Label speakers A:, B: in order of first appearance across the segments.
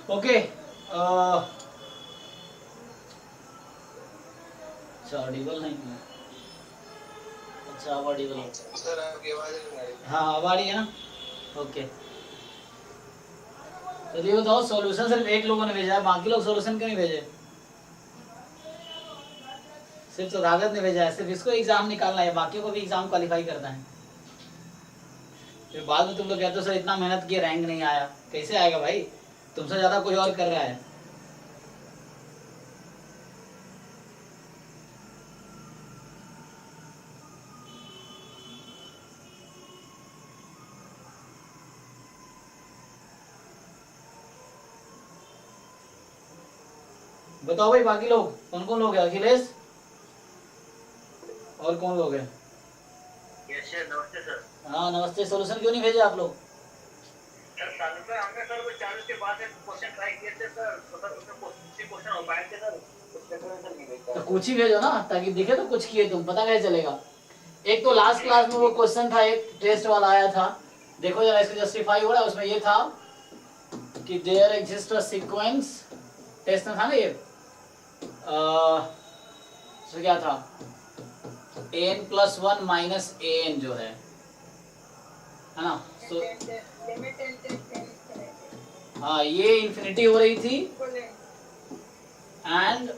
A: Okay, अच्छा Audible नहीं है, अच्छा अब ऑडिबल है
B: सर, आपकी आवाज नहीं आ रही।
A: हाँ अब आ रही है ना। ओके, तो ये बताओ सॉल्यूशन सिर्फ एक लोगों ने भेजा है, बाकी लोग सॉल्यूशन क्यों नहीं भेजे? सिर्फ तथागत ने भेजा है, सिर्फ इसको एग्जाम निकालना है, बाकियों को भी एग्जाम क्वालिफाई करना है। फिर बाद में तुम लोग कहते हो सर इतना मेहनत किए रैंक नहीं आया, कैसे आएगा भाई, तुमसे ज्यादा कोई और कर रहा है। बताओ भाई बाकी लोग कौन कौन लोग हैं? अखिलेश और कौन लोग हैं?
B: नमस्ते सर।
A: हाँ नमस्ते, सॉल्यूशन क्यों नहीं भेजे आप लोग?
B: सर हमने सर वो 40 के बाद क्वेश्चन ट्राई किए थे सर, तो सर उसमें क्वेश्चन हो पाए थे सर, उसके सर नहीं भेज
A: तो
B: पाए।
A: कुछ ही भेजो ना, ताकि दिखे तो कुछ किए तुम, पता कैसे चलेगा। एक तो लास्ट क्लास में वो क्वेश्चन था, एक टेस्ट वाला आया था, देखो जरा इसको जस्टिफाई हो रहा है। उसमें ये था कि there exist a sequence, test में था ना ये, तो क्या था, n+1 माइनस an जो है ना। सो हाँ ये इंफिनिटी हो रही थी एंड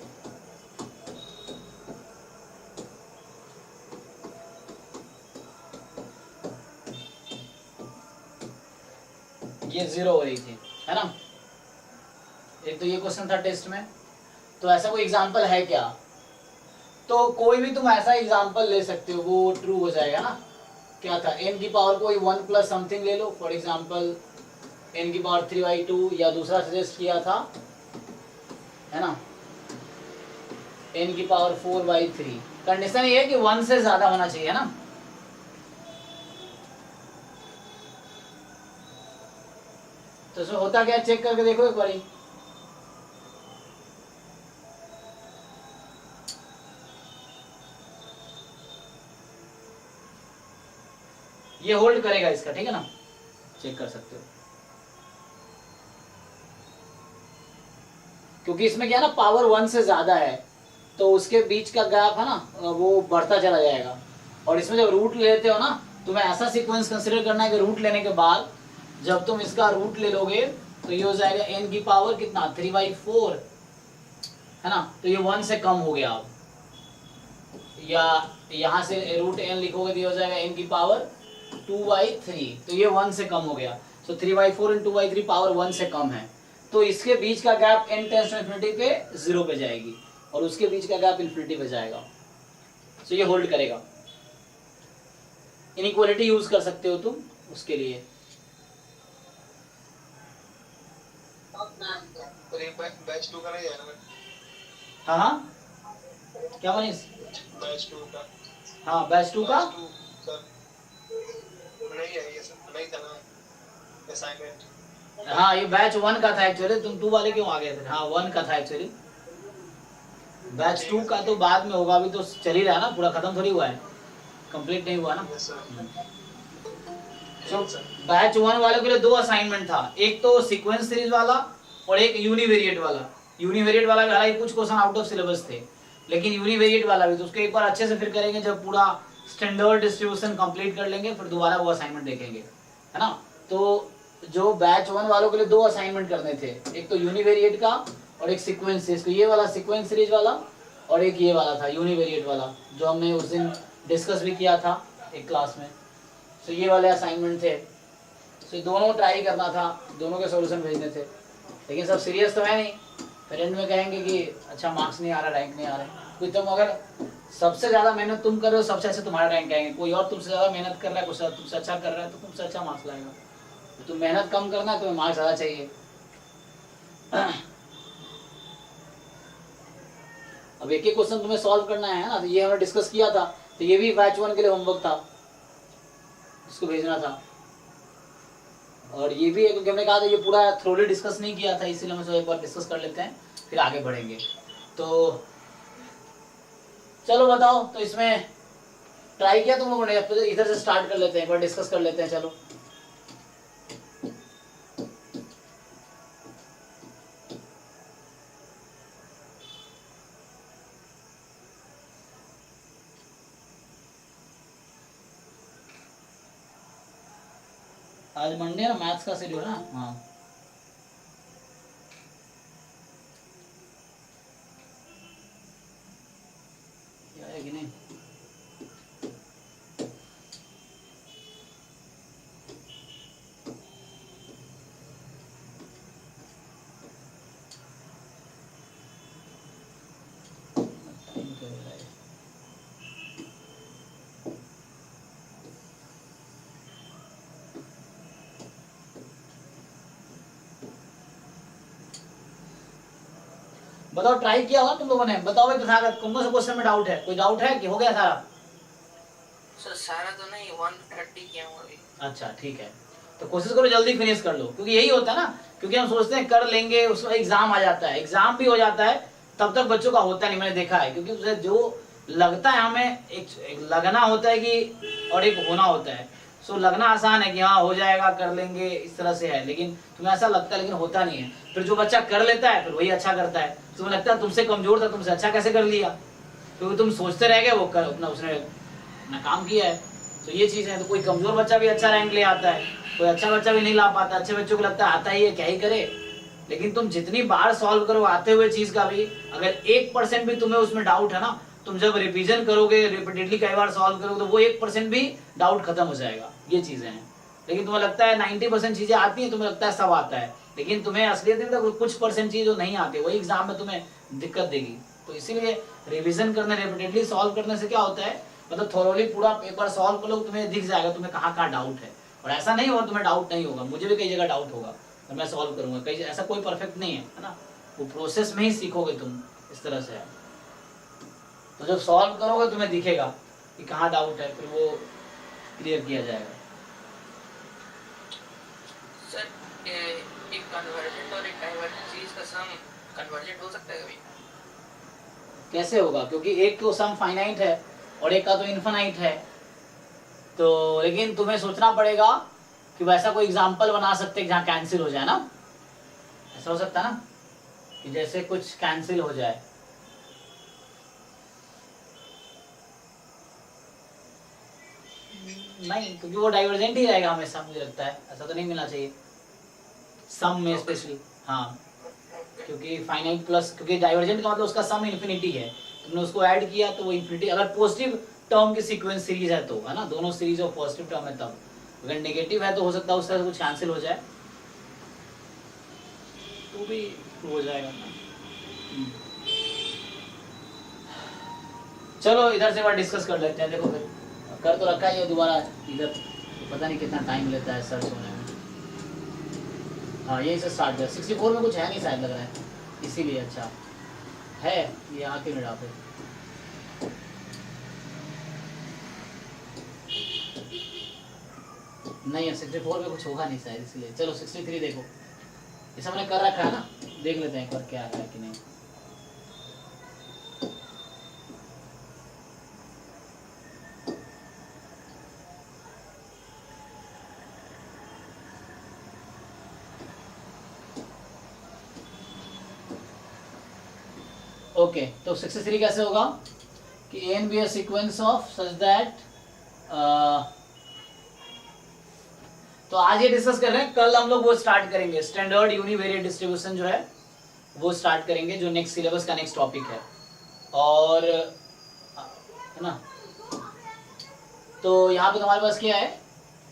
A: ये 0 हो रही थी, है ना। एक तो ये क्वेश्चन था टेस्ट में। तो ऐसा कोई एग्जांपल है क्या? तो कोई भी तुम ऐसा एग्जांपल ले सकते हो, वो ट्रू हो जाएगा ना। क्या था, n की पावर कोई 1 प्लस समथिंग ले लो, फॉर एग्जांपल n की पावर 3/2, या दूसरा सजेस्ट किया था, है ना, n की पावर 4/3। कंडीशन ये है कि 1 से ज्यादा होना चाहिए, है ना। तो इसमें होता क्या, चेक करके देखो एक बारी। ये होल्ड करेगा इसका, ठीक है ना, चेक कर सकते हो। क्योंकि इसमें क्या है ना, पावर 1 से ज्यादा है, तो उसके बीच का गैप है ना वो बढ़ता चला जाएगा। और इसमें जब रूट लेते हो ना, तुम्हें ऐसा सीक्वेंस कंसिडर करना है कि रूट लेने के बाद जब तुम इसका रूट ले लोगे तो ये हो जाएगा n की पावर कितना, 3/4, है ना। तो ये 1 से कम हो गया अब, या यहाँ से रूट n लिखोगे तो ये हो जाएगा n की पावर 2/3, तो ये 1 से कम हो गया। सो 3/4 and 2/3 पावर 1 से कम है, तो इसके बीच का gap n tends to infinity पे 0 पे जाएगी, और उसके बीच का गैप इन्फिनिटी पे जाएगा। सो ये होल्ड करेगा। इनइक्वालिटी यूज कर सकते हो तुम उसके लिए।
B: बैच 2 का नहीं है ना?
A: हाँ हाँ, क्या मनीष?
B: बैच 2 का,
A: हाँ बैच 2 का
B: सर नहीं है, ये सर नहीं था ना असाइनमेंट।
A: हाँ ये बैच 1 का था एक्चुअली, तुम 2 वाले क्यों आ गए थे? हाँ 1 का था एक्चुअली, बैच 2 का तो बाद में होगा, अभी तो चल ही रहा है ना, पूरा खत्म थोड़ी हुआ है, कंप्लीट नहीं हुआ ना। सो बैच 1 वाले के लिए 2 असाइनमेंट था, एक तो सीक्वेंस सीरीज वाला और एक यूनिवेरिएट वाला। यूनिवेरिएट वाला हालांकि कुछ क्वेश्चन आउट ऑफ सिलेबस थे, लेकिन यूनिवेरिएट वाला भी तो उसको एक बार अच्छे से फिर करेंगे, जब पूरा स्टैंडर्ड डिस्ट्रीब्यूशन कंप्लीट कर लेंगे फिर दोबारा वो असाइनमेंट देखेंगे, है ना। तो जो बैच 1 वालों के लिए 2 असाइनमेंट करने थे, एक तो यूनिवेरिएट का और एक सीक्वेंस सीरीज, तो ये वाला सीक्वेंस सीरीज वाला, और एक ये वाला था यूनिवेरिएट वाला, जो हमने उस दिन डिस्कस भी किया था एक क्लास में। तो ये वाले असाइनमेंट थे, तो दोनों ट्राई करना था, दोनों के सॉल्यूशन भेजने थे, लेकिन सब सीरियस तो है नहीं, फिर एंड में कहेंगे कि अच्छा मार्क्स नहीं आ रहा, रैंक नहीं आ रहा है। कोई तुम अगर सबसे ज़्यादा मेहनत तुम कर रहे हो, सबसे अच्छा तुम्हारा रैंक आएंगे, कोई और तुमसे ज़्यादा मेहनत कर रहा है, कुछ तुमसे अच्छा कर रहा है, तो तुमसे अच्छा मार्क्स लाएगा। तो तुम मेहनत कम करना है, तुम्हें मार्क्स ज़्यादा चाहिए। अब एक एक क्वेश्चन तुम्हें सॉल्व करना है ना, तो ये हमने डिस्कस किया था, तो ये भी बैच 1 के लिए होमवर्क था, इसको भेजना था। और ये भी क्योंकि हमने कहा था ये पूरा थ्रोली डिस्कस नहीं किया था, इसीलिए हम एक बार डिस्कस कर लेते हैं, फिर आगे बढ़ेंगे। तो चलो बताओ, तो इसमें ट्राई किया तुम लोगों ने? इधर से स्टार्ट कर लेते हैं, एक बार डिस्कस कर लेते हैं। चलो आज मंडे है ना, मैथ्स का शेड्यूल है ना। हाँ क्या है कि नहीं। टाइम क्या हो रहा है। बताओ ट्राई किया होगा तुम लोगों ने। बताओ भाई तथागत, कौन सा क्वेश्चन में डाउट है? कोई डाउट है कि हो गया सारा?
B: सर सारा तो नहीं, 130 किया हूँ अभी।
A: अच्छा ठीक है, तो कोशिश करो जल्दी फिनिश कर लो, क्योंकि यही होता है ना, क्योंकि हम सोचते हैं कर लेंगे, उसमें एग्जाम आ जाता है, एग्जाम भी हो जाता है, तब तक बच्चों का होता नहीं, मैंने देखा है। क्योंकि उसे जो लगता है हमें, एक लगना होता है कि, और एक होना होता है। सो लगना आसान है कि हाँ हो जाएगा, कर लेंगे, इस तरह से है, लेकिन तुम्हें ऐसा लगता है, लेकिन होता नहीं है। फिर जो बच्चा कर लेता है फिर वही अच्छा करता है। तुम्हें लगता है तुमसे कमजोर था, तुमसे अच्छा कैसे कर लिया, क्योंकि तुम सोचते रह गए, वो कर अपना उसने अपना काम किया है। तो ये चीज़ है। तो कोई कमजोर बच्चा भी अच्छा रैंक ले आता है, कोई अच्छा बच्चा भी नहीं ला पाता। अच्छे बच्चों को लगता है आता ही है, क्या ही करे। लेकिन तुम जितनी बार सॉल्व करो आते हुए चीज का भी, अगर 1% भी तुम्हें उसमें डाउट है ना, तुम जब रिवीजन करोगे, रिपीटेडली कई बार सॉल्व करोगे, तो वो 1% भी डाउट खत्म हो जाएगा। ये चीजें हैं। लेकिन तुम्हें लगता है 90% चीजें आती हैं, तुम्हें लगता है सब आता है, लेकिन तुम्हें असलियत में कुछ परसेंट चीज जो नहीं आती, वही एग्जाम में तुम्हें दिक्कत देगी। तो इसीलिए रिवीजन करने, रिपीटेडली सॉल्व करने से क्या होता है, मतलब थोरोली पूरा एक बार सॉल्व कर लो, तुम्हें दिख जाएगा तुम्हें कहाँ कहाँ डाउट है। और ऐसा नहीं होगा तुम्हें डाउट नहीं होगा, मुझे भी कई जगह डाउट होगा और मैं सॉल्व करूंगा। कई ऐसा कोई परफेक्ट नहीं है ना, वो प्रोसेस में ही सीखोगे तुम, इस तरह से है। तो जब सॉल्व करोगे तुम्हें दिखेगा कि कहाँ डाउट है, फिर वो क्लियर किया जाएगा।
B: सर एक कन्वर्जेंट और एक डाइवर्जेंट सीरीज का सम कन्वर्जेंट हो सकता है कभी?
A: कैसे होगा? क्योंकि एक तो सम फाइनाइट है और एक का तो इनफाइनाइट है। तो लेकिन तुम्हें सोचना पड़ेगा कि वैसा कोई एग्जाम्पल बना सकते हैं जहाँ कैंसिल हो जाए ना। ऐसा हो सकता है ना कि जैसे कुछ कैंसिल हो जाए। नहीं, क्योंकि वो डाइवर्जेंट ही रहेगा हमेशा, मुझे लगता है। ऐसा तो नहीं मिलना चाहिए सम में स्पेशली। हाँ, क्योंकि फाइनाइट प्लस, क्योंकि डाइवर्जेंट का मतलब उसका सम इन्फिनिटी है, तुमने उसको ऐड किया तो वो इन्फिनिटी। अगर पॉजिटिव टर्म की सीक्वेंस सीरीज है तो, है ना, दोनों सीरीज ऑफ पॉजिटिव टर्म है तब। अगर नेगेटिव है तो हो सकता है उस तरह से कुछ कैंसिल हो जाए, तो भी हो जाएगा ना। चलो इधर से बार डिस्कस कर लेते हैं। देखो फिर कर तो रखा ही है दोबारा इधर, तो पता नहीं कितना टाइम लेता है सर्च होने में। हाँ यही से स्टार्ट है। 64 में कुछ है नहीं शायद, लग रहा है, इसीलिए। अच्छा है ये आखिर में डाल। नहीं है 64 में कुछ होगा नहीं शायद, इसलिए। चलो 63 देखो, ये सब मैंने कर रखा है ना, देख लेते हैं एक बार क्या है कि नहीं। ओके, तो 63 कैसे होगा कि A and B a sequence of such that, तो आज ये डिस्कस कर रहे हैं। कल हम लोग वो स्टार्ट करेंगे, स्टैंडर्ड यूनिवेरिएट डिस्ट्रीब्यूशन जो है वो स्टार्ट करेंगे, जो नेक्स्ट सिलेबस का नेक्स्ट टॉपिक है। और है ना, तो यहाँ पे तुम्हारे पास क्या है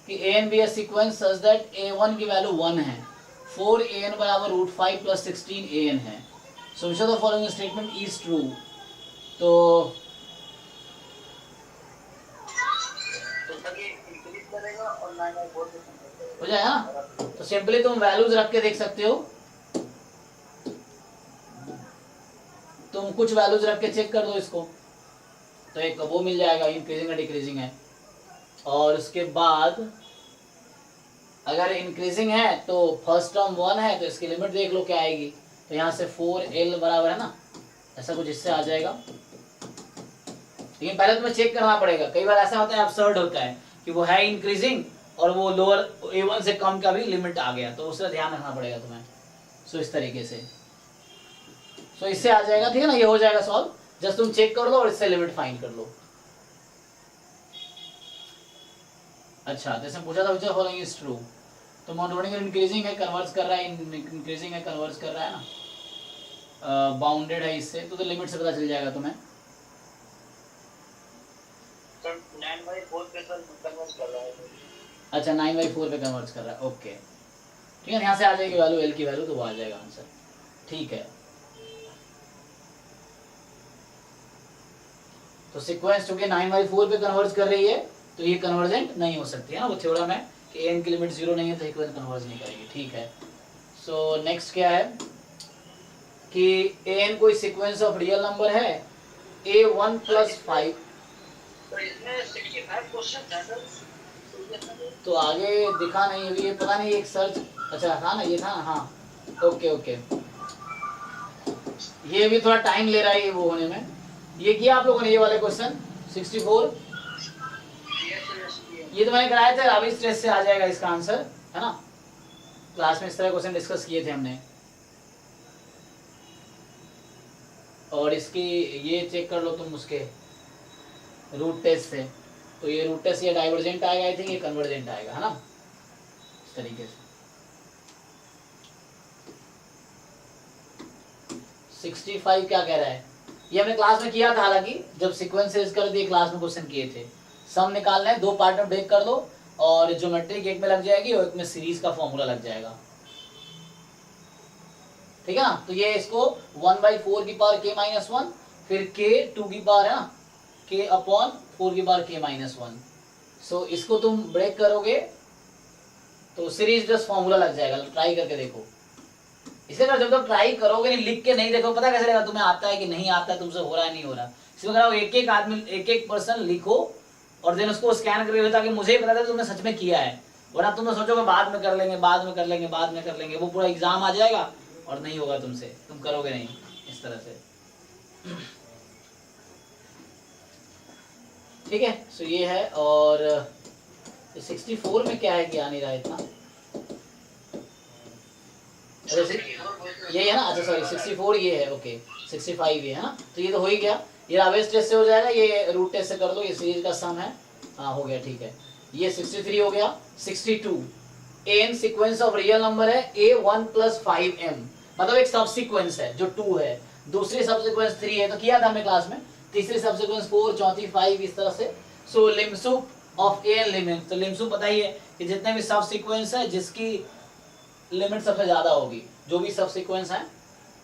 A: कि A and B a sequence such that a1 की वैल्यू 1 है, 4an बराबर √5 + 16an है। So which of the following statement is true. तो हो जाएगा ना। तो सिंपली तुम वैल्यूज रख के देख सकते हो, तुम कुछ वैल्यूज रख के चेक कर दो इसको, तो एक वो मिल जाएगा इंक्रीजिंग या डिक्रीजिंग है। और उसके बाद अगर इंक्रीजिंग है तो फर्स्ट टर्म 1 है, तो इसकी लिमिट देख लो क्या आएगी। तो यहाँ से 4l बराबर है ना, ऐसा कुछ इससे आ जाएगा। लेकिन पहले तुम्हें चेक करना पड़ेगा, कई बार ऐसा होता है, अब्सर्ड होता है कि वो है इंक्रीजिंग और वो लोअर a1 से कम का भी लिमिट आ गया, तो उससे ध्यान रखना पड़ेगा तुम्हें। सो इस तरीके से, सो इससे आ जाएगा, ठीक है ना, ये हो जाएगा सॉल्व। जस्ट तुम चेक कर लो और इससे लिमिट फाइंड कर लो। अच्छा, जैसे पूछा था विच of the following is true, तो मोनोटोनिक इंक्रीजिंग है, कन्वर्स कर रहा है, इंक्रीजिंग है, कन्वर्स कर रहा है ना, बाउंडेड है इससे, तो लिमिट से पता चल जाएगा तुम्हें।
B: सर 9/4 पे सर कन्वर्ट कर रहा है।
A: अच्छा 9/4 पे कन्वर्ट कर रहा है, ओके ठीक है, यहाँ से आ जाएगी वैल्यू, एल की वैल्यू, तो वो आ जाएगा आंसर, ठीक है। तो सीक्वेंस चूंकि 9/4 पे कन्वर्ज कर रही है तो ये कन्वर्जेंट नहीं हो सकती है ना, वो थ्योरम है कि एन की लिमिट 0 नहीं है तो सीक्वेंस कन्वर्ज नहीं करेगी, ठीक है। सो नेक्स्ट क्या है कि एन कोई सीक्वेंस ऑफ रियल नंबर है a1 + 5,
B: तो इसमें 65 क्वेश्चन है सर।
A: तो आगे दिखा नहीं अभी, ये पता नहीं एक सर्च, अच्छा था ना, ये था ना, हाँ ओके ओके, ये भी थोड़ा टाइम ले रहा है ये वो होने में। ये किया आप लोगों ने ये वाले क्वेश्चन 64, ये तो मैंने कराया था, रावी स्ट्रेस से आ जाएगा इसका आंसर, है ना, क्लास में इस तरह क्वेश्चन डिस्कस किए थे हमने। और इसकी ये चेक कर लो तुम उसके रूट टेस्ट से, तो ये रूट टेस्ट ये डाइवर्जेंट आएगा, आई थिंक ये कन्वर्जेंट आएगा, है ना, इस तरीके से। 65 क्या कह रहा है, ये हमने क्लास में किया था, हालांकि जब सीक्वेंसेस कर दिए क्लास में क्वेश्चन किए थे। सम निकालना है, 2 पार्ट में ब्रेक कर दो, और ज्योमेट्रिक एक में लग जाएगी और एक में सीरीज का फॉर्मूला लग जाएगा, ठीक है ना। तो ये इसको 1/4 की पावर k-1, फिर k 2 की पावर है ना, k/4 की पावर k-1। सो इसको तुम ब्रेक करोगे तो सीरीज जस्ट फॉर्मूला लग जाएगा, ट्राई करके देखो। इसे जब तक ट्राई करोगे नहीं, लिख के नहीं देखो, पता कैसे लगेगा तुम्हें आता है कि नहीं आता है, तुमसे हो रहा है नहीं हो रहा। इसमें कराओ एक एक आदमी, एक एक पर्सन लिखो और देन उसको स्कैन करके, ताकि मुझे पता था तुमने सच में किया है, वरना तुम सोचोगे बाद में कर लेंगे, बाद में कर लेंगे, बाद में कर लेंगे, वो पूरा एग्जाम आ जाएगा और नहीं होगा तुमसे, तुम करोगे नहीं इस तरह से, ठीक है। सो ये है, और 64 में क्या है कि आ नहीं रहा इतना, ये है ना, अच्छा सॉरी 64 ये है, ओके 65 ये है ना, तो ये तो हो ही गया, ये रावेस टेस्ट से हो जाएगा, ये रूट टेस्ट से कर लो, ये सीरीज का सम है, हाँ हो गया, ठीक है। ये 63 हो गया। 62 an sequence of real number है a1 + 5m, मतलब एक सब सीक्वेंस है जो 2 है, दूसरी सब सीक्वेंस 3 है, तो किया था हमने क्लास में, तीसरी सब सीक्वेंस 4, चौथी 5, इस तरह से। सो लिम्सुप ऑफ एन लिमिट, तो लिम्सुप पता ही है कि जितने भी सब सीक्वेंस है जिसकी लिमिट सबसे ज्यादा होगी, जो भी सब सीक्वेंस है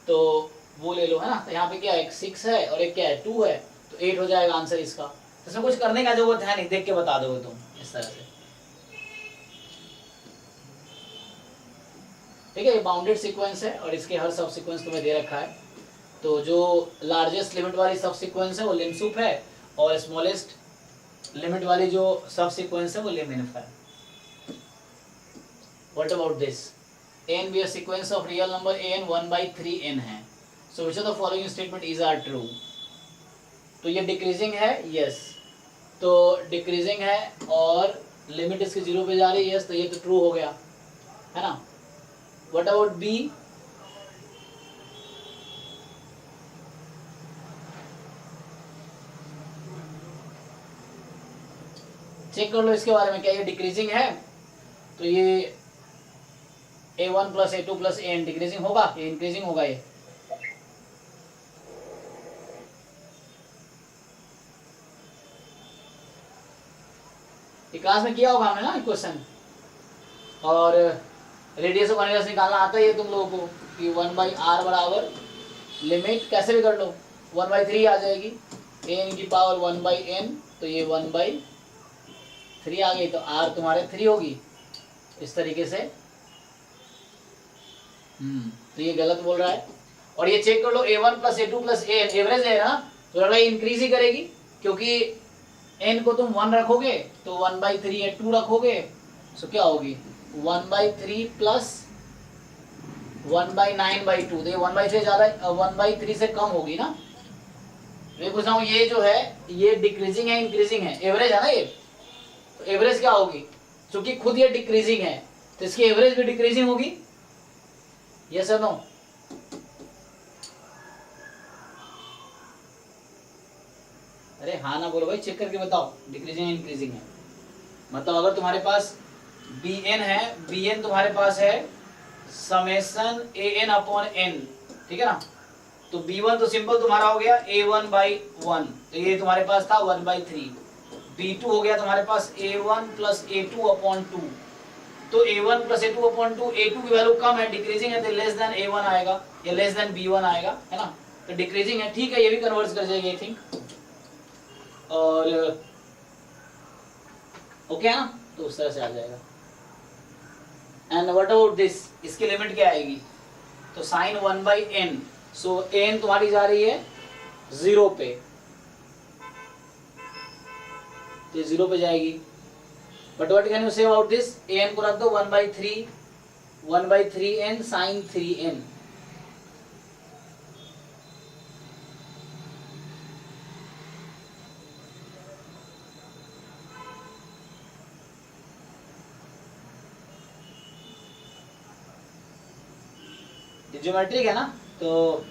A: तो वो ले लो, है ना। तो यहाँ पे क्या है, एक 6 है और एक क्या है 2 है, तो 8 हो जाएगा आंसर इसका। तो इसमें कुछ करने का जरूरत है नहीं, देख के बता दोगे तुम इस तरह से, ठीक है। ये बाउंडेड सीक्वेंस है और इसके हर सब सीक्वेंस तुम्हें दे रखा है, तो जो लार्जेस्ट लिमिट वाली सब सीक्वेंस है वो लिम्सुप है, और स्मॉलेस्ट लिमिट वाली जो सब सीक्वेंस है वो लिमिनफ है। What about this, n be a sequence of real number an 1/3n है, so which of the following statement is are true। तो ये डिक्रीजिंग है, यस, तो डिक्रीजिंग है और लिमिट इसकी 0 पे जा रही है, यस, तो ये तो ट्रू हो गया, है ना। व्हाट अबाउट बी, चेक कर लो इसके बारे में, क्या ये डिक्रीजिंग है, तो ये a1 + a2 + an डिक्रीजिंग होगा, ये इंक्रीजिंग होगा, ये क्लास में किया होगा हमने ना क्वेश्चन। और रेडियस ऑफ यूनिवर्स निकालना आता है तुम लोगों को कि 1/r बराबर लिमिट कैसे भी कर लो, 1/3 आ जाएगी, n की पावर 1/n, तो ये 1/3 आ गई, तो r तुम्हारे 3 होगी, इस तरीके से। तो ये गलत बोल रहा है। और ये चेक कर लो a1 + a2 + an एवरेज है ना, तो लग रहा है इंक्रीज ही करेगी, क्योंकि n को तुम 1 रखोगे तो 1/3 या 2 रखोगे, सो क्या होगी 1/3 + 1/9/2, तो ये 1/3 ज्यादा 1/3 से कम होगी ना। मैं पूछ रहा हूँ ये जो है ये डिक्रीजिंग है इंक्रीजिंग है, एवरेज है ना ये, तो एवरेज क्या होगी, क्योंकि खुद ये डिक्रीजिंग है तो इसकी एवरेज भी डिक्रीजिंग होगी, यस और नो। अरे हाँ ना बोलो भाई, चेक करके बताओ डिक्रीजिंग है इंक्रीजिंग है। मतलब अगर तुम्हारे पास बी एन है, बी एन तुम्हारे पास है समेशन ए एन अपॉन एन, ठीक है ना। तो B1 तो सिंपल तुम्हारा हो गया A1/1, तो ये तुम्हारे पास था 1/3। B2 हो गया तुम्हारे पास A1 प्लस A2/2, तो A1 प्लस A2/2, A2 की वैल्यू कम है, डिक्रीजिंग है, तो लेस देन A1 आएगा या लेस देन B1 आएगा, है ना। तो डिक्रीजिंग है, ठीक है, ये भी कन्वर्ट कर जाएगी आई थिंक। और ओके है ना, तो उस तरह से आ जाएगा। एंड व्हाट अबाउट दिस, इसकी लिमिट क्या आएगी, तो साइन 1/n, सो n तुम्हारी जा रही है 0 पे, तो 0 पे जाएगी। But what can you say about this, an को रख दो 1/3n साइन 3n। ज्योमेट्रिक है ना, तो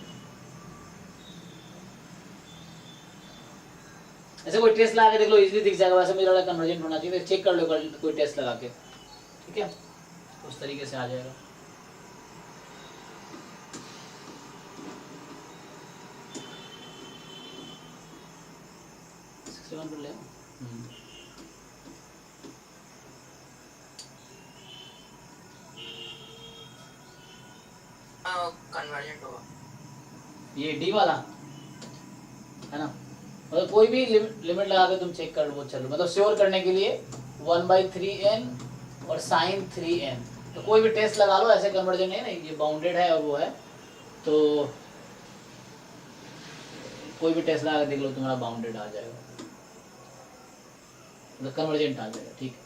A: ऐसे कोई टेस्ट लगा के देख लो, इजीली दिख जाएगा। वैसे मुझे लगा कन्वर्जेंट होना चाहिए, चेक कर लो कोई टेस्ट लगा के, ठीक है, उस तरीके से आ जाएगा। कर ले
C: कन्वर्जेंट होगा
A: ये डी वाला है ना, मतलब कोई भी लिमिट लगा के तुम चेक कर लो, चलो मतलब श्योर करने के लिए 1/3n और साइन 3n, तो कोई भी टेस्ट लगा लो, ऐसे कन्वर्जन है ना, ये बाउंडेड है और वो है, तो कोई भी टेस्ट लगा के देख लो, तुम्हारा बाउंडेड आ जाएगा, मतलब कन्वर्जेंट आ जाएगा, ठीक है।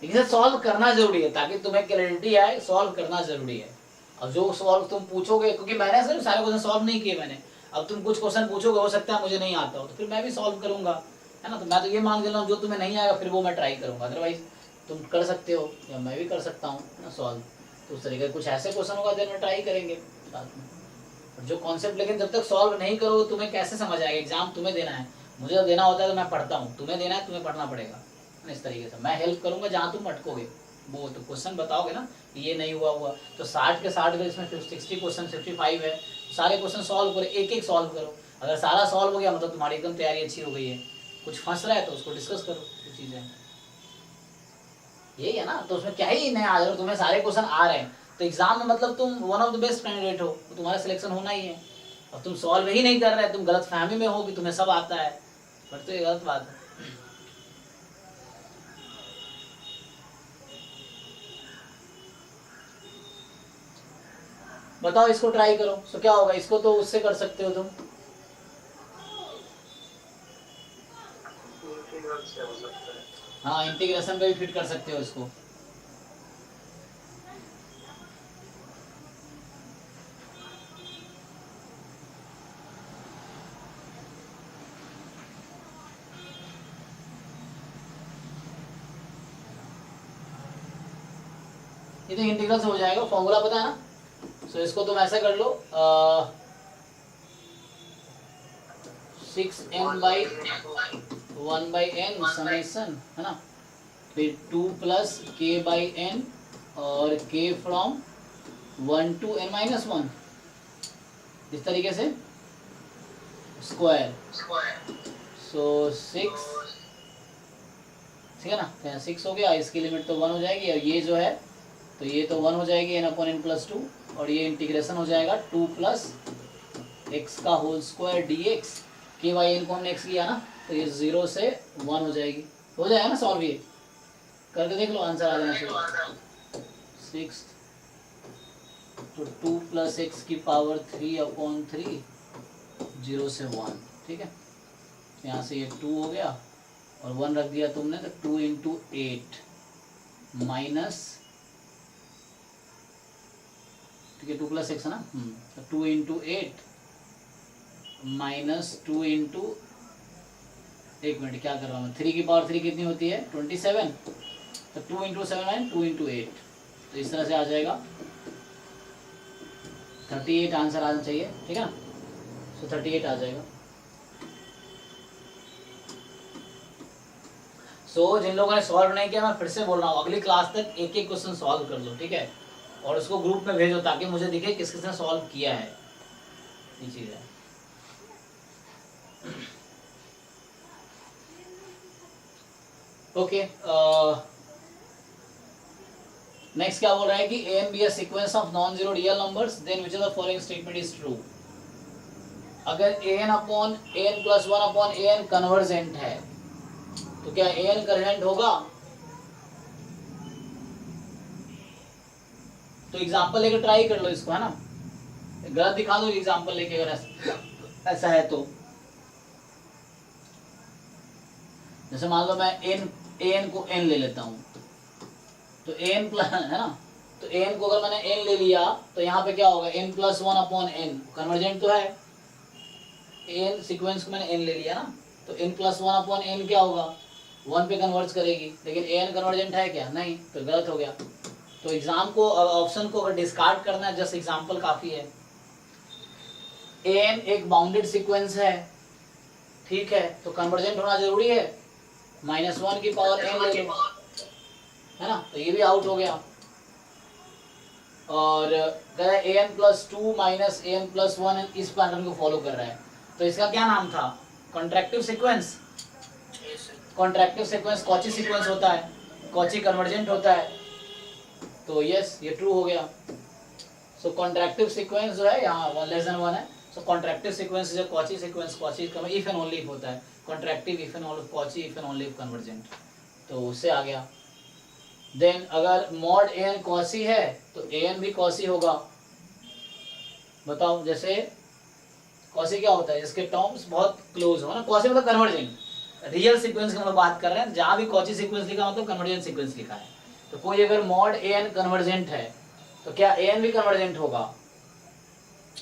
A: लेकिन सॉल्व करना जरूरी है, ताकि तुम्हें क्लैरिटी आए, सॉल्व करना जरूरी है। अब जो सॉल्व तुम पूछोगे, क्योंकि मैंने सिर्फ सारे क्वेश्चन सॉल्व नहीं किए मैंने, अब तुम कुछ क्वेश्चन पूछोगे, हो सकता है मुझे नहीं आता हो, तो फिर मैं भी सॉल्व करूंगा, है ना। तो मैं तो ये मान लेता हूँ, जो तुम्हें नहीं आएगा फिर वो मैं ट्राई करूंगा, अदरवाइज तुम कर सकते हो या मैं भी कर सकता हूँ ना सॉल्व। तो उस तरीके कुछ ऐसे क्वेश्चन होगा देन में ट्राई करेंगे साथ में। जो कॉन्सेप्ट लेकिन जब तक सॉल्व नहीं करो तुम्हें कैसे समझ आएगा, एग्जाम तुम्हें देना है, मुझे जब देना होता है तो मैं पढ़ता हूँ, तुम्हें देना है तुम्हें पढ़ना पड़ेगा, इस तरीके से मैं हेल्प करूंगा जहाँ तुम अटकोगे। वो तो क्वेश्चन बताओगे ना, ये नहीं हुआ तो 60 के 60 इसमें 60 क्वेश्चन 55 है, सारे क्वेश्चन सॉल्व करो, एक एक सॉल्व करो। अगर सारा सॉल्व हो गया मतलब तुम्हारी एकदम तैयारी अच्छी हो गई है। कुछ फंस रहा है तो उसको डिस्कस करो, कुछ चीजें यही है ना। तो उसमें क्या ही नया, अगर तुम्हें सारे क्वेश्चन आ रहे हैं तो एग्जाम में मतलब तुम one of the best candidate हो, तो तुम्हारा सिलेक्शन होना ही है। और तुम सॉल्व ही नहीं कर रहे, तुम गलत फहमी में हो कि तुम्हें सब आता है, पर तो ये गलत बात है। बताओ, इसको ट्राई करो, तो क्या होगा, इसको तो उससे कर सकते हो तुम, हाँ इंटीग्रेशन पे भी फिट कर सकते हो इसको। ये तो इंटीग्रल से हो जाएगा, फॉर्मूला पता है ना। सो इसको तुम ऐसे कर लो, 6n/1/n समेशन, है ना, फिर 2 + k/n और k फ्रॉम 1 to n-1, इस तरीके से स्क्वायर। सो 6, ठीक है ना, 6 हो गया, इसकी लिमिट तो 1 हो जाएगी, और ये जो है तो ये तो 1 हो जाएगी n/n+2, और ये इंटीग्रेशन हो जाएगा 2 + x का होल स्क्वायर dx, k/n को हमने x किया ना, तो ये 0 से 1 हो जाएगी, हो जाएगा ना सॉल्व, ये करके देख लो, आंसर आ जाना चाहिए। 6 तो 2 + x की पावर 3/3, 0 से 1, ठीक है। यहाँ से ये 2 हो गया और 1 रख दिया तुमने, तो 2 × 8 माइनस, ठीक है, 2 + x है ना, तो 2 × 8 माइनस 2 × 1 मिनट क्या कर रहा हूँ मैं, 3 की पावर 3 कितनी होती है 27, तो 2 × 7 2 × 8, तो इस तरह से आ जाएगा 38 आंसर आना चाहिए, ठीक है ना। सो 38 आ जाएगा। सो जिन लोगों ने सॉल्व नहीं किया, मैं फिर से बोल रहा हूँ, अगली क्लास तक एक एक क्वेश्चन सॉल्व कर लो, ठीक है, और उसको ग्रुप में भेजो ताकि मुझे दिखे किस किसने सॉल्व किया है। ये चीज़ है। ओके, नेक्स्ट क्या बोल रहा है कि A and B are sequence of non zero real numbers, then which of the following statement is true. अगर A N upon A N plus one upon A N convergent है तो क्या ए N convergent होगा? तो example लेकर try कर लो इसको, है ना, गलत दिखा दो एग्जांपल लेके अगर ऐसा है तो। जैसे मान लो मैं एन ए एन को एन ले लेता हूँ, तो ए एन प्लस, है ना, तो ए एन को अगर मैंने एन ले लिया तो यहाँ पे क्या होगा, N plus one upon N convergent तो है, एन सीक्वेंस को मैंने एन ले लिया ना, तो N plus one upon N क्या होगा, वन पे कन्वर्ट करेगी, लेकिन ए एन कन्वर्जेंट है क्या? नहीं, तो गलत हो गया। तो एग्जाम को ऑप्शन को अगर डिस्कार्ड करना है, जस्ट एग्जाम्पल काफी है। ए एन एक बाउंडेड सीक्वेंस है, ठीक है, तो कन्वर्जेंट होना जरूरी है, माइनस वन की पावर एन ले लो, है ना, तो ये भी आउट हो गया। और ए एन प्लस टू माइनस ए एन प्लस वन इस पैटर्न को फॉलो कर रहा है, तो इसका क्या नाम था, कॉन्ट्रैक्टिव सीक्वेंस। कॉन्ट्रैक्टिव सीक्वेंस कॉची सीक्वेंस होता है, कॉची कन्वर्जेंट होता है, तो यस ये ट्रू हो गया। सो कॉन्ट्रैक्टिव सीक्वेंस जो है यहाँ वन लेस देन वन है, सो कॉन्ट्रैक्टिव सीक्वेंस जो Cauchy sequence, Cauchy if and only if होता है, कॉन्ट्रैक्टिव if and only Cauchy if and only if convergent, तो उससे आ गया। देन अगर मॉड ए एन कॉसी है तो ए एन भी कॉसी होगा। बताओ, जैसे कॉसी क्या होता है, जिसके टर्म्स बहुत क्लोज हो ना, कॉसी मतलब कन्वर्जेंट, रियल सीक्वेंस की हम लोग बात कर रहे हैं, जहां भी कॉची सीक्वेंस लिखा मतलब कन्वर्जेंट सीक्वेंस लिखा है। तो कोई अगर मॉड ए एन कन्वर्जेंट है तो क्या ए एन भी कन्वर्जेंट होगा?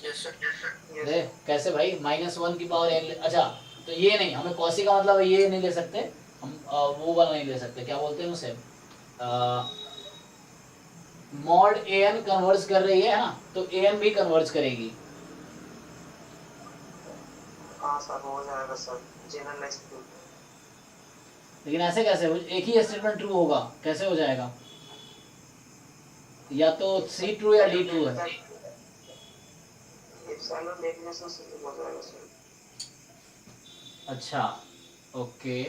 B: Yes sir.
A: अरे कैसे भाई, माइनस वन की पावर एन, अच्छा तो ये नहीं, हमें कॉसी का मतलब ये नहीं ले सकते हम, वो वाला नहीं ले सकते, क्या बोलते हैं उसे, मॉड ए एन कन्वर्ज कर रही है ना, तो ए एन भी कन्वर्ज करेगी।
B: हाँ सर, हो जाएगा सर, जनरलाइज।
A: लेकिन ऐसे कैसे, एक ही स्टेटमेंट ट्रू होगा, कैसे हो जाएगा? या तो सी ट्रू या डी ट्रू है। अच्छा ओके,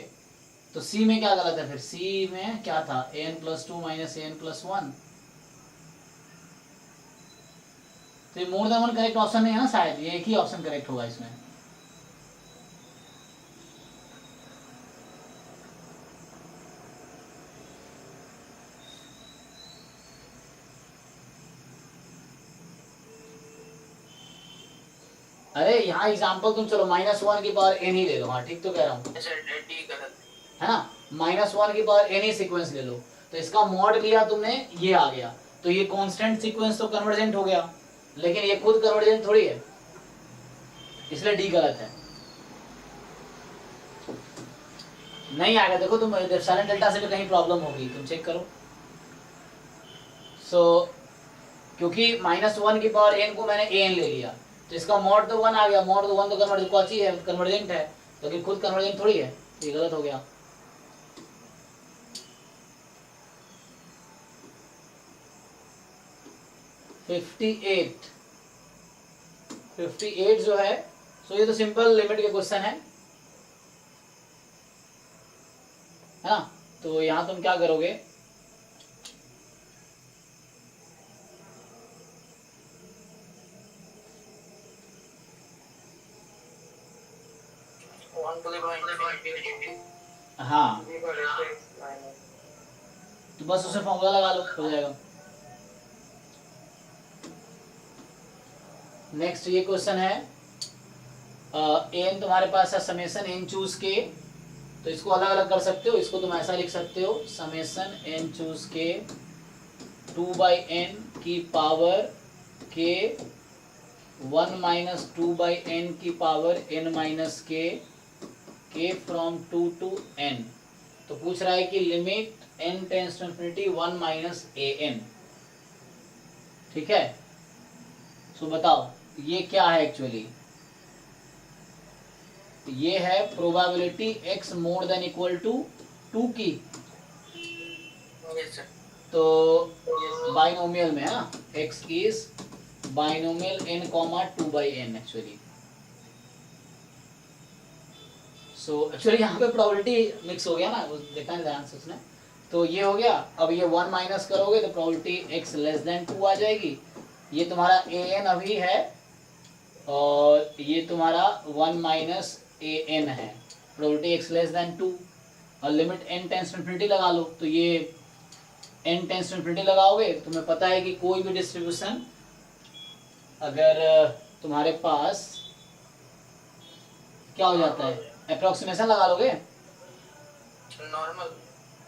A: तो सी में क्या गलत है फिर? सी में क्या था, ए एन प्लस टू माइनस ए एन प्लस वन, तो ये more than one correct option नहीं है ना, शायद ये एक ही ऑप्शन करेक्ट होगा इसमें। अरे यहाँ एग्जाम्पल तुम चलो माइनस वन की पावर एन ही ले लो, हाँ ठीक तो कह रहा हूँ, है ना, माइनस वन की पावर एन ही सीक्वेंस ले लो, तो इसका मॉड लिया तुमने, ये आ गया, तो ये कांस्टेंट सीक्वेंस तो कन्वर्जेंट हो गया, लेकिन ये खुद कन्वर्जेंट थोड़ी है, इसलिए डी गलत है। नहीं आएगा, देखो तुम साइलेंट डेल्टा से भी कहीं प्रॉब्लम होगी, तुम चेक करो। सो क्योंकि माइनस वन की पावर एन को मैंने ए एन ले लिया, तो इसका मॉड तो वन आ गया, मॉड तो वन तो कन्वर्जेंट कॉची है, कन्वर्जेंट है, लेकिन खुद कन्वर्जेंट थोड़ी है, ये गलत हो गया। फिफ्टी एट जो है, सो ये तो सिंपल लिमिट के क्वेश्चन है ना, तो यहां तुम क्या करोगे, हाँ तो बस उसे फॉर्मूला लगा लो, हो जाएगा। नेक्स्ट ये क्वेश्चन है, एन तुम्हारे पास है समेशन एन चूज के, तो इसको अलग अलग कर सकते हो, इसको तुम ऐसा लिख सकते हो, समेशन एन चूज के 2/n की पावर के 1 माइनस 2/n की पावर n माइनस के फ्रॉम 2 to n। तो पूछ रहा है कि limit n tends to infinity 1 minus an, ठीक है। सो बताओ ये क्या है एक्चुअली, ये है probability x more than equal to 2 की,
B: यस सर।
A: तो बाइनोमियल में है ना, x is binomial n comma 2/n actually. So actually यहाँ पे प्रोबेबिलिटी मिक्स हो गया ना, वो देखा नहीं ध्यान से उसने। तो ये हो गया, अब ये 1 माइनस करोगे तो प्रोबेबिलिटी x लेस देन 2 आ जाएगी। ये तुम्हारा an अभी है और ये तुम्हारा 1 माइनस an है, प्रोबेबिलिटी x लेस देन 2, और limit n tends to infinity लगा लो। तो ये n टेंस टू इन्फिनिटी लगाओगे, तुम्हें पता है कि कोई भी डिस्ट्रीब्यूशन अगर तुम्हारे पास क्या हो जाता है, अप्रोक्सीमेशन लगा लोगे,
B: नॉर्मल,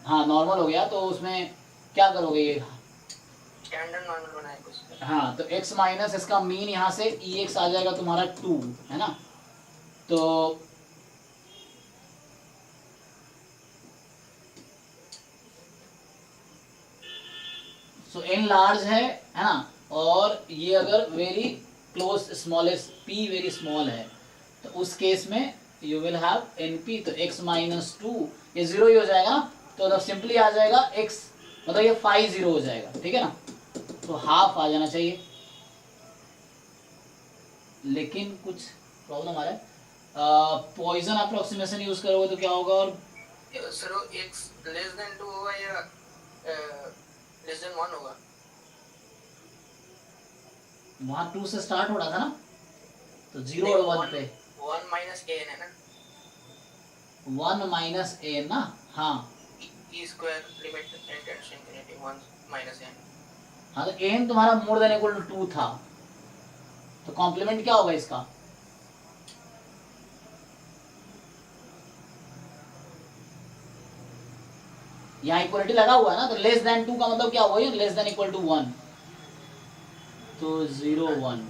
A: हाँ नॉर्मल हो गया, तो उसमें क्या करोगे, ये
B: स्टैंडर्ड नॉर्मल बनाए कुछ।
A: हाँ, तो x माइनस इसका मीन यहाँ से ex आ जाएगा तुम्हारा 2, है ना। तो n लार्ज है ना, और ये अगर very close smallest p very small है, तो उस केस में यू विल हैव np, तो x माइनस 2 ये 0 ही हो जाएगा ना, तो सिंपली आ जाएगा x, मतलब ये 5 0 हो जाएगा, ठीक है ना, तो हाफ आ जाना चाहिए। लेकिन कुछ प्रॉब्लम आ रहा है, पॉइजन अप्रोक्सीमेशन यूज करोगे तो क्या होगा, और
B: सर वो x लेस देन 2 होगा या लेस देन 1 होगा?
A: वहां 2 से स्टार्ट हो रहा था ना, तो 0 और 1 पे
B: 1 माइनस a है ना,
A: 1 माइनस a ना, हाँ
B: e square limit n tends to infinity 1 minus a।
A: हाँ, तो n तुम्हारा मोर देन इक्वल टू 2 था, तो कॉम्प्लीमेंट क्या होगा इसका, यहाँ इक्वलिटी लगा हुआ है ना, तो लेस देन 2 का मतलब क्या हुआ, लेस देन इक्वल टू 1, तो 0 1।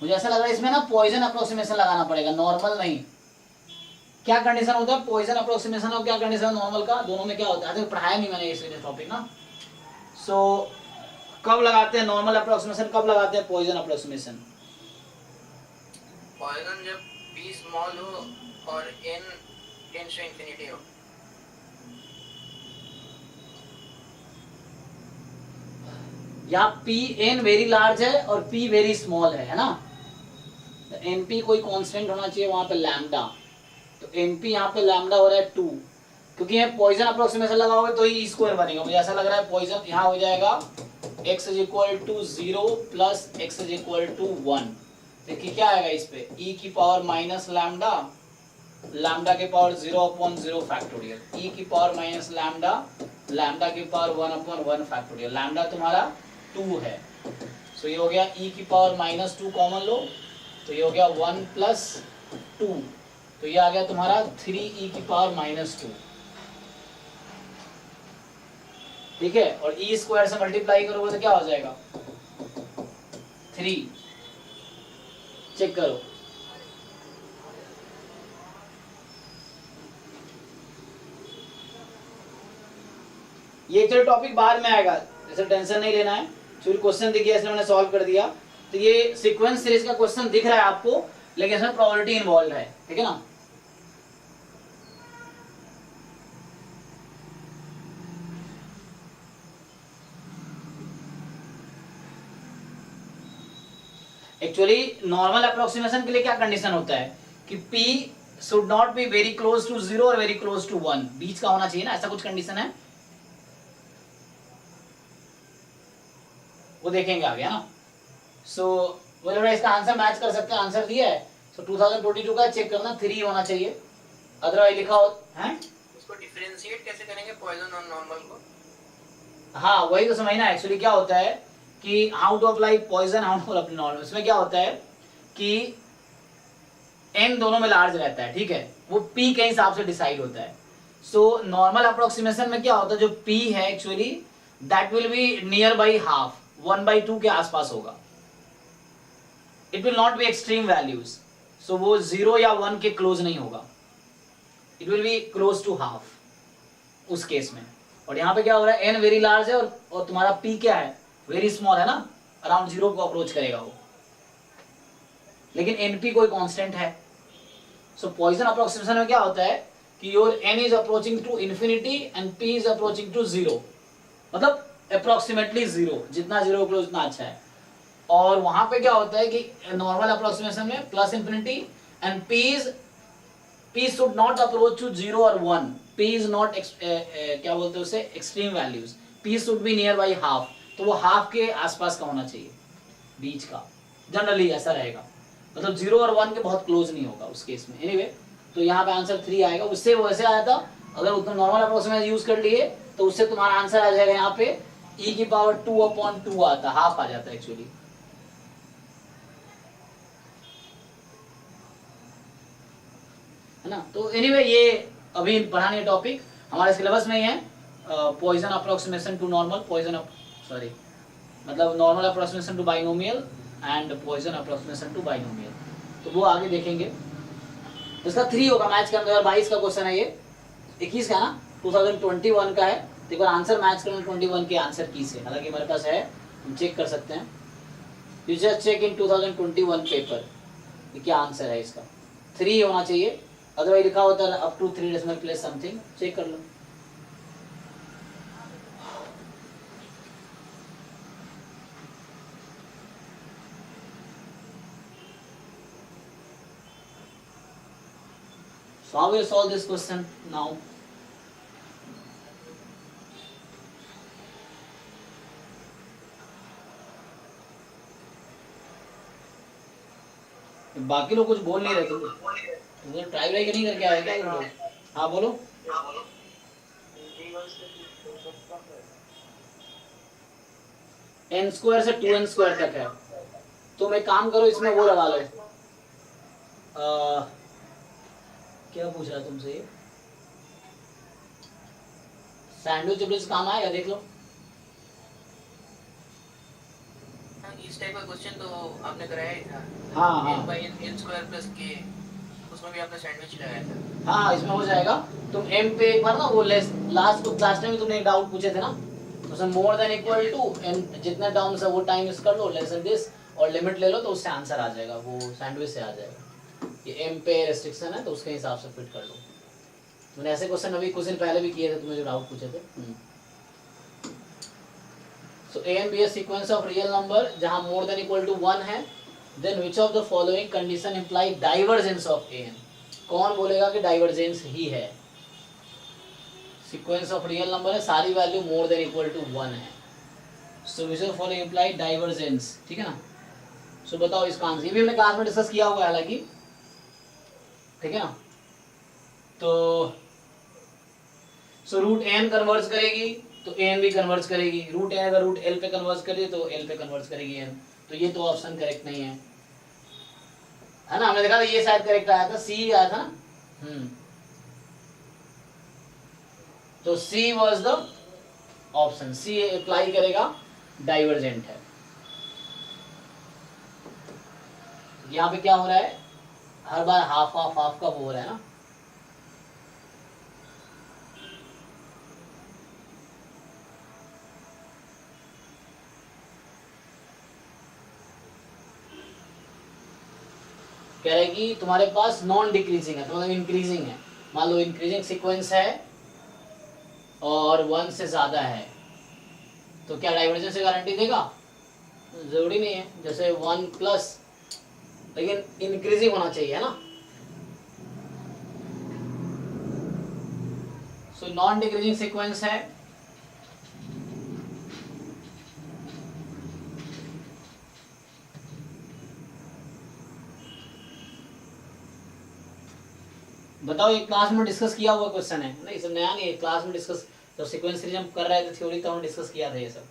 A: मुझे ऐसा लग रहा है इसमें ना पॉइजन अप्रोक्सीमेशन लगाना पड़ेगा, नॉर्मल नहीं। क्या कंडीशन होता है पॉइजन अप्रोक्सीमेशन और क्या कंडीशन नॉर्मल का, दोनों में क्या होता है, पढ़ाया नहीं मैंने इस टॉपिक ना। सो कब लगाते हैं नॉर्मल अप्रोक्सीमेशन, कब लगाते हैं पॉइजन अप्रोक्सीमेशन,
B: पॉइजन जब p स्मॉल हो और n टेंड्स टू इंफिनिटी हो।
A: या पी एन वेरी लार्ज है और पी वेरी स्मॉल है ना, तो एनपी कोई कांस्टेंट होना चाहिए वहां पे लैम्डा, तो एनपी यहाँ पे लैम्डा हो रहा है 2, क्योंकि ये पॉइजन अप्रोक्सीमेशन लगाओगे तो ही स्क्वायर बनेगा। मुझे ऐसा लग रहा है पॉइजन यहाँ हो जाएगा x is equal to 0 plus x is equal to 1, देखिए क्या आएगा इस पे, e की पावर माइनस लैम्डा, लैम्डा के पावर 0/0 फैक्टोरियल, e की पावर माइनस लैम्डा, लैम्डा की पावर 1/1 फैक्टोरियल, लैम्डा तुम्हारा 2 है, सो ये हो गया e की पावर माइनस 2 कॉमन लो, तो ये हो गया 1 प्लस 2, तो ये आ गया तुम्हारा 3e की पावर माइनस 2, ठीक है, और e स्क्वायर से मल्टीप्लाई करोगे तो क्या हो जाएगा 3, चेक करो, ये चलो टॉपिक बाद में आएगा, जैसे टेंशन नहीं लेना है, चूंकि क्वेश्चन दिख गया इसलिए मैंने सॉल्व कर दिया। तो ये सीक्वेंस सीरीज का क्वेश्चन दिख रहा है आपको, लेकिन इसमें प्रोबेबिलिटी इन्वॉल्व है, ठीक है ना। एक्चुअली नॉर्मल अप्रोक्सीमेशन के लिए क्या कंडीशन होता है कि p should not be very close to 0 और वेरी क्लोज टू 1, बीच का होना चाहिए ना, ऐसा कुछ कंडीशन है, वो देखेंगे आगे, है ना। सो बोले इसका आंसर मैच कर सकते हैं, आंसर दिया है, सो 2022 का चेक करना 3 होना चाहिए, अदरवाइज लिखा हो है।
B: इसको डिफरेंशिएट कैसे करेंगे पॉइजन और नॉर्मल को?
A: हाँ वही तो समझना, एक्चुअली क्या होता है कि how to apply Poisson, how to apply normal, इसमें क्या होता है कि n दोनों में लार्ज रहता है, ठीक है, वो p के हिसाब से डिसाइड होता है। सो नॉर्मल अप्रोक्सीमेशन में क्या होता है, जो p है actually that will be near by half, 1/2 के आसपास होगा, it will not be extreme values, so वो 0 या 1 के क्लोज नहीं होगा, it will be close to half उस केस में, और यहाँ पे क्या हो रहा है, n वेरी लार्ज है और तुम्हारा p क्या है, वेरी स्मॉल है ना, अराउंड 0 को अप्रोच करेगा वो, लेकिन np कोई कांस्टेंट है। सो पॉइसन अप्रोक्सीमेशन में क्या होता है कि your n is approaching to infinity and p is approaching to 0, मतलब अप्रोक्सीमेटली 0, जितना 0 क्लोज उतना अच्छा है। और वहां पे क्या होता है कि नॉर्मल अप्रोक्सीमेशन में plus infinity and p should not approach to 0 और 1, p इज नॉट क्या बोलते हैं उसे, extreme values, p should be near by half, तो वो हाफ के आसपास का होना चाहिए, बीच का, जनरली ऐसा रहेगा, मतलब 0 और 1 के बहुत क्लोज नहीं होगा उस केस में। एनीवे तो यहाँ पे आंसर 3 आएगा, उससे वैसे आया था, अगर उतना नॉर्मल अप्रोक्सीमेशन यूज कर लिए तो उससे तुम्हारा आंसर आ जाएगा यहाँ पे e की पावर 2/2 आता, हाफ आ जाता है एक्चुअली। है ना, तो एनीवे ये अभी पढ़ाने टॉपिक हमारे सिलेबस में ही है, पॉइजन अप्रोक्सीमेशन टू नॉर्मल, मतलब normal approximation to binomial and Poisson approximation to binomial, तो वो आगे देखेंगे। इसका 3 होगा मैच का, 2022 का क्वेश्चन है ये, 21 का ना, 2021 का है, तो एक बार आंसर मैच करना 21 के आंसर की से, हालांकि हमारे पास है, हम चेक कर सकते हैं, you just check in 2021 paper क्या आंसर है इसका, 3 होना चाहिए, अदरवाइज लिखा होता है up to 3 decimal place something, check कर लो। So how will you solve this question now? बाकी लोग कुछ बोल नहीं रहे, तुम ट्राई व्राई नहीं करके आए क्या तुम लोग? हाँ बोलो। n स्क्वायर से 2n स्क्वायर तक है, तुम एक काम करो, इसमें वो लगा लो, क्या पूछ रहा है तुमसे ये, सैंडविच ब्रिज काम आएगा, देख लो।
C: इस टाइप का क्वेश्चन तो आपने कराया ही था।
A: हाँ
C: n by n square plus k, उसमें भी आपने सैंडविच लगाया था।
A: हाँ, इसमें हो जाएगा। तुम m पे एक बार ना वो लास्ट टाइम तुमने एक डाउट पूछे थे ना, उसमें more than equal to n जितने टर्म्स है वो टाइम्स कर लो, लेस देन दिस, और लिमिट ले लो, तो उससे आंसर आ जाएगा, वो सैंडविच से आ जाएगा। ये m पे रेस्ट्रिक्शन है तो उसके हिसाब से फिट कर लो। मैंने ऐसे क्वेश्चन अभी कुछ दिन पहले भी किए थे, तुम्हें जो डाउट पूछे थे। So a and b is sequence of real number जहाँ more than equal to 1 है, then which of the following condition imply divergence of a n? कौन बोलेगा कि divergence ही है? Sequence of real number है, सारी value more than equal to 1 है, so which of the following imply divergence, ठीक है ना? So बताओ इसका आंसर, ये भी हमने क्लास में डिस्कस किया हुआ है हालांकि, ठीक है ना? तो so रूट n कन्वर्ज करेगी तो एन भी कन्वर्ज करेगी, रूट एन अगर रूट एल पे कन्वर्ज करेगी तो एल पे कन्वर्ज करेगी एन, तो ये तो ऑप्शन करेक्ट नहीं है, है ना? हमने देखा था ये शायद करेक्ट आया था, सी आया था ना, तो C was the option, C apply करेगा, डाइवर्जेंट है। यहाँ पे क्या हो रहा है, हर बार हाफ हाफ हाफ का वो हो रहा है ना, कह रहे कि तुम्हारे पास नॉन डिक्रीजिंग है, तो मतलब इंक्रीजिंग है, मान लो इंक्रीजिंग सीक्वेंस है और 1 से ज्यादा है, तो क्या डाइवर्जेंस से गारंटी देगा? जरूरी नहीं है, जैसे 1 प्लस, लेकिन इंक्रीजिंग होना चाहिए, है ना? सो नॉन डिक्रीजिंग सीक्वेंस है, बताओ, ये क्लास में डिस्कस किया हुआ क्वेश्चन है, नहीं सब नया नहीं है, क्लास में डिस्कस, जब सीक्वेंस सीरीज हम कर रहे थे थ्योरी, तो हमने डिस्कस किया था ये सब।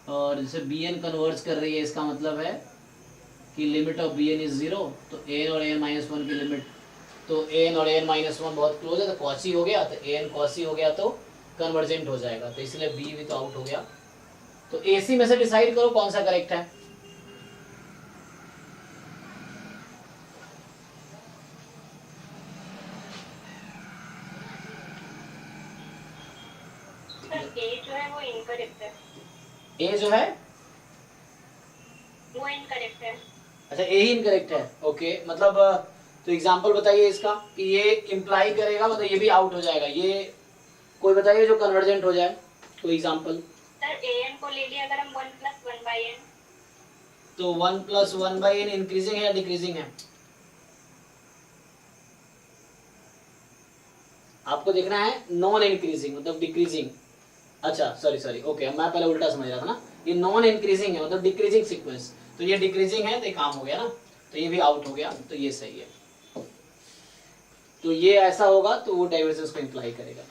A: और जैसे बी एन कन्वर्ज कर रही है, इसका मतलब है कि limit of B N is 0, तो एन और एन माइनस 1 की लिमिट, तो एन और एन माइनस 1 बहुत क्लोज है, तो कॉसी हो गया, तो एन कॉसी हो गया तो कन्वर्जेंट हो जाएगा, तो इसलिए बी भी तो आउट हो गया। तो एसी में से डिसाइड करो कौन सा करेक्ट है,
D: है वो इनकरेक्ट है।
A: ए जो है
D: वो इनकरेक्ट है।
A: अच्छा ए ही इनकरेक्ट है, ओके मतलब तो एग्जांपल बताइए इसका कि ये इम्प्लाई करेगा मतलब ये भी आउट हो जाएगा, ये कोई बताइए जो कन्वर्जेंट हो जाए, कोई एग्जांपल।
D: सर an को ले लिया अगर हम 1 + 1 by n।
A: तो 1 + 1 by n इंक्रीजिंग है या डिक्रीजिंग है? आपको देखना है नॉन इंक्रीजिंग मतलब डिक्रीजिंग। अच्छा सॉरी ओके, मैं पहले उल्टा समझ रहा था ना, ये नॉन इंक्रीजिंग है मतलब डिक्रीजिंग सीक्वेंस, तो ये डिक्रीजिंग है तो ये काम हो गया ना, तो ये भी आउट हो गया, तो ये सही है। तो ये ऐसा होगा तो वो डाइवर्जेंस को इंप्लाई करेगा।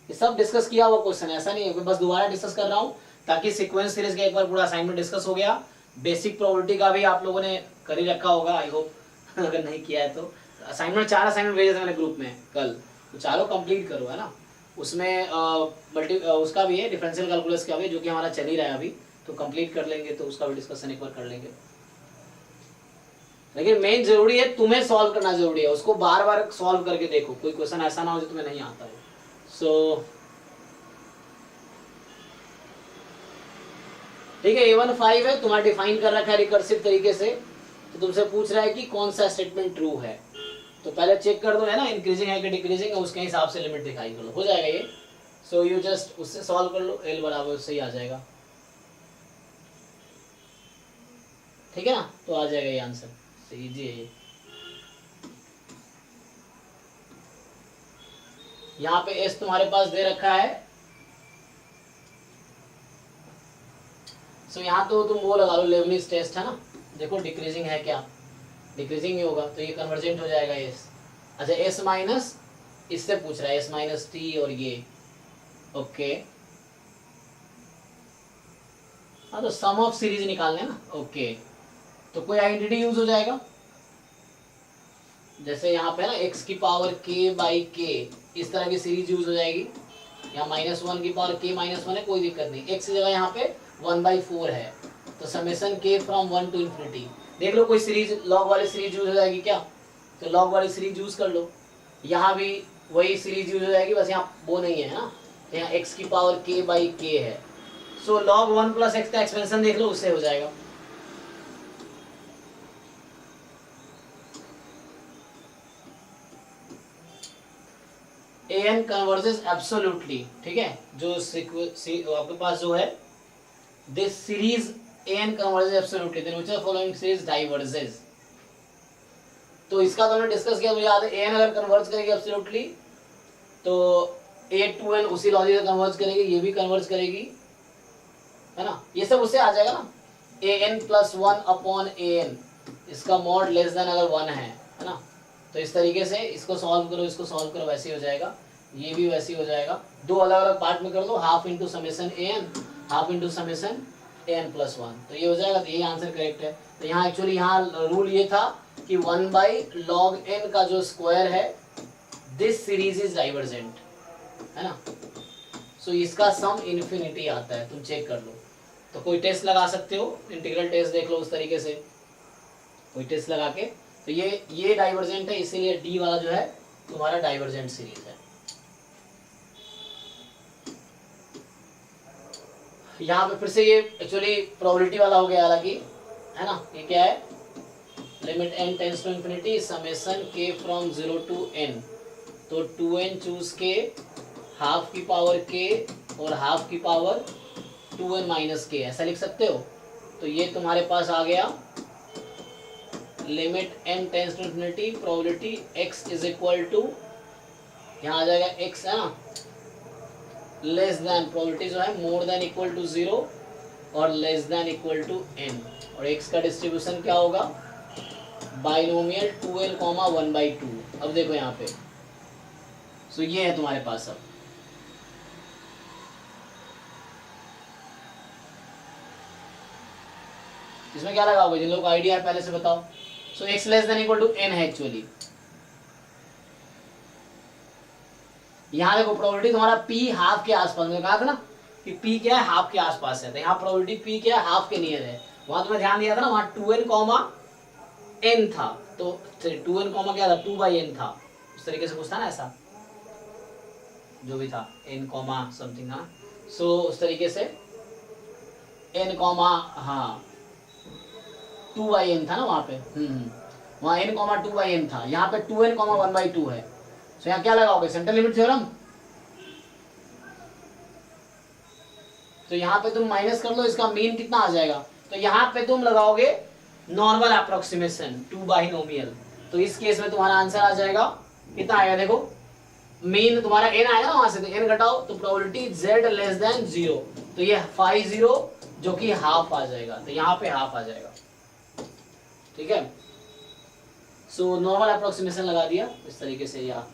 A: ये सब डिस्कस किया हुआ क्वेश्चन, ऐसा नहीं है कि बस दोबारा डिस्कस कर रहा हूँ, ताकि सीक्वेंस सीरीज का एक बार पूरा असाइनमेंट डिस्कस हो गया। बेसिक प्रोबेबिलिटी का भी आप लोगों ने कर ही रखा होगा आई होप, अगर नहीं किया है तो असाइनमेंट 4 असाइनमेंट भेजे थे मैंने ग्रुप में कल, तो चारों कंप्लीट करो है ना। उसमें उसका भी है डिफरेंशियल कैलकुलस का भी, जो कि हमारा चल ही रहा है अभी, तो कंप्लीट कर लेंगे तो उसका भी डिस्कशन एक बार कर लेंगे। लेकिन मेन जरूरी है तुम्हें सॉल्व करना जरूरी है, उसको बार बार सॉल्व करके देखो, कोई क्वेश्चन ऐसा ना हो जो तुम्हें नहीं आता हो। सो ठीक है, A15 है तुम्हारा डिफाइन कर रखा है रिकर्सिव तरीके से, तो तुमसे पूछ रहा है कि कौन सा स्टेटमेंट ट्रू है, तो पहले चेक कर दो है ना, इंक्रीजिंग है कि डिक्रीजिंग है, उसके हिसाब से लिमिट दिखाई कर लो, हो जाएगा ये। सो यू जस्ट उससे सॉल्व कर लो, L बराबर उससे ही आ जाएगा, ठीक है ना, तो आ जाएगा ये आंसर, इजी है ये। यहाँ पे S तुम्हारे पास दे रखा है, सो यहाँ तो तुम वो लगा लो लेबनिज टेस्ट है ना, देखो डिक्रीजिंग है क्या, डिक्रीजिंग ही होगा तो ये कन्वर्जेंट हो जाएगा S। अच्छा S माइनस इससे पूछ रहा है, S माइनस T और ये ओके, हाँ तो सम ऑफ सीरीज निकालने ना, ओके तो कोई आइडेंटिटी यूज हो जाएगा, जैसे यहाँ पे ना x की पावर k बाई k, इस तरह की सीरीज यूज हो जाएगी। यहाँ -1 की पावर k -1 है, कोई दिक्कत नहीं, x की जगह यहाँ पे 1/4 है, तो summation k from 1 to infinity, देख लो कोई सीरीज लॉग वाली सीरीज यूज हो जाएगी क्या, तो लॉग वाली सीरीज यूज कर लो। यहाँ भी वही सीरीज यूज हो जाएगी, बस यहाँ वो नहीं है ना, तो यहाँ x की पावर k बाई k है, सो log 1 + x का एक्सपेंशन देख लो, उससे हो जाएगा। an कन्वर्जेस एब्सोल्युटली, ठीक है, जो आपके पास जो है this series an converges absolutely, then which of following series diverges, तो इसका तो हमने डिस्कस किया, मुझे याद है an अगर कन्वर्ज करेगी एब्सोल्युटली तो a2n उसी लॉजिक से कन्वर्ज करेगी, ये भी कन्वर्ज करेगी है ना, ये सब उससे आ जाएगा ना, an + 1/an, इसका मॉड लेस देन अगर 1 है ना, तो इस तरीके से इसको सॉल्व करो, इसको सॉल्व करो, वैसे ही हो जाएगा, ये भी वैसे ही हो जाएगा, दो अलग अलग पार्ट में कर दो, half into summation an, half into summation an + 1, तो ये हो जाएगा, तो ये आंसर करेक्ट है। तो यहाँ एक्चुअली यहाँ रूल ये था कि 1/log n का जो स्क्वायर है दिस सीरीज इज डाइवर्जेंट है ना, सो इसका सम इन्फिनिटी आता है, तुम चेक कर लो, तो कोई टेस्ट लगा सकते हो, इंटीग्रल टेस्ट देख लो उस तरीके से, कोई टेस्ट लगा के, तो ये डाइवर्जेंट है, इसीलिए डी वाला जो है तुम्हारा डाइवर्जेंट सीरीज है। यहाँ पे फिर से ये एक्चुअली प्रोबेबिलिटी वाला हो गया, हालांकि है ना, ये क्या है, limit n tends to infinity summation k from 0 to n, तो 2n चूज के, हाफ की पावर k और हाफ की पावर 2n - k, ऐसा लिख सकते हो, तो ये तुम्हारे पास आ गया limit n tends to infinity probability x = यहाँ आ जाएगा x है ना, लेस देन प्रोबेबिलिटी जो है मोर देन इक्वल टू 0 और less than equal to n, और x का डिस्ट्रीब्यूशन क्या होगा, बाइनोमियल 2n, 1/2। अब देखो यहाँ पे, सो ये है तुम्हारे पास, अब इसमें क्या लगा होगा, जिन लोगों को आइडिया है पहले से बताओ। So x less than equal to n है एक्चुअली, यहाँ देखो प्रोबेबिलिटी तुम्हारा p हाफ के आसपास, में कहा था ना कि p क्या है, हाफ के आसपास है, तो यहाँ प्रोबेबिलिटी p क्या है, हाफ के नियर है, वहां तुम्हें ध्यान दिया था ना, वहां 2n, n था, तो 2n क्या था, 2/n था, उस तरीके से कुछ था ना ऐसा, जो भी था n कॉमा समथिंग। हाँ सो उस तरीके से n कॉमा, हाँ 2/n था ना वहाँ पे, वहाँ n कॉमा 2/n था, यहाँ पे 2n कॉमा 1/2 है। सो यहाँ क्या लगाओगे, सेंट्रल लिमिट थ्योरम। तो यहाँ पे तुम माइनस कर लो, इसका मीन कितना आ जाएगा, तो यहाँ पे तुम लगाओगे नॉर्मल अप्रोक्सीमेशन 2 बाइनोमियल। तो इस केस में तुम्हारा आंसर आ जाएगा कितना आएगा, देखो मीन तुम्हारा n आएगा ना वहां से, तो n घटाओ तो प्रोबेबिलिटी z लेस देन 0, तो ये 5 जो कि हाफ आ जाएगा, तो यहाँ पे हाफ आ जाएगा। ठीक है, सो नॉर्मल अप्रोक्सीमेशन लगा दिया इस तरीके से, या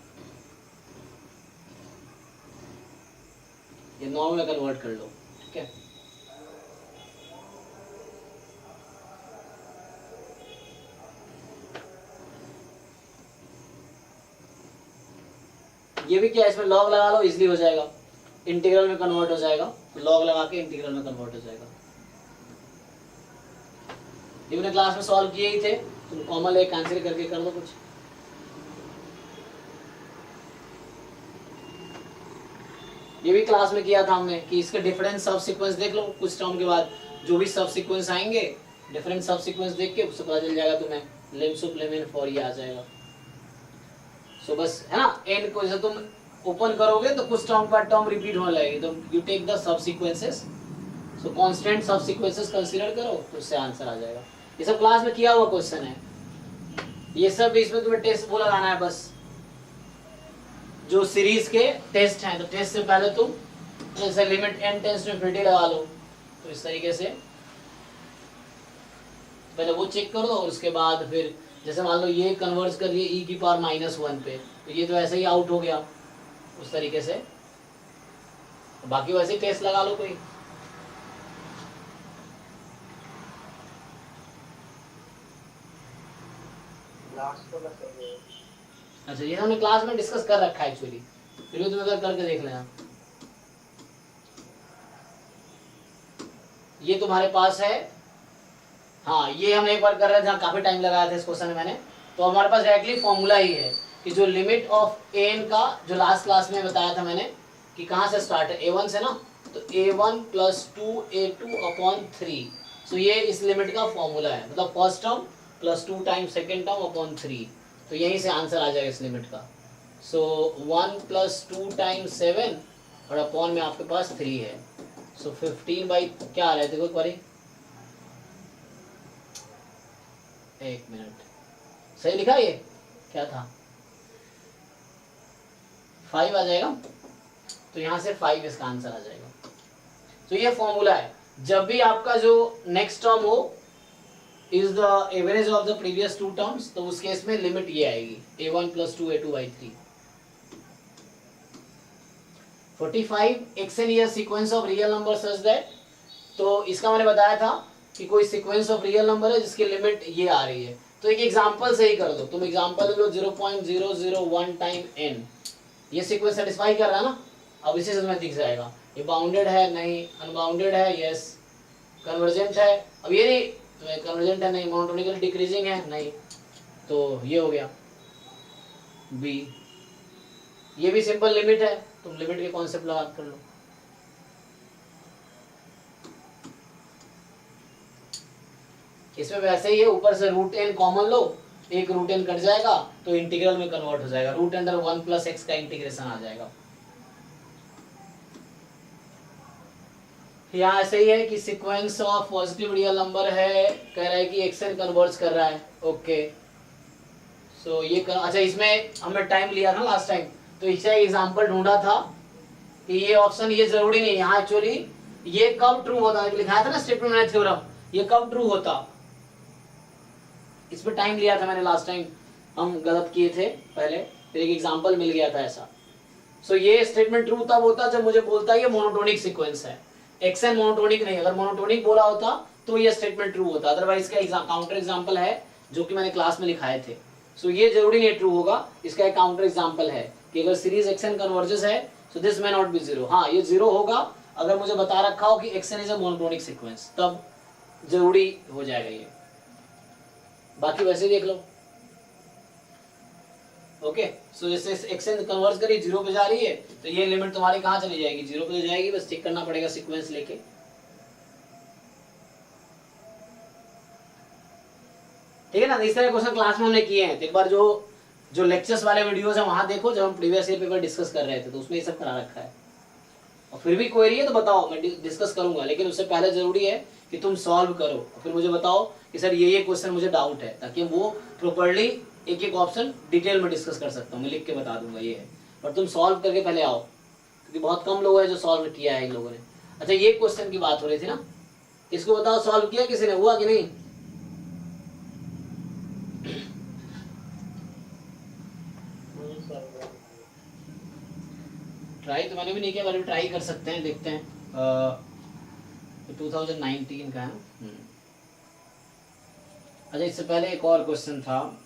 A: ये नॉर्मल में कन्वर्ट कर लो। ठीक है, ये भी क्या, इसमें लॉग लगा लो, इजीली हो जाएगा, इंटीग्रल में कन्वर्ट हो जाएगा, लॉग लगा के इंटीग्रल में कन्वर्ट हो जाएगा। ये मैंने क्लास में सॉल्व किए ही थे, तुम कॉमन एक आंसर करके कर दो कुछ। ये भी क्लास में किया था हमने कि इसके डिफरेंट सब सीक्वेंस देख लो, कुछ टर्म के बाद जो भी सब सीक्वेंस आएंगे, डिफरेंट सब सीक्वेंस देख के उससे पता चल जाएगा तुम्हें, लिम सुप लिमिन फॉर ये आ जाएगा। सो बस है ना, एन को जैसे तुम ओपन करोगे तो कुछ टर्म पर टर्म रिपीट होने लगेगी, तो you take the subsequences, so constant subsequences consider करो, तो उससे आंसर आ जाएगा। ये सब क्लास में किया हुआ क्वेश्चन है, ये सब इसमें तुम्हें टेस्ट वो लगाना है बस, जो सीरीज के टेस्ट हैं। तो टेस्ट से पहले तुम जैसे limit n tends to infinity लगा लो, तो इस तरीके से पहले वो चेक कर दो, और उसके बाद फिर जैसे मान लो ये कन्वर्ज कर लिए e की पावर -1 पे, तो ये तो ऐसे ही आउट हो गया उस तरीके से। बाकी वैसे ही टेस्ट लगा लो कोई। अच्छा, ये हमने क्लास में डिस्कस कर रखा है एक्चुअली, फिर भी तुम अगर करके देख लेना। ये तुम्हारे पास है, हाँ ये हम एक बार कर रहे थे, हाँ, काफी टाइम लगाया था इस क्वेश्चन में मैंने। तो हमारे पास डायरेक्टली फॉर्मूला ही है कि जो लिमिट ऑफ एन का, जो लास्ट क्लास में बताया था मैंने कि कहाँ से स्टार्ट है, a1 से ना, तो a1 + 2a2/3। सो ये इस लिमिट का फॉर्मूला है, मतलब first term + 2 times second term upon 3, तो यहीं से आंसर आ जाएगा इस लिमिट का। सो 1 + 2 टाइम्स 7 और अपॉन में आपके पास 3 है, सो 15 बाई क्या आ रहा है, देखो एक बारी, एक मिनट, सही लिखा ये क्या था, 5 आ जाएगा, तो यहाँ से 5 इसका आंसर आ जाएगा। तो ये फॉर्मूला है, जब भी आपका जो नेक्स्ट टर्म हो is the average of the previous 2 terms, तो उस केस में लिमिट ये आएगी a1 + 2a2/3। 45 xn is a sequence of real number such that, तो इसका मैंने बताया था कि कोई सीक्वेंस ऑफ रियल नंबर है जिसकी लिमिट ये आ रही है। तो एक एग्जांपल से ही कर दो, तुम एग्जांपल ले लो 0.001 टाइम n, ये सीक्वेंस सेटिस्फाई कर रहा है ना, अब इसी से तुम्हें दिख जाएगा ये बाउंडेड है नहीं, अनबाउंडेड है यस, कन्वर्जेंट है, अब ये नहीं तो कन्वर्जेंट है नहीं, मोनोटोनिकली डिक्रीजिंग है नहीं, तो ये हो गया बी। ये भी सिंपल लिमिट है, तुम लिमिट के कॉन्सेप्ट लगा कर लो। इसमें वैसे ही है, ऊपर से √n कॉमन लो, एक √n कट जाएगा तो इंटीग्रल में कन्वर्ट हो जाएगा, √1 + x का इंटीग्रेशन आ जाएगा। यहाँ ऐसे ही है कि sequence of positive real number है, कह रहा है कि xn कन्वर्ट्स कर रहा है, ओके। सो ये अच्छा, इसमें हमने टाइम लिया था लास्ट टाइम, तो इससे एग्जांपल ढूंढा था कि ये ऑप्शन, ये जरूरी नहीं, यहाँ एक्चुअली ये कब ट्रू होता है, लिखाया था ना स्टेटमेंट थ्योरम, ये कब ट्रू होता, इस पे टाइम लिया था मैंने लास्ट टाइम, हम गलत किए थे पहले, फिर एक एग्जांपल मिल गया था ऐसा। सो ये स्टेटमेंट ट्रू तब होता जब मुझे बोलता है ये मोनोटोनिक सीक्वेंस है, xn मोनोटोनिक नहीं, अगर मोनोटोनिक बोला होता तो ये स्टेटमेंट ट्रू होता, अदरवाइज का काउंटर एग्जांपल है जो कि मैंने क्लास में लिखाए थे। सो ये जरूरी नहीं ट्रू होगा, इसका एक काउंटर एग्जांपल है कि अगर सीरीज xn कन्वर्जेस है so this may not be 0, हाँ ये 0 होगा अगर मुझे बता रखा हो कि xn is a monotonic sequence, तब जरूरी हो जाएगा ये, बाकी वैसे देख लो। ओके, सो जैसे एक्सचेंज कन्वर्ट करी 0 पे जा रही है तो ये लिमिट तुम्हारी कहाँ चली जाएगी, 0 पे जाएगी, बस चेक करना पड़ेगा सीक्वेंस लेके। ठीक है ना, इस तरह क्वेश्चन क्लास में हमने किए हैं। तो एक बार जो लेक्चर्स वाले वीडियोस है वहां देखो, जब हम प्रीवियस ईयर पेपर डिस्कस कर रहे थे तो उसमें ये सब करा रखा है। और फिर भी क्वेरी है तो बताओ, मैं डिस्कस करूंगा, लेकिन उससे पहले जरूरी है कि तुम सॉल्व करो और फिर मुझे बताओ कि सर ये क्वेश्चन मुझे डाउट है, ताकि वो प्रॉपर्ली एक एक ऑप्शन डिटेल में डिस्कस कर सकता हूँ, मैं लिख के बता दूंगा ये है। और तुम सॉल्व करके पहले आओ, क्योंकि बहुत कम लोग हैं जो सॉल्व किया है इन लोगों ने। अच्छा, ये क्वेश्चन की बात हो रही थी ना, इसको बताओ सॉल्व किया किसी ने, हुआ कि नहीं? ट्राई तो मैंने भी नहीं किया, पर ट्राई कर सकते हैं, देखते हैं। 2019 का है ना। अच्छा, इससे पहले एक और क्वेश्चन था।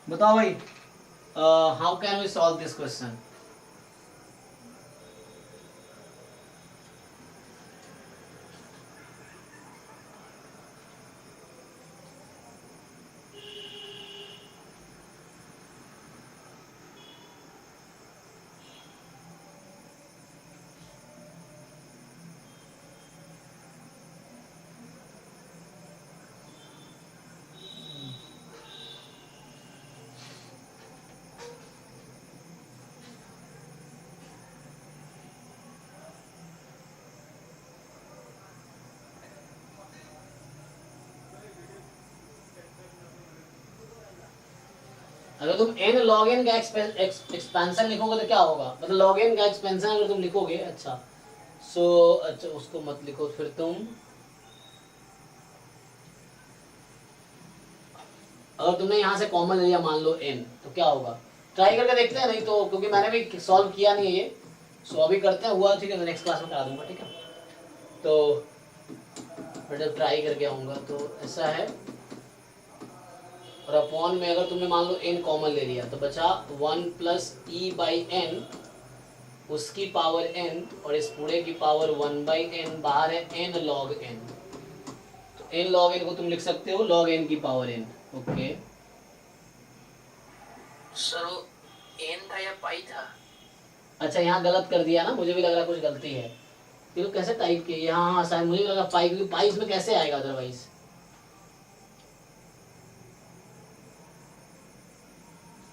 A: बताओ भाई, how can we solve this question? अगर तुम n log n का एक्सपेंशन लिखोगे तो क्या होगा, मतलब log n का एक्सपेंशन अगर तुम लिखोगे, अच्छा अच्छा उसको मत लिखो, फिर तुम अगर तुमने यहाँ से कॉमन ले लिया मान लो n, तो क्या होगा? ट्राई करके देखते हैं, नहीं तो क्योंकि मैंने भी सॉल्व किया नहीं है ये, सो अभी करते हैं, हुआ ठीक है तो नेक्स्ट क्लास में करा दूंगा, ठीक है? तो मैं जब ट्राई करके आऊँगा तो ऐसा है, और अपॉन में अगर तुमने मान लो n कॉमन ले लिया तो बचा 1 प्लस e बाई n, उसकी पावर n, और इस पूरे की पावर 1 बाई n, बाहर है n log n। तो n log n को तुम लिख सकते हो log n की पावर n। ओके
C: सर वो n था या पाई था?
A: अच्छा, यहाँ गलत कर दिया ना, मुझे भी लग रहा कुछ गलती है। ये लोग कैसे टाइप किए यहाँ? हाँ शायद मुझे लगा पाई, क्योंकि पाई इसमें कैसे आएगा अदरवाइज।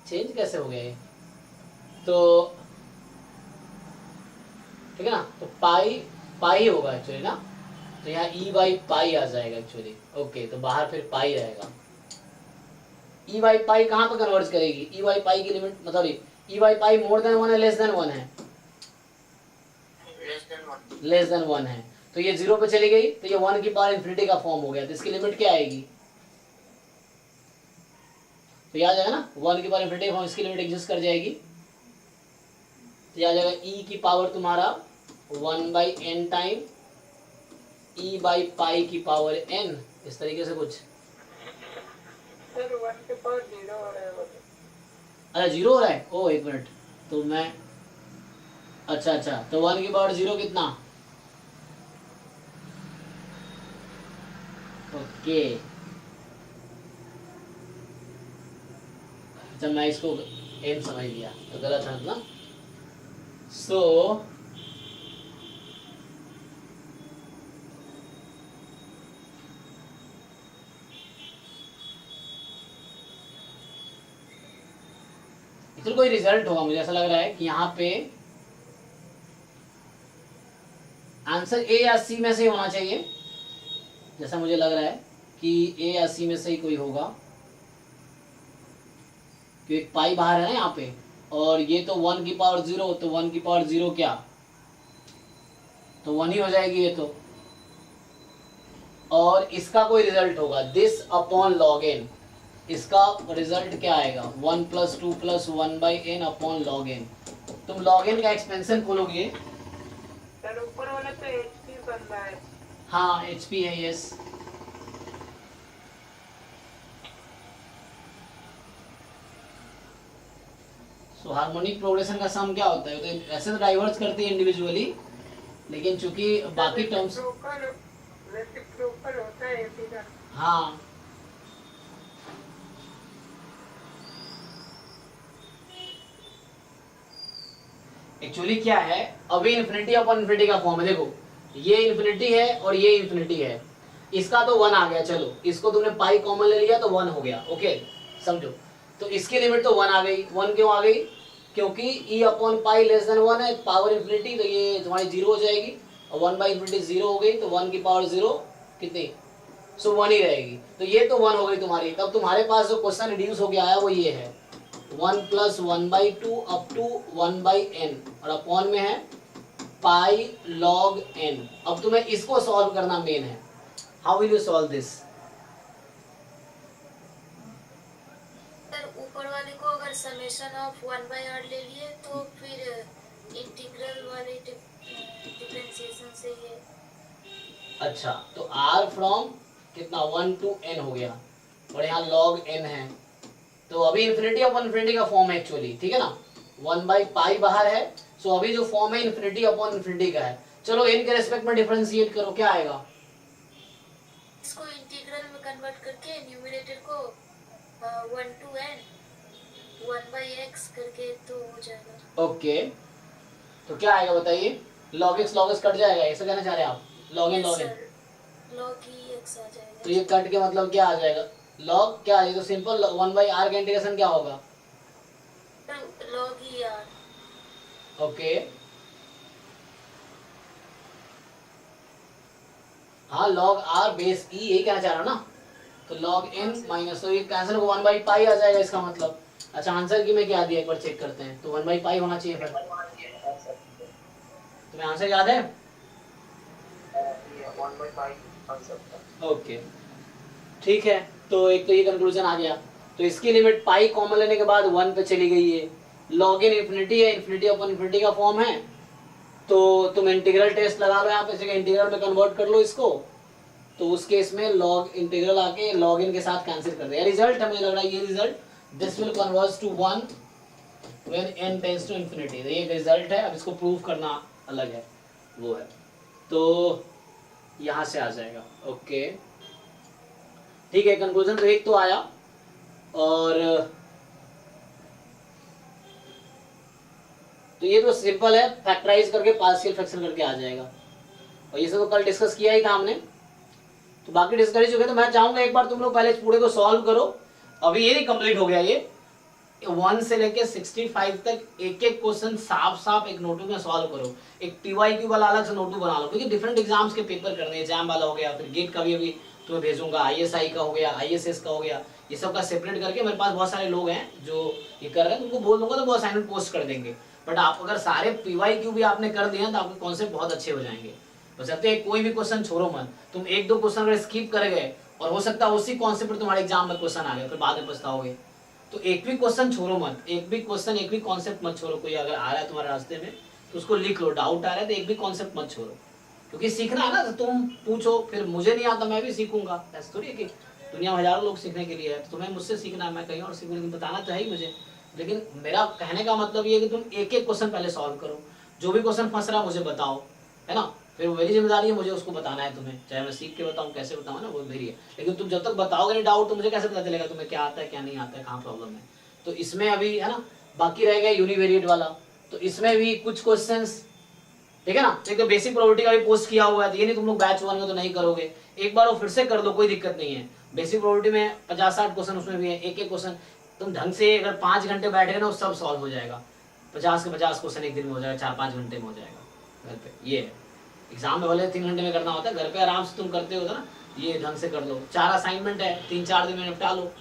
A: चेंज कैसे हो गया ये? तो ठीक है ना, तो पाई होगा एक्चुअली ना, तो यहाँ e बाई पाई आ जाएगा एक्चुअली। ओके, तो बाहर फिर पाई रहेगा। e बाई पाई कहाँ पर कन्वर्ट करेगी? e बाई पाई की लिमिट मतलब e by pi more than 1 है लेस देन 1 है? लेस देन 1 है, तो ये 0 पे चली गई तो ये 1 की पावर इन्फिनिटी का फॉर्म हो गया, तो इसकी लिमिट क्या आएगी? तो याद आएगा ना, 1 की पावर इन्फिनिटी फॉर्म, इसकी लिमिट एग्जिस्ट कर जाएगी, तो याद आएगा e की पावर तुम्हारा 1 by n time e by pi की पावर n, इस तरीके से कुछ।
E: सर 1 के पावर 0 हो रहा है वो।
A: अच्छा 0 हो रहा है, ओ एक मिनट, तो मैं अच्छा तो 1 की पावर 0 कितना? ओके, अच्छा मैं इसको n समझ लिया तो गलत है मतलब। सो इसमें कोई रिजल्ट होगा, मुझे ऐसा लग रहा है कि यहाँ पे आंसर ए या सी में से होना चाहिए, जैसा मुझे लग रहा है कि ए या सी में से ही कोई होगा, क्योंकि एक पाई बाहर है ना यहाँ पे, और ये तो 1 की पावर 0, तो 1 की पावर 0 क्या, तो 1 ही हो जाएगी ये तो। और इसका कोई रिजल्ट होगा दिस अपॉन लॉग एन, इसका रिजल्ट क्या आएगा 1 plus 2 plus 1 by n upon log n. तुम लॉग एन का एक्सपेंशन खोलोगे,
E: सर ऊपर वाला तो HP बन रहा है।
A: हाँ HP है, यस। सो हार्मोनिक प्रोग्रेशन का सम क्या होता है? तो ऐसे तो डाइवर्स करती है इंडिविजुअली, लेकिन चूंकि बाकी टर्म्स,
E: रेसिप्रोकल होता है AP का।
A: हाँ एक्चुअली क्या है, अभी इन्फिनिटी अपॉन इन्फिनिटी का फॉर्म है। देखो ये इन्फिनिटी है और ये इन्फिनिटी है, इसका तो 1 आ गया, चलो इसको तुमने पाई कॉमन ले लिया तो 1 हो गया, ओके समझो। तो इसकी लिमिट तो 1 आ गई। 1 क्यों आ गई? क्योंकि e upon pi less than 1 है, पावर इन्फिनिटी, तो ये तुम्हारी 0 हो जाएगी, और 1 बाई इन्फिनिटी 0 हो गई, तो 1 की पावर 0 कितनी, सो 1 ही रहेगी। तो ये तो 1 हो गई तुम्हारी। तब तुम्हारे पास जो क्वेश्चन रिड्यूस हो गया आया वो ये है 1 + 1/2 अप टू 1/n, और अपॉन में है पाई log n। अब तुम्हें इसको सॉल्व करना मेन है। How will you solve this?
F: Sir ऊपर वाले को अगर समेशन ऑफ 1/r ले लिए तो फिर इंटीग्रल वाले डिफरेंशिएशन से ये।
A: अच्छा, तो r फ्रॉम कितना 1 to n हो गया, और यहाँ log n है। तो अभी इन्फिनिटी अपॉन इन्फिनिटी का फॉर्म है एक्चुअली, ठीक है ना, 1/पाई बाहर है। सो अभी जो फॉर्म है इन्फिनिटी अपॉन इन्फिनिटी का है। चलो n के रेस्पेक्ट में डिफरेंशिएट करो, क्या आएगा?
F: इसको इंटीग्रल में कन्वर्ट करके न्यूमरेटर को 1 to n 1/x करके तो हो जाएगा।
A: ओके तो क्या आएगा बताइए? log x कट जाएगा, ऐसा कहना चाह रहे हैं आप? log n
F: log x आ जाएगा।
A: तो ये कट के मतलब क्या आ जाएगा? log क्या है? तो सिंपल 1/r का इंटीग्रेशन क्या होगा?
F: log r।
A: ओके हाँ log r बेस e, यही कहना चाह रहा हूँ ना। तो log n माइनस, तो ये कैंसिल हो 1/पाई आ जाएगा इसका मतलब। अच्छा आंसर की में क्या दिया एक बार चेक करते हैं। तो 1/पाई होना चाहिए फिर। तुम्हें आंसर याद है? ओके ठीक है, तो एक तो ये कंक्लूजन आ गया। तो इसकी लिमिट पाई कॉमन लेने के बाद 1 पे चली गई है। log n इन्फिनिटी है, इन्फिनिटी अपॉन इन्फिनिटी का फॉर्म है। तो तुम इंटीग्रल टेस्ट लगा लो यहाँ पे, जगह इंटीग्रल में कन्वर्ट कर लो इसको। तो उस केस में log इंटीग्रल आके log n के साथ कैंसिल कर दे। रिजल्ट हमें लग रहा है ये result, this will converge to 1 when n tends to infinity. तो ये रिजल्ट है, अब इसको प्रूव करना अलग है, वो है। तो यहाँ से आ जाएगा, ओके ठीक है। कंक्लूजन तो एक तो आया, और तो ये तो सिंपल है, फैक्टराइज करके पार्शियल फ्रैक्शन करके आ जाएगा। और ये सब तो कल डिस्कस किया ही था हमने, तो बाकी डिस्कस कर ही चुके। तो मैं चाहूंगा एक बार तुम लोग पहले इस पूरे को सॉल्व करो। अभी ये नहीं कंप्लीट हो गया, ये 1 से लेके 65 तक एक एक क्वेश्चन साफ साफ एक नोटबुक में सॉल्व करो। एक TYQ वाला अलग से नोटबुक बना लो, क्योंकि डिफरेंट एग्जाम्स के पेपर करने हैं। एग्जाम वाला हो गया, फिर गेट का भी अभी तुम्हें भेजूंगा, ISI का हो गया, ISS का हो गया, ये सब का सेपरेट करके। मेरे पास बहुत सारे लोग हैं जो ये कर रहे हैं, तुमको बोल दूंगा तो वो असाइनमेंट पोस्ट कर देंगे। बट आप अगर सारे PYQ भी आपने कर दिए तो आपके कॉन्सेप्ट बहुत अच्छे हो जाएंगे। बशर्ते कोई भी क्वेश्चन छोड़ो मत। तुम 1-2 क्वेश्चन अगर स्किप कर गए और हो सकता है उसी कॉन्सेप्ट पर तुम्हारे एग्जाम में क्वेश्चन आ गया, फिर बाद में पछताओगे। तो एक भी क्वेश्चन छोड़ो मत, एक भी क्वेश्चन, एक भी कॉन्सेप्ट मत छोड़ो। कोई अगर आ रहा है तुम्हारे रास्ते में तो उसको लिख लो, डाउट आ रहा है तो एक भी कॉन्सेप्ट मत छोड़ो, क्योंकि सीखना है ना। तो तुम पूछो, फिर मुझे नहीं आता मैं भी सीखूंगा। ऐसा थोड़ी है कि दुनिया में हजारों लोग सीखने के लिए है, तो तुम्हें मुझसे सीखना है, मैं कहीं और सीखूंगा, लेकिन बताना तो है ही मुझे। लेकिन मेरा कहने का मतलब ये है कि तुम एक एक क्वेश्चन पहले सॉल्व करो। जो भी क्वेश्चन फंस रहा है मुझे बताओ, है ना। फिर मेरी जिम्मेदारी है, मुझे उसको बताना है तुम्हें, चाहे मैं सीख के बताऊं, कैसे बताऊं ना, वो मेरी है। लेकिन तुम जब तक बताओगे नहीं डाउट, तो मुझे कैसे पता चलेगा तुम्हें क्या आता है क्या नहीं आता है, कहाँ प्रॉब्लम है। तो इसमें अभी है ना, बाकी रह गया यूनिवेरिएट वाला। तो इसमें भी कुछ क्वेश्चंस, ठीक है ना। एक तो बेसिक प्रोबेबिलिटी का भी पोस्ट किया हुआ है, तो ये नहीं तुम लोग बैच 1 में तो नहीं करोगे, एक बार वो फिर से कर दो, कोई दिक्कत नहीं है। बेसिक प्रोबेबिलिटी में 50-60 क्वेश्चन उसमें भी है। एक एक क्वेश्चन तुम ढंग से अगर 5 घंटे बैठे ना, सब सॉल्व हो जाएगा। 50 के 50 क्वेश्चन एक दिन में हो जाएगा, 4-5 घंटे में हो जाएगा घर पे। ये है, एग्जाम में भले 3 घंटे में करना होता है, घर पे आराम से तुम करते हो ना, ये ढंग से कर लो। 4 असाइनमेंट है, 3-4 दिन में निपटा लो।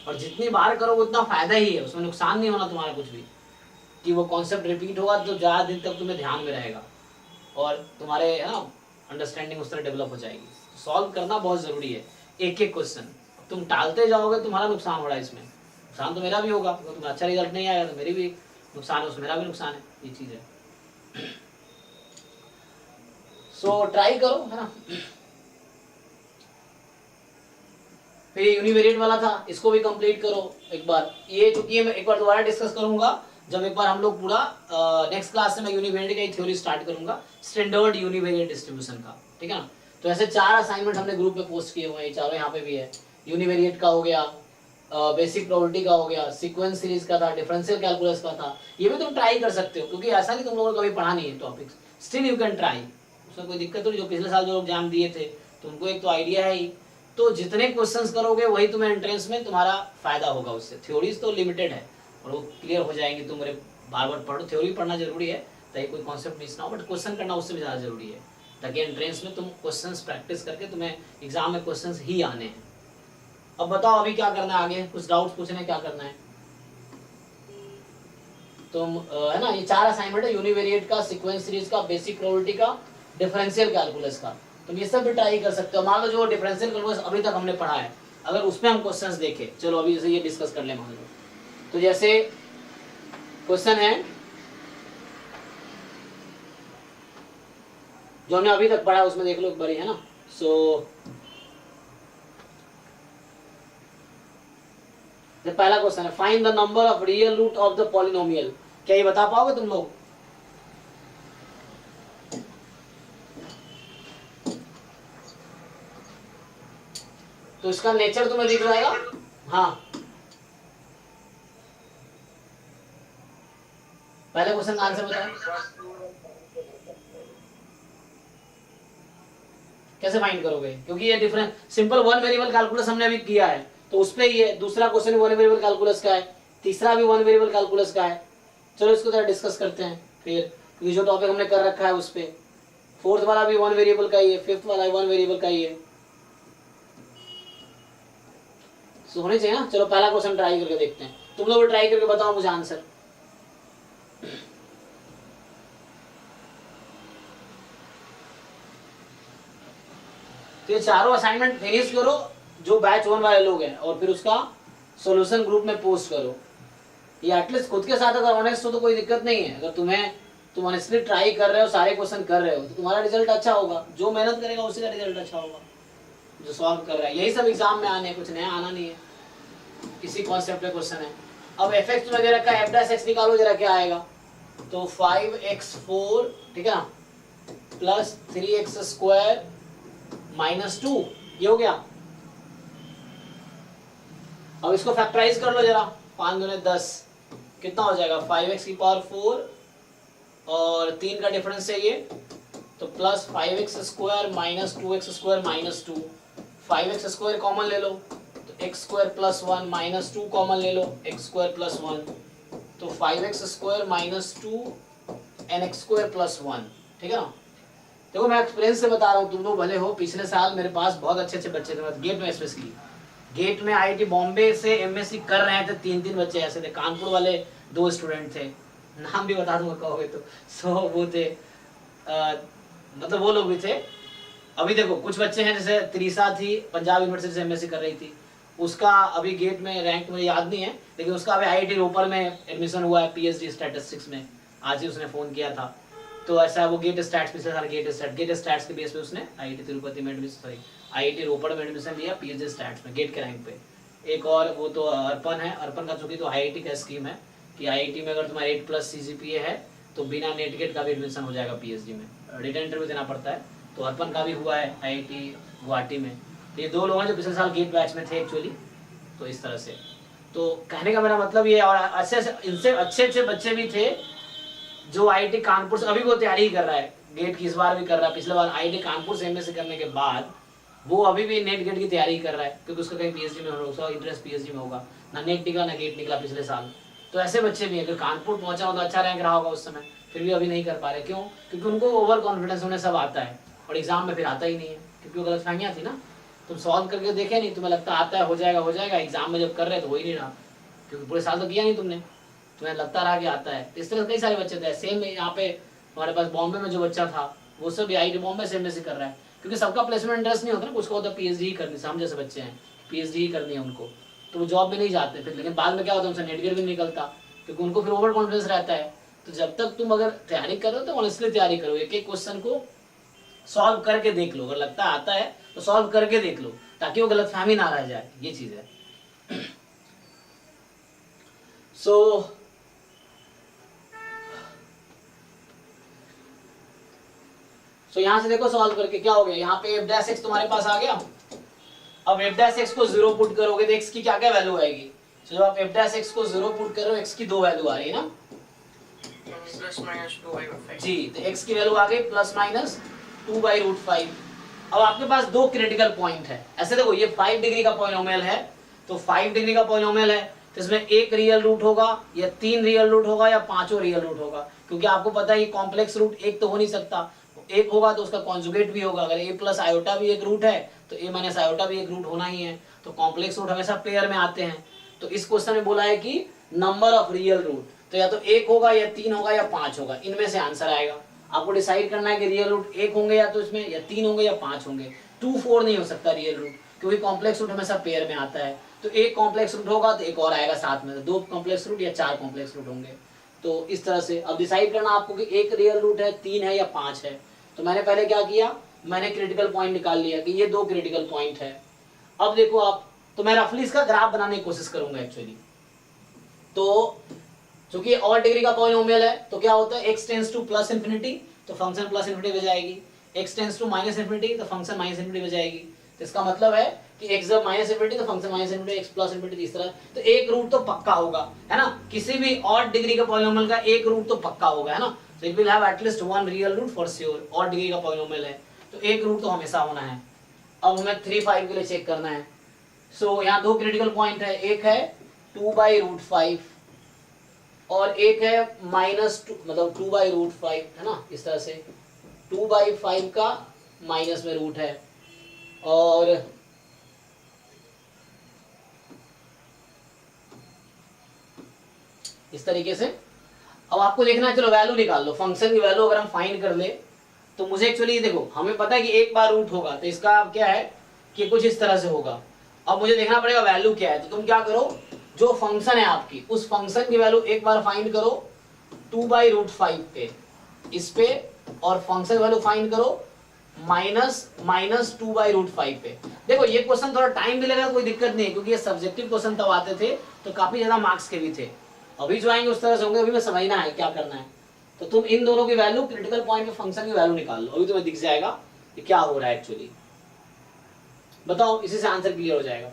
A: और जितनी बार करो उतना फायदा ही है, उसमें नुकसान नहीं होना तुम्हारा कुछ भी, कि वो कॉन्सेप्ट रिपीट होगा तो ज़्यादा दिन तक तुम्हें ध्यान में रहेगा और तुम्हारे है ना अंडरस्टैंडिंग उस तरह डेवलप हो जाएगी। सॉल्व करना बहुत ज़रूरी है, एक एक क्वेश्चन। तुम टालते जाओगे, तुम्हारा नुकसान हो रहा है इसमें। नुकसान तो मेरा भी होगा, अगर तुम्हें अच्छा रिजल्ट नहीं आएगा तो मेरी भी नुकसान है, उसमें मेरा भी नुकसान है, ये चीज़ है। सो ट्राई करो, है ना। फिर ये यूनिवेरिएट वाला था, इसको भी कंप्लीट करो एक बार। ये चूंकि मैं एक बार दोबारा डिस्कस करूंगा जब एक बार हम लोग पूरा नेक्स्ट क्लास से मैं यूनिवेरिएट का थ्योरी स्टार्ट करूंगा, स्टैंडर्ड यूनिवेरिएट डिस्ट्रीब्यूशन का, ठीक है ना। तो ऐसे 4 असाइनमेंट हमने ग्रुप में पोस्ट किए हुए हैं, ये चारों यहाँ पे भी है। यूनिवेरिएट का हो गया, बेसिक प्रोबेबिलिटी का हो गया, सीक्वेंस सीरीज का था, डिफरेंशियल कैलकुलस का था। ये भी तुम ट्राई कर सकते हो, क्योंकि ऐसा नहीं तुम लोगों ने कभी पढ़ा नहीं है topics, still you can try, उसमें कोई दिक्कत नहीं। जो पिछले साल जो लोग एग्जाम दिए थे तो उनको एक तो आइडिया है ही, तो जितने क्वेश्चंस करोगे वही तुम्हें एंट्रेंस में तुम्हारा फायदा होगा उससे। थ्योरीज तो लिमिटेड है और वो क्लियर हो जाएंगी, तुम बार बार पढ़ो। थ्योरी पढ़ना जरूरी है ताकि कोई कॉन्सेप्ट मिस ना हो, बट क्वेश्चन करना उससे भी ज़्यादा जरूरी है, ताकि एंट्रेंस में तुम क्वेश्चंस प्रैक्टिस करके तुम्हें एग्जाम में क्वेश्चंस ही आने हैं। अब बताओ अभी क्या करना है आगे, कुछ डाउट्स पूछने, क्या करना है तुम, है ना। ये 4 असाइनमेंट है, यूनिवेरिएट का, सीक्वेंस सीरीज का, बेसिक प्रोबेबिलिटी का, डिफरेंशियल कैलकुलस का। तुम ये सब भी ट्राई कर सकते हो। मान लो जो डिफरेंशियल कैलकुलस अभी तक हमने पढ़ा है, अगर उसमें हम क्वेश्चंस देखें, चलो अभी जैसे ये डिस्कस कर ले मान लो, तो जैसे क्वेश्चन है जो हमने अभी तक पढ़ा है उसमें देख लो एक बारी, है ना। सो पहला क्वेश्चन है, find the number of real root of the polynomial. क्या ये बता पाओगे तुम लोग? तो इसका नेचर तुम्हें दिख रहा है, हाँ। पहले क्वेश्चन का आंसर बताओ, कैसे फाइंड करोगे? क्योंकि ये different simple one variable calculus हमने अभी किया है, तो उस पे ये दूसरा क्वेश्चन वन वेरिएबल कैलकुलस का है, तीसरा भी वन वेरिएबल कैलकुलस का है। चलो इसको जरा डिस्कस करते हैं फिर, क्योंकि जो टॉपिक हमने कर रखा है उस पे। फोर्थ वाला भी वन वेरिएबल का ही है, फिफ्थ वाला वन वेरिएबल का ही है, तो होने चाहिए ना। चलो पहला क्वेश्चन ट्राई करके देखते हैं, तुम लोग ट्राई करके बताओ मुझे आंसर। तो ये चारों असाइनमेंट फिनिश करो जो बैच 1 वाले लोग हैं, और फिर उसका सॉल्यूशन ग्रुप में पोस्ट करो। ये एटलीस्ट खुद के साथ अगर ऑनेस्ट हो तो कोई दिक्कत नहीं है। अगर तुम ऑनेस्टली ट्राई कर रहे हो, सारे क्वेश्चन कर रहे हो, तो तुम्हारा रिजल्ट अच्छा होगा। जो मेहनत करेगा उसी का रिजल्ट अच्छा होगा, जो सॉल्व कर रहा है। यही सब एग्जाम में आने, कुछ नया आना नहीं है, किसी कॉन्सेप्ट पे क्वेश्चन है। अब fx वगैरह का f' निकालो जरा, क्या आएगा? तो 5x4, ठीक है ना, प्लस 3x² माइनस 2, ये हो गया। अब इसको फैक्टराइज कर लो जरा, 5 दूने 10, कितना हो जाएगा? 5x⁴ और 3 का डिफरेंस है ये, तो plus 5x² minus 2x² minus 2, 5x² common ले लो तो x² प्लस 1 माइनस 2 कॉमन ले लो, x² प्लस 1, तो 5x² माइनस 2 nx² प्लस 1, ठीक है ना। देखो मैं एक्सपीरियंस से बता रहा हूँ, तुम लोग भले हो, पिछले साल मेरे पास बहुत अच्छे अच्छे बच्चे थे, गेट में स्पेशली, गेट में IIT बॉम्बे से MSc कर रहे थे 3 बच्चे ऐसे थे। कानपुर वाले 2 स्टूडेंट थे, नाम भी बता दूंगा कहोगे तो। सो वो थे मतलब वो लोग भी थे। अभी देखो कुछ बच्चे हैं, जैसे त्रिशा थी, पंजाब यूनिवर्सिटी से MSc कर रही थी, उसका अभी गेट में रैंक मुझे याद नहीं है, लेकिन उसका अभी IIT रोपर में एडमिशन हुआ है PhD स्टैटिस्टिक्स में, आज ही उसने फ़ोन किया था। तो ऐसा वो गेट स्टैट्स, पिछले साल गेट स्टैट्स के बेस पे उसने IIT तिरुपति में एडमिशन, IIT रोपड़ में एडमिशन लिया PhD स्टैट्स में, गेट के रैंक पे। एक और वो तो अर्पण है, अर्पण का चूंकि तो IIT का स्कीम है कि IIT में अगर तुम्हारा 8+ CGPA है तो बिना नेट गेट का भी एडमिशन हो जाएगा PhD में, रिटन इंटरव्यू देना पड़ता है। तो अर्पण का भी हुआ है IIT गुवाहाटी में। तो ये 2 लोग हैं जो पिछले साल गेट बैच में थे एक्चुअली। तो इस तरह से, तो कहने का मेरा मतलब ये, और इनसे अच्छे बच्चे भी थे जो IIT कानपुर से, अभी वो तैयारी कर रहा है गेट की, इस बार भी कर रहा है। पिछले बार IIT कानपुर से MSc करने के बाद वो अभी भी नेट गेट की तैयारी कर रहा है, क्योंकि उसका कहीं PhD में होगा, उसका इंटरेस्ट PhD में होगा। ना नेट निकला ना गेट निकला पिछले साल। तो ऐसे बच्चे भी, अगर कानपुर पहुंचा हो तो अच्छा रैंक रहा होगा उस समय, फिर भी अभी नहीं कर पा रहे। क्यों? क्योंकि उनको ओवर कॉन्फिडेंस, उन्हें सब आता है और एग्जाम में फिर आता ही नहीं है, क्योंकि वो गलतफहमियां थी ना। तुम सॉल्व करके देखे नहीं, तुम्हें लगता आता है, हो जाएगा, एग्जाम में जब कर रहे तो हो ही नहीं रहा, क्योंकि पूरे साल तो किया नहीं तुमने, तुम्हें लगता रहा कि आता है। इस तरह कई सारे बच्चे थे। सेम यहाँ पे हमारे पास बॉम्बे में जो बच्चा था, वो सब IIT बॉम्बे से MSc कर रहा है, क्योंकि सबका प्लेसमेंट इंटरेस्ट नहीं होता ना, उसको होता है PhD ही करनी। हम जैसे बच्चे हैं PhD ही करनी है उनको, तो वो जॉब में नहीं जाते फिर। लेकिन बाद में क्या होता है, उनसे नेट गेट भी निकलता, क्योंकि उनको फिर ओवर कॉन्फिडेंस रहता है। तो जब तक तुम अगर तैयारी करो तो ऑनेस्टली तैयारी करो, एक एक क्वेश्चन को सॉल्व करके देख लो, अगर लगता आता है तो सॉल्व करके देख लो ताकि वो गलतफहमी ना रह जाए, ये चीज है। सो यहां से देखो सॉल्व करके क्या हो गया, यहाँ पे f डैश x तुम्हारे पास आ गया। अब f डैश x को 0 पुट करोगे तो x की क्या क्या वैल्यू आएगी। सो जब आप f डैश x को 0 पुट कर रहे हो x की 2 वैल्यू आ रही है ना
C: प्लस माइनस 2/5
A: जी, तो x की वैल्यू आ गई प्लस माइनस 2/5। अब आपके पास दो क्रिटिकल पॉइंट है। ऐसे देखो ये 5 डिग्री का पॉलिनोमियल है, तो 5 डिग्री का पॉलिनोमियल है तो इसमें एक रियल रूट होगा या 3 रियल रूट होगा या 5 रियल रूट होगा, क्योंकि आपको पता है ये कॉम्प्लेक्स रूट एक तो हो नहीं सकता, एक होगा तो उसका कॉन्जुगेट भी होगा। अगर a प्लस आयोटा भी एक रूट है तो a माइनस आयोटा भी एक रूट होना ही है। तो कॉम्प्लेक्स रूट हमेशा पेयर में आते हैं। तो इस क्वेश्चन में बोला है कि नंबर ऑफ रियल रूट, तो या तो एक होगा या 3 होगा या 5 होगा, इनमें से आंसर आएगा। आपको डिसाइड करना है कि रियल रूट एक होंगे या तो इसमें या 3 होंगे या 5 होंगे। 2 4 नहीं हो सकता रियल रूट, क्योंकि कॉम्प्लेक्स रूट हमेशा पेयर में आता है। तो एक कॉम्प्लेक्स रूट होगा तो एक और आएगा साथ में, तो 2 कॉम्प्लेक्स रूट या 4 कॉम्प्लेक्स रूट होंगे। तो इस तरह से अब डिसाइड करना आपको कि एक रियल रूट है, 3 है या 5 है। तो मैंने पहले क्या किया, मैंने क्रिटिकल पॉइंट निकाल लिया कि ये 2 क्रिटिकल पॉइंट है। अब देखो आप, तो मैं रफली इसका ग्राफ बनाने की कोशिश करूंगा एक्चुअली। तो चूंकि और डिग्री का पॉलिनोमियल है तो क्या होता है, x tends to plus infinity तो फंक्शन प्लस इंफिनिटी हो जाएगी, x tends to minus infinity तो फंक्शन माइनस इंफिनिटी हो जाएगी। तो इसका मतलब है कि x जब माइनस इंफिनिटी तो function minus infinity, x plus infinity इस तरह। तो एक रूट तो पक्का होगा, है ना, किसी भी और डिग्री का पॉलिनोमियल का एक रूट तो पक्का होगा, है ना। So it will have at least one real root for sure। और डिग्री का पॉलिनोमियल है तो एक रूट तो हमेशा होना है। अब हमें 3 5 के लिए चेक करना है। सो यहाँ 2 क्रिटिकल पॉइंट है, एक है 2/√5 और एक है -2 मतलब 2/√5, है ना, इस तरह से 2/5 का माइनस में रूट है। और इस तरीके से अब आपको देखना है, चलो वैल्यू निकाल लो, फंक्शन की वैल्यू अगर हम फाइंड कर ले तो मुझे एक्चुअली देखो हमें पता है कि एक बार रूट होगा तो इसका अब क्या है कि कुछ इस तरह से होगा। अब मुझे देखना पड़ेगा वैल्यू क्या है, तो तुम क्या करो, जो फंक्शन है आपकी उस फंक्शन की वैल्यू एक बार फाइंड करो 2/√5 पे, इस पे, और फंक्शन वैल्यू फाइंड करो -2/√5 पे। देखो ये क्वेश्चन थोड़ा टाइम भी लगेगा, कोई दिक्कत नहीं है, क्योंकि ये सब्जेक्टिव क्वेश्चन तब आते थे तो काफी ज्यादा मार्क्स के भी थे। अभी जो आएंगे उस तरह से होंगे, अभी में समझना है क्या करना है। तो तुम इन दोनों की वैल्यू, क्रिटिकल पॉइंट में फंक्शन की वैल्यू निकाल लो, अभी तुम्हें दिख जाएगा कि क्या हो रहा है एक्चुअली। बताओ, इसी से आंसर क्लियर हो जाएगा।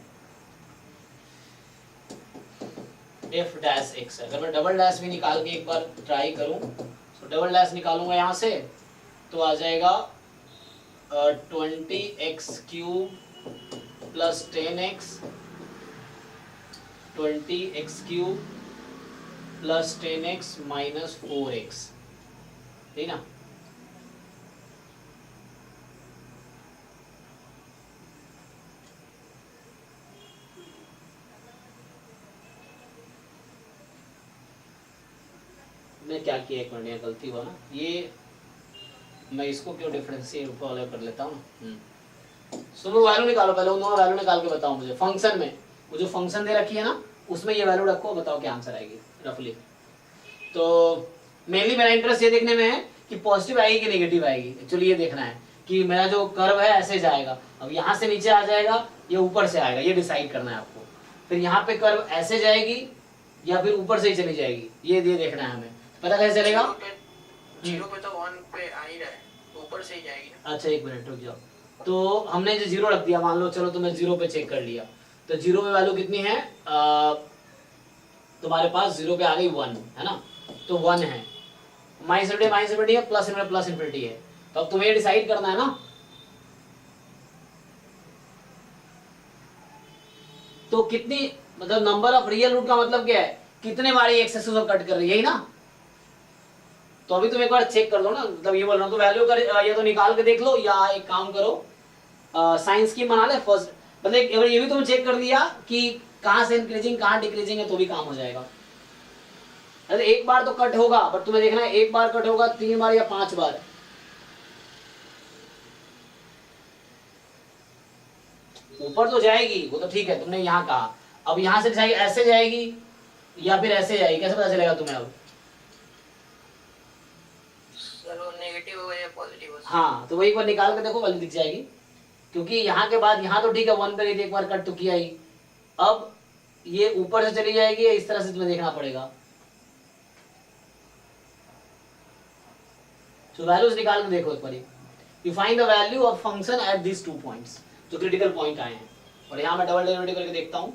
A: f डैश x, अगर मैं डबल डैश भी निकाल के एक बार ट्राई करूं तो डबल डैश निकालूंगा यहाँ से तो आ जाएगा 20x³ plus 10x, 20x³ plus 10x minus 4x, ठीक ना। मैं क्या किया, एक मिनट यहाँ गलती हुआ ना, ये मैं इसको क्यों डिफरेंशिएट फॉलो कर लेता हूँ। सुनो वैल्यू निकालो पहले, उन दोनों वैल्यू निकाल के बताओ मुझे। फंक्शन में वो जो फंक्शन दे रखी है ना उसमें ये वैल्यू रखो, बताओ क्या आंसर आएगी रफली। तो मेनली मेरा इंटरेस्ट ये देखने में है कि पॉजिटिव आएगी कि नेगेटिव आएगी, एक्चुअली ये देखना है कि मेरा जो कर्व है ऐसे जाएगा, अब यहाँ से नीचे आ जाएगा या ऊपर से आएगा, ये डिसाइड करना है आपको। फिर यहाँ पे कर्व ऐसे जाएगी या फिर ऊपर से ही चली जाएगी, ये देखना है हमें। पता कैसे चलेगा,
C: 0 पे तो 1 पे आ ही रहा है, ऊपर से ही जाएगी ना।
A: अच्छा एक मिनट रुक जाओ, तो हमने जो 0 रख दिया, मान लो चलो तो मैं 0 पे चेक कर लिया, तो 0 पे वैल्यू कितनी है, तुम्हारे पास 0 पे आ गई 1, है ना, तो 1 है, माइनस इंफिनिटी है, प्लस इंफिनिटी है। तो अब तुम्हें डिसाइड करना है ना, तो कितनी, मतलब नंबर ऑफ रियल रूट का मतलब क्या है, कितने बार ये एक्सेस को कट कर रही है, यही ना। तो अभी तुम एक बार चेक कर लो ना, मतलब ये बोल रहा हूँ, तो वैल्यू कर या तो निकाल के देख लो या एक काम करो, साइंस की बना ले फर्स्ट, मतलब ये भी तुम चेक कर लिया कि कहाँ से इंक्रीजिंग कहाँ डिक्रीजिंग है, तो भी काम हो जाएगा। अरे एक बार तो कट होगा, बट तुम्हें देखना है एक बार कट होगा, 3 बार या 5 बार। ऊपर तो जाएगी वो तो ठीक है, तुमने यहाँ कहा, अब यहाँ से जाएगी, ऐसे जाएगी या फिर ऐसे जाएगी, कैसे पता चलेगा तुम्हें अब।
C: चलो नेगेटिव होगा या पॉजिटिव हो
A: हाँ, तो वही पर निकाल के देखो वैल्यू दिख जाएगी, क्योंकि यहाँ के बाद यहाँ तो ठीक है 1 पे गई थी, एक बार कट तो किया ही, अब ये ऊपर से चली जाएगी, इस तरह से तुम्हें देखना पड़ेगा। तो वैल्यूज निकाल के देखो एक बार, you find the value of function at this 2 points, जो क्रिटिकल पॉइंट आए हैं। और यहाँ मैं डबल डेरिवेटिव करके देखता हूँ।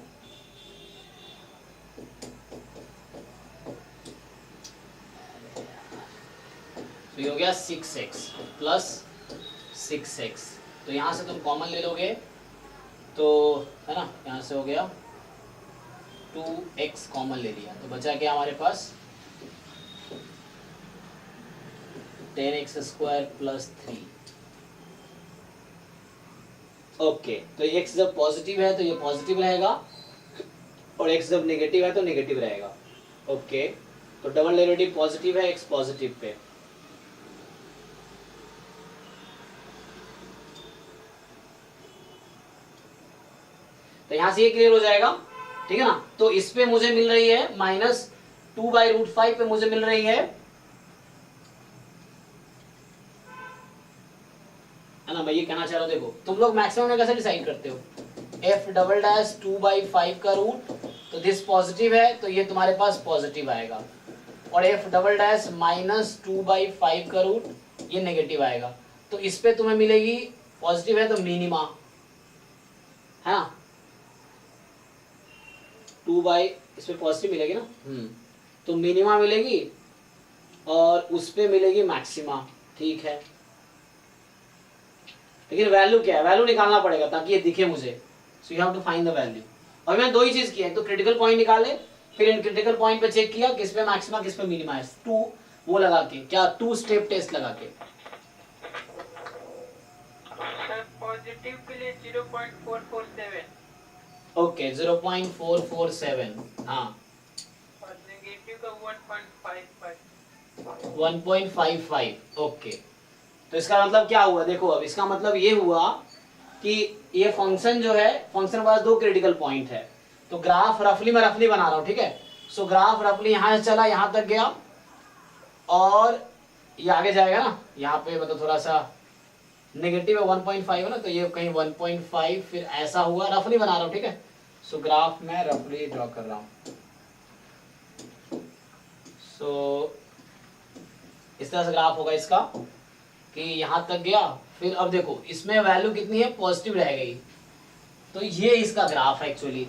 A: तो ये हो गया 6x प्लस 6x, तो यहाँ से तुम कॉमन ले लोगे तो है ना, यहाँ से हो गया 2x कॉमन ले लिया, तो बचा क्या हमारे पास 10x स्क्वायर प्लस 3। ओके, तो x जब पॉजिटिव है तो ये पॉजिटिव रहेगा, और x जब नेगेटिव है तो नेगेटिव रहेगा। ओके, तो डबल डेरिवेटिव पॉजिटिव है, x पॉजिटिव पे, तो यहां से ये क्लियर हो जाएगा, ठीक है ना। तो इस पे मुझे मिल रही है -2/√5 पे मुझे मिल रही है ना। मैं ये कहना चाह रहा हूं, देखो तुम लोग मैक्सिमम में कैसे डिसाइड करते हो, f" 2/5 का रूट, तो दिस पॉजिटिव है तो ये तुम्हारे पास पॉजिटिव आएगा, और f" -2/5 का रूट ये नेगेटिव आएगा। तो इस पे तुम्हें मिलेगी, पॉजिटिव है तो मिनिमा है ना, 2 इस पे पॉजिटिव मिलेगी ना, तो मिनिमा मिलेगी और उस पे मिलेगी मैक्सिमा, ठीक है। लेकिन वैल्यू क्या है, वैल्यू निकालना पड़ेगा ताकि ये दिखे मुझे, so you have to find the value. और मैंने दो ही चीज किया है, तो क्रिटिकल पॉइंट निकाले, फिर इन क्रिटिकल पॉइंट पे चेक किया किस पे मैक्सिमा किस पे मिनिमा है, 2 वो लगा के, क्या 2 स्टेप टेस्ट लगा के।
E: सर पॉजिटिव के लिए 0.447
A: ओके 0.447, हाँ,
E: और नेगेटिव का 1.55
A: 1.55। ओके, तो इसका मतलब क्या हुआ, देखो अब इसका मतलब ये हुआ कि ये फंक्शन जो है, फंक्शन के पास 2 क्रिटिकल पॉइंट है, तो ग्राफ रफली मैं रफली बना रहा हूँ, ठीक है। सो ग्राफ रफली यहाँ से चला यहाँ तक गया, और ये आगे जाएगा ना, यहाँ पे मतलब थोड़ा सा नेगेटिव है 1.5 है ना, तो ये कहीं 1.5, फिर ऐसा हुआ, रफली बना रहा हूँ, ठीक है। सो ग्राफ मैं रफली ड्रॉ कर रहा हूँ। सो इस तरह से ग्राफ होगा इसका कि यहाँ तक गया, फिर अब देखो इसमें वैल्यू कितनी है, पॉजिटिव रह गई, तो ये इसका ग्राफ है एक्चुअली,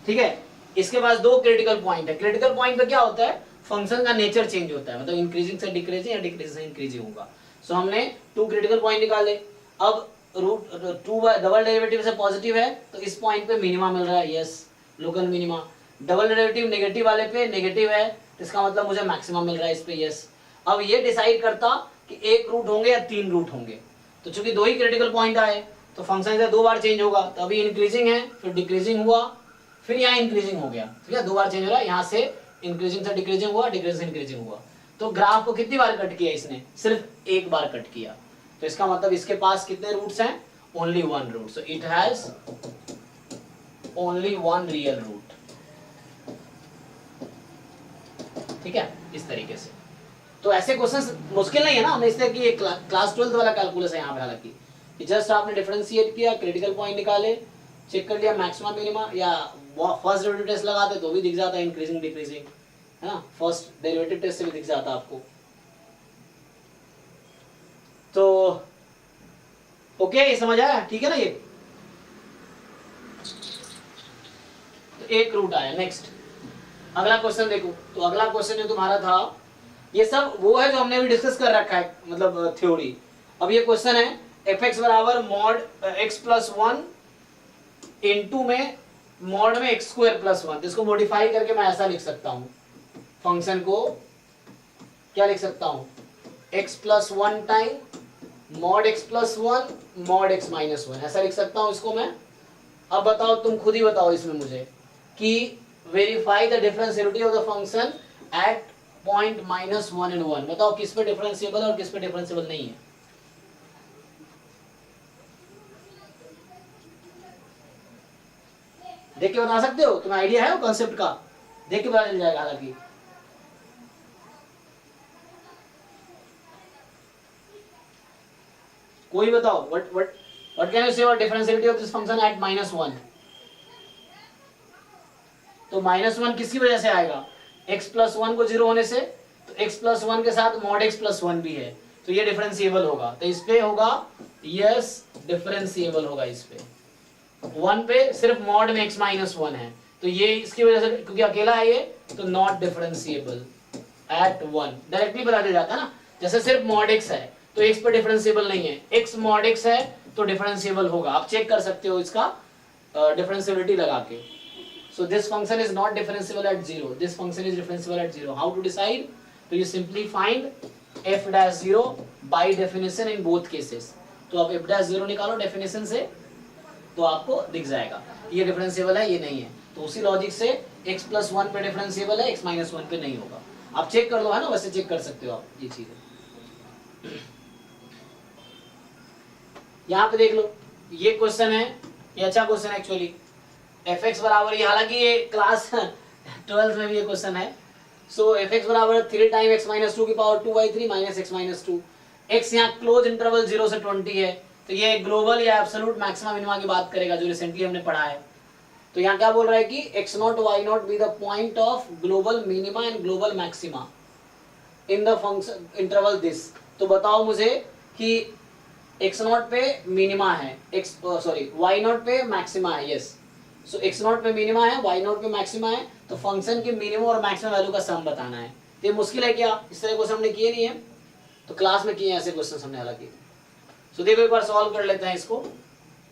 A: ठीक है। इसके पास 2 क्रिटिकल पॉइंट है, क्रिटिकल पॉइंट पे क्या होता है, फंक्शन का नेचर चेंज होता है, मतलब इंक्रीजिंग से डिक्रीजिंग या डिक्रीजिंग से इंक्रीजिंग होगा। सो हमने 2 क्रिटिकल पॉइंट निकाले, अब √2 डबल डेरिवेटिव से पॉजिटिव है तो इस पॉइंट पे मिनिमा मिल रहा है, yes local minima. Double derivative negative वाले पे नेगेटिव है, तो इसका मतलब मुझे मैक्सिमम मिल रहा है इस पे, यस। अब ये डिसाइड करता कि 1 रूट होंगे या 3 रूट होंगे, तो चूंकि 2 ही क्रिटिकल पॉइंट आए तो फंक्शन से 2 बार चेंज होगा, तो अभी इंक्रीजिंग है, फिर डिक्रीजिंग हुआ, फिर यहाँ इंक्रीजिंग हो गया, ठीक है, 2 बार चेंज हो रहा है, यहाँ से इंक्रीजिंग से डिक्रीजिंग हुआ, डिक्रीजिंग से इंक्रीजिंग हुआ। तो ग्राफ को कितनी बार कट किया इसने, सिर्फ 1 बार कट किया, तो इसका मतलब इसके पास कितने रूट्स हैं, only 1 root, so it has only 1 real root, ठीक है, इस तरीके से। तो ऐसे क्वेश्चंस मुश्किल नहीं है ना, हमने इसलिए कि ये क्लास 12th वाला कैलकुलस है यहाँ पे, हालांकि जस्ट आपने डिफरेंशिएट किया, क्रिटिकल पॉइंट निकाले, चेक कर लिया मैक्सिमम मिनिमा, या फर्स्ट डेरिवेटिव टेस्ट लगाते तो भी दिख जाता है इंक्रीजिंग डिक्रीजिंग, है ना, फर्स्ट डेरिवेटिव टेस्ट से भी दिख जाता आपको। तो ओके, ये समझ आया, ठीक है ना। ये तो 1 रूट आया। नेक्स्ट अगला क्वेश्चन देखो, तो अगला क्वेश्चन जो तुम्हारा था, ये सब वो है जो हमने भी डिस्कस कर रखा है, मतलब थ्योरी। अब ये क्वेश्चन है fx बराबर मॉड x प्लस 1 इंटू में मॉड में x स्क्वायर प्लस 1, तो इसको मॉडिफाई करके मैं ऐसा लिख सकता हूँ, फंक्शन को क्या लिख सकता हूँ, x plus 1 time mod x plus 1 mod x minus 1, ऐसा लिख सकता हूँ इसको मैं। अब बताओ, तुम खुद ही बताओ इसमें मुझे कि verify the differentiability of the function at point -1 and 1, बताओ किस पे डिफरेंशिएबल है और किस पे डिफरेंशिएबल नहीं है। देख के बता सकते हो, तुम्हें आइडिया है वो कॉन्सेप्ट का, देख के पता चल जाएगा। हालांकि कोई बताओ, what can you say about differentiability of this function at -1? तो -1 किसकी वजह से आएगा? x + 1 को 0 होने से, तो x + 1 के साथ mod x + 1 भी है, तो ये डिफरेंशिएबल होगा। तो इस पे होगा यस, डिफरेंशिएबल होगा इस पे। 1 पे सिर्फ mod में x - 1 है, तो ये इसकी वजह से, क्योंकि अकेला है ये, तो नॉट डिफरेंशिएबल एट 1। डायरेक्टली पता चल जाता है ना, जैसे सिर्फ mod x है तो x पे डिफरेंशिएबल नहीं है, x mod x है तो डिफरेंशिएबल होगा। आप चेक कर सकते हो इसका डिफरेंशिएबिलिटी लगा के। So this function is not differentiable at 0, this function is differentiable at 0। How to decide? तो you simply find f'0 by definition in both cases. तो आप f'0 निकालो डेफिनेशन से, तो आपको दिख जाएगा ये डिफरेंशिएबल है, ये नहीं है। तो उसी लॉजिक से x + 1 पे डिफरेंशिएबल है, x - 1 पे नहीं होगा। आप चेक कर लो, है ना, वैसे चेक कर सकते हो आप ये चीजें। यहाँ पे देख लो, ये क्वेश्चन है, ये अच्छा क्वेश्चन है एक्चुअली। fx बराबर, ये हालांकि ये क्लास 12th में भी ये क्वेश्चन है। सो fx बराबर 3 टाइम x - 2 की पावर 2/3 माइनस x - 2। x यहाँ क्लोज इंटरवल 0 से 20 है, तो ये ग्लोबल या एब्सोल्यूट मैक्सिमा मिनिमा की बात करेगा, जो रिसेंटली हमने पढ़ा है। तो यहाँ क्या बोल रहा है कि x0 y0 be the point of global minima and global maxima in the function interval this. तो बताओ मुझे कि x0 पे मिनिमा है, y0 पे मैक्सिमा है। यस, सो x0 पे मिनिमा है, y0 पे मैक्सिमा है, तो फंक्शन के मिनिमम और मैक्सिमम वैल्यू का सम बताना है। तो ये मुश्किल है क्या? इस तरह क्वेश्चन हमने किए नहीं है, तो क्लास में किए ऐसे क्वेश्चन हमने हालांकि। सो देखो एक बार सॉल्व कर लेते हैं इसको।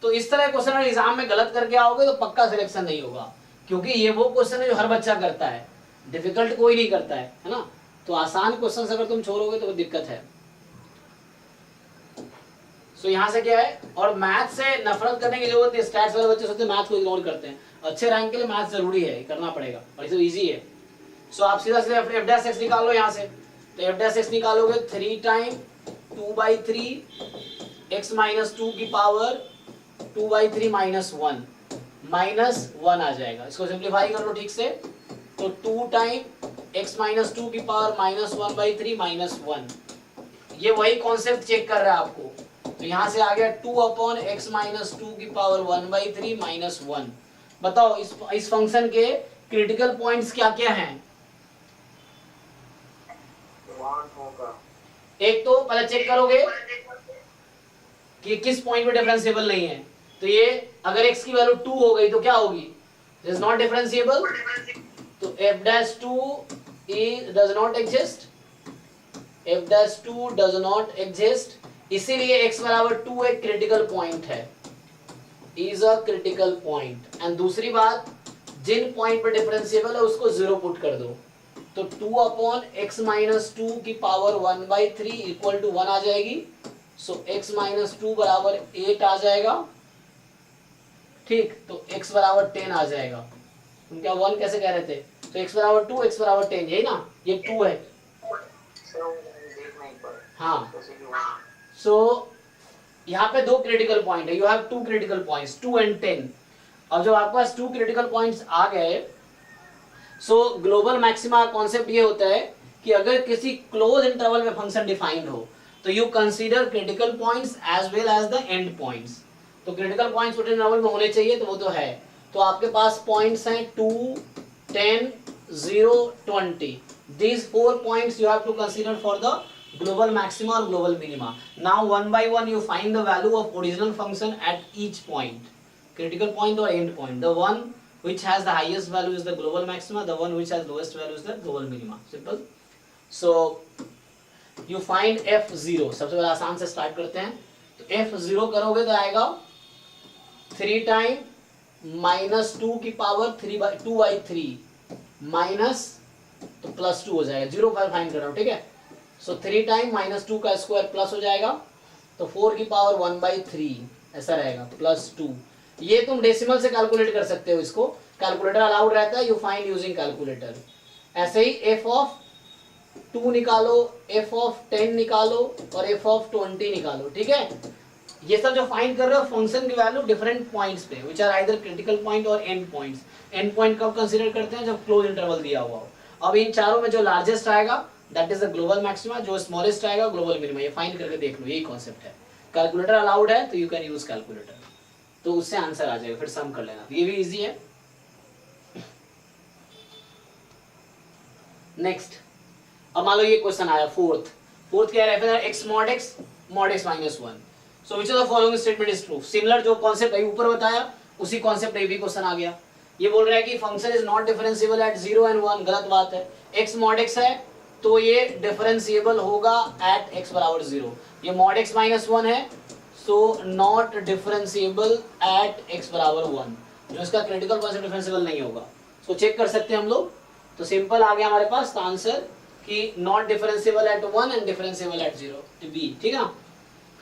A: तो इस तरह क्वेश्चन अगर एग्जाम में गलत करके आओगे तो पक्का सिलेक्शन नहीं होगा, क्योंकि ये वो क्वेश्चन है जो हर बच्चा करता है, डिफिकल्ट कोई नहीं करता है ना। तो आसान क्वेश्चन अगर तुम छोड़ोगे तो दिक्कत है। सो यहाँ से क्या है, और मैथ से नफरत करने की जरूरत है। स्टैट्स वाले बच्चे सोचते मैथ को इग्नोर करते हैं, अच्छे रैंक के लिए मैथ जरूरी है, करना पड़ेगा और इसे इजी है। सो आप सीधा सीधा f' निकाल लो यहाँ से। तो f' निकालोगे 3 टाइम 2/3 x - 2 की पावर 2/3 -1 -1 आ जाएगा। इसको सिंप्लीफाई कर लो ठीक से। तो 2 टाइम x - 2 की पावर -1/3 -1, ये वही कॉन्सेप्ट चेक कर रहा है आपको। तो यहाँ से आ गया 2/x - 2 की पावर 1/3 -1। बताओ इस फंक्शन के क्रिटिकल पॉइंट्स क्या क्या हैं? एक तो पहले चेक करोगे कि किस पॉइंट पे डिफरेंशिएबल नहीं है। तो ये अगर x की वैल्यू 2 हो गई तो क्या होगी? It is not differentiable. तो f'2 does not exist, f'2 does not exist, इसीलिए x बराबर 2 एक क्रिटिकल पॉइंट है, is a critical point. And दूसरी बात, जिन पॉइंट पे डिफरेंशिएबल है उसको 0 पुट कर दो। तो 2/x - 2 की पावर 1/3 इक्वल टू 1 आ जाएगी। सो x - 2 बराबर 8 आ जाएगा, ठीक। तो x बराबर 10 आ जाएगा। तुम क्या 1 कैसे कह रहे थे? तो x बराबर 2, x बराबर 10, यही ना, ये 2 है। हाँ, सो यहाँ पे 2 क्रिटिकल पॉइंट है। You have 2 critical points, 2 and 10। अब जब आपके पास 2 क्रिटिकल पॉइंट्स आ गए, सो ग्लोबल मैक्सिमा कॉन्सेप्ट ये होता है कि अगर किसी क्लोज इंटरवल में फंक्शन डिफाइंड हो तो you consider critical points as well as the end points. तो क्रिटिकल पॉइंट्स उस इंटरवल में होने चाहिए, तो वो तो है। तो आपके पास पॉइंट्स हैं 2, 10, 0, 20। These 4 points you have to consider for the global maxima or global minima. Now one by one you find the value of original function at each point, critical point or end point. The one which has the highest value is the global maxima, the one which has lowest value is the global minima. Simple. So you find f0। सबसे पहले आसान से start करते हैं। तो f0 करोगे तो आएगा 3 टाइम -2 की पावर 2/3 माइनस, तो +2 हो जाएगा। 0 फाइंड कर रहा हूँ, ठीक है। सो 3 टाइम -2 का स्क्वायर प्लस हो जाएगा, तो 4 की पावर 1/3 ऐसा रहेगा, +2। ये तुम डेसिमल से कैलकुलेट कर सकते हो, इसको कैलकुलेटर अलाउड रहता है, यू फाइंड यूजिंग कैलकुलेटर। ऐसे ही f(2) निकालो, f(10) निकालो और f(20) निकालो, ठीक है। ये सब जो फाइंड कर रहे हो फंक्शन की वैल्यू डिफरेंट पॉइंट्स पे, which are either critical point और एंड पॉइंट्स। एंड पॉइंट कब कंसीडर करते हैं? जब क्लोज इंटरवल दिया हुआ हो। अब इन चारों में जो लार्जेस्ट आएगा that is the global maxima, जो स्मॉलेस्ट आएगा ग्लोबल मिनिमा। ये फाइंड करके देख लो, यही कॉन्सेप्ट है। कैलकुलेटर अलाउड है तो यू कैन यूज कैलकुलेटर, तो उससे आंसर आ जाएगा, फिर सम कर लेना, ये भी इजी है। नेक्स्ट, अब मान लो ये क्वेश्चन आया फोर्थ क्या है, x mod x minus 1, so which of the following statement is true. Similar जो कॉन्सेप्ट अभी ऊपर बताया उसी कॉन्सेप्ट ये भी क्वेश्चन आ गया। ये बोल रहा है कि function is not differentiable at 0 and 1, गलत बात है। एक्स मॉड एक्स है तो ये डिफरेंशिएबल होगा एट एक्स बराबर 0, ये मॉड एक्स माइनस 1 है so not differentiable eight x बराबर 1, जो इसका क्रिटिकल पॉइंट डिफरेंशिएबल नहीं होगा, इसको चेक कर सकते हैं हम लोग। तो सिंपल आ गया हमारे पास आंसर कि not differentiable at 1 and differentiable at 0, B, ठीक है ना।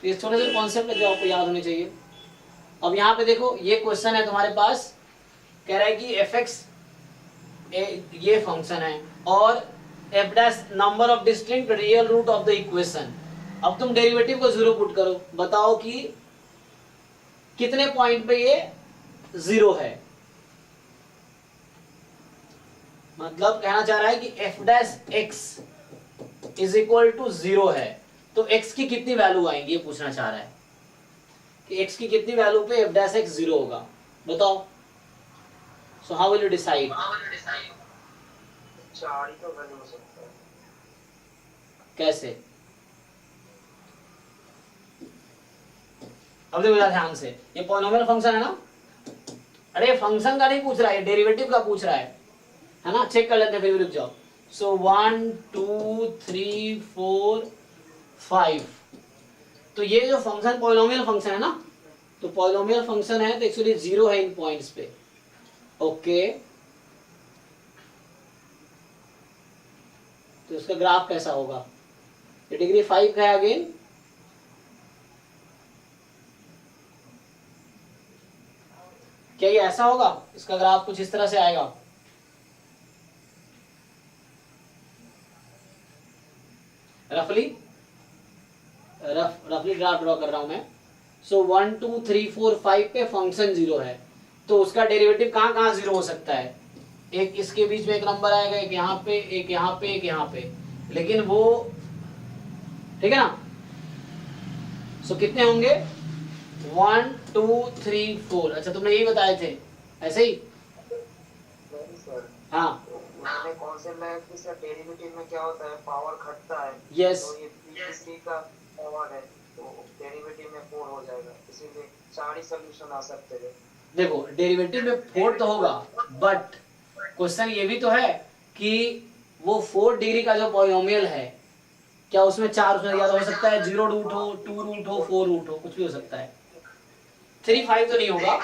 A: तो ये थोड़े से कॉन्सेप्ट है जो आपको याद होने चाहिए। अब यहाँ पे देखो ये क्वेश्चन है तुम्हारे पास, कह रहा है कि एफ एक्स ये फंक्शन है और f dash number of distinct real root of the equation. अब तुम डेरिवेटिव को 0 पुट करो, बताओ कि कितने पॉइंट पे ये 0 है। मतलब कहना चाह रहा है कि f dash x is equal to 0 है, तो एक्स की कितनी वैल्यू आएंगी, ये पूछना चाह रहा है कि एक्स की कितनी वैल्यू पे एफ डैश एक्स 0 होगा, बताओ। So how will you decide?
B: 4 ही तो वैल्यू हो सकता है।
A: कैसे? अब देखो ध्यान से, ये पॉलिनोमियल फंक्शन है ना, अरे फंक्शन का नहीं पूछ रहा है, डेरिवेटिव का पूछ रहा है ना। चेक कर लेते हैं फिर, रुक जाओ। सो 1 2 3 4 5, तो ये जो फंक्शन पॉलिनोमियल फंक्शन है ना, तो पॉलिनोमियल फंक्शन है तो एक्चुअली 0 है इन पॉइंट्स पे, ओके। तो इसका ग्राफ कैसा होगा, ये डिग्री 5 का है अगेन, क्या ये ऐसा होगा, इसका ग्राफ कुछ इस तरह से आएगा, रफली ग्राफ ड्रॉ कर रहा हूं मैं। सो 1 2 3 4 5 पे फंक्शन 0 है, तो उसका डेरिवेटिव कहाँ कहाँ 0 हो सकता है, एक इसके बीच में एक नंबर आएगा, एक यहाँ पे, एक यहाँ पे, एक यहाँ पे, लेकिन वो, ठीक है ना। सो कितने होंगे, 1 2 3 4, अच्छा तुमने यही बताए थे ऐसे ही, हाँ
B: मैंने कॉन्सेप्ट में कि सर डेरिवेटिव में क्या होता है, पावर घटता है।
A: Yes.
B: तो ये p3 का पावर है, तो डेरिवेटिव में 4 हो जाएगा, इसीलिए 4 ही सॉल्यूशन आ सकते हैं।
A: देखो डेरिवेटिव में 4 तो होगा, बट क्वेश्चन ये भी तो है कि वो 4 डिग्री का जो पॉलिनोमियल है, क्या उसमें 4 उसमें ज्यादा हो सकता है, 0 रूट हो, 2 रूट हो, 4 रूट हो, कुछ भी हो सकता है, 3 5 तो नहीं होगा।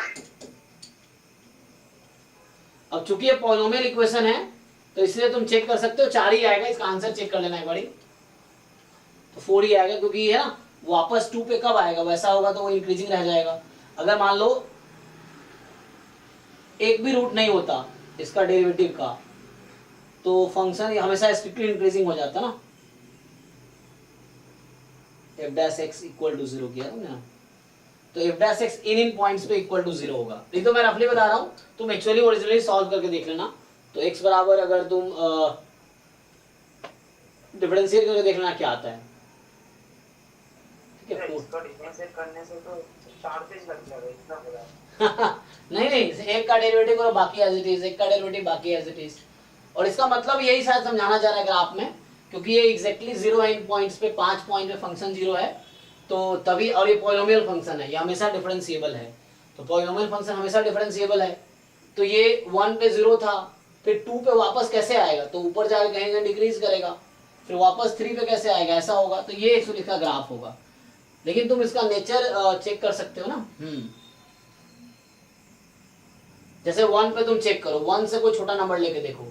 A: अब चूंकि ये पॉलिनोमियल इक्वेशन है तो इसलिए तुम चेक कर सकते हो 4 ही आएगा, इसका आंसर चेक कर लेना एक बारी, तो 4 ही आएगा, क्योंकि है ना वापस 2 पे कब आएगा, वैसा होगा तो वो इंक्रीजिंग रह जाएगा। अगर मान लो एक भी रूट नहीं होता इसका डेरिवेटिव का, तो फंक्शन हमेशा स्ट्रिक्टली इंक्रीजिंग हो जाता ना। F dash x equal to 0 किया तुमने ना, तो एफ डैश एक्स इन पॉइंट्स पे इक्वल टू 0 होगा। नहीं तो मैं रफली बता रहा हूँ, तुम एक्चुअली ओरिजिनली सॉल्व करके देख लेना। तो x बराबर अगर तुम डिफरेंशिएट करके देख लेना क्या आता है, ठीक है।
B: इसका डिफरेंशिएट करने से तो 4 पेज लग जाएगा, इतना बड़ा।
A: नहीं, एक का डेरिवेटिव करो बाकी एज इट इज, एक का डेरिवेटिव बाकी एज इट इज, और इसका मतलब यही शायद समझाना चाह रहा है ग्राफ में, क्योंकि ये एग्जैक्टली 0 है इन पॉइंट्स पे, 5 पॉइंट पे फंक्शन 0 है, तो तभी, और ये पॉलिनोमियल फंक्शन है, ये हमेशा डिफरेंशिएबल है, तो पॉलिनोमियल फंक्शन हमेशा डिफरेंशिएबल है, तो ये 1 पे 0 था, फिर 2 पे वापस कैसे आएगा, तो ऊपर जाके कहीं डिक्रीज करेगा, फिर वापस 3 पे कैसे आएगा, ऐसा होगा, तो ये एक्चुअली इसका ग्राफ होगा। लेकिन तुम इसका नेचर चेक कर सकते हो ना, जैसे 1 पे तुम चेक करो, 1 से कोई छोटा नंबर लेके देखो,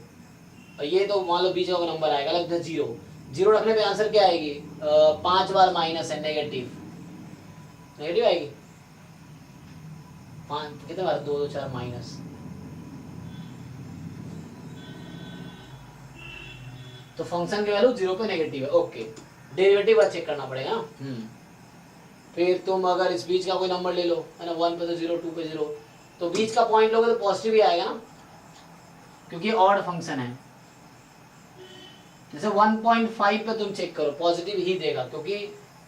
A: और ये तो मान लो बीच का नंबर आएगा, लगता है 0 रखने पे आंसर क्या आएगी, 5 बार माइनस है, नेगेटिव आएगी, 5 कितने बार, 2 2 4 माइनस, तो फंक्शन की वैल्यू 0 पे नेगेटिव है, ओके। डेरिवेटिव चेक करना पड़ेगा ना। फिर तुम अगर इस बीच का कोई नंबर ले लो, है ना, 1 पे तो 0, 2 पे 0, तो बीच का पॉइंट लोगे तो पॉजिटिव ही आएगा ना, क्योंकि ऑड फंक्शन है। जैसे 1.5 पे तुम चेक करो, पॉजिटिव ही देगा, क्योंकि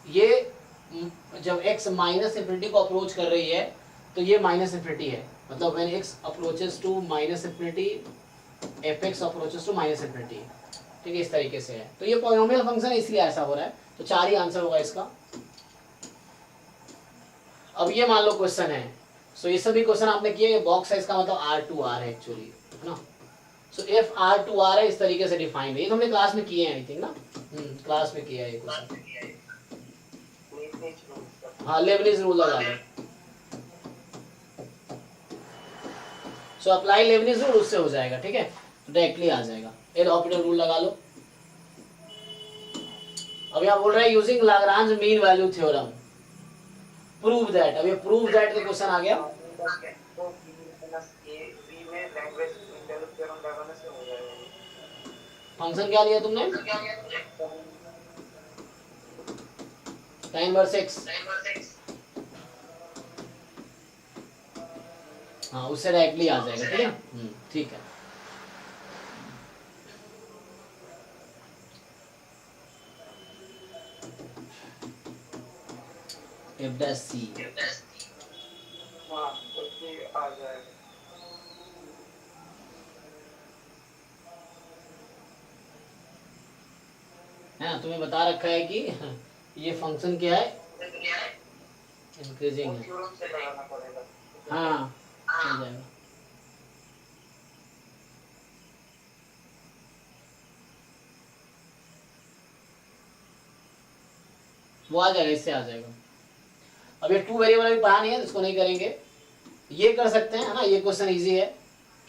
A: ये
G: जब x माइनस इन्फिनिटी को अप्रोच कर रही है तो ये माइनस इन्फिनिटी है, मतलब when x approaches to minus infinity fx approaches to minus infinity, ठीक है, इस तरीके से है। तो ये पॉलिनोमियल फंक्शन है इसलिए ऐसा हो रहा है। तो 4 ही आंसर होगा इसका। अब ये मान लो क्वेश्चन है, सो ये सभी क्वेश्चन आपने किए, बॉक्स साइज का मतलब R2R है एक्चुअली, है ना। सो इफ R2R है इस तरीके से डिफाइंड है, ये तो हमने क्लास में किए हैं आई थिंक ना, क्लास में किया है ये क्वेश्चन। हाँ लेबनिज रूल लगा लो, सो अप्लाई लेबनिज रूल, उससे हो जाएगा, ठीक है, डायरेक्टली आ जाएगा। एल ऑपरेटर रूल लगा लो। अब यहाँ बोल रहे हैं using Lagrange mean value theorem prove that. अब ये प्रूव दैट का क्वेश्चन आ गया। फंक्शन क्या लिया तुमने? tan इनवर्स x, हाँ उससे डायरेक्टली आ जाएगा, ठीक है, ठीक है। f dash c
E: हाँ तो ये आ जाएगा।
G: है ना, तुम्हें बता रखा है कि ये फंक्शन क्या है, इंक्रीजिंग है।
E: थ्योरम से लगाना पड़ेगा।
G: हाँ हो जाएगा। वो आ जाएगा, इससे आ जाएगा। अब ये 2 वेरिएबल अभी पढ़ा नहीं है, इसको नहीं करेंगे। ये कर सकते हैं, है ना, ये क्वेश्चन इजी है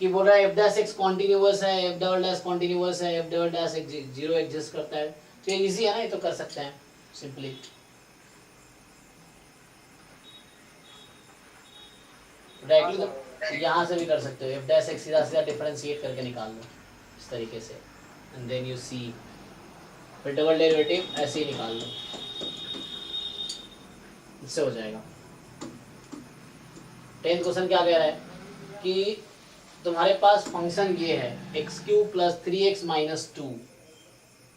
G: कि बोल रहा है एफ डैश एक्स कॉन्टिन्यूअस है, एफ डबल डैश कॉन्टिन्यूअस है, F double dash zero exist करता है। तो ये इजी है ना, ये तो कर सकते हैं सिंपली। डायरेक्टली तो यहाँ से भी कर सकते हो, एफ डैश एक्स सीधा सीधा डिफरेंशिएट करके निकाल लो इस तरीके से, एंड देन यू सी, फिर डबल डेरिवेटिव ऐसे ही निकाल लो, इससे हो जाएगा। 10th क्वेश्चन क्या कह रहा है कि तुम्हारे पास फंक्शन ये है x³ प्लस 3x माइनस 2,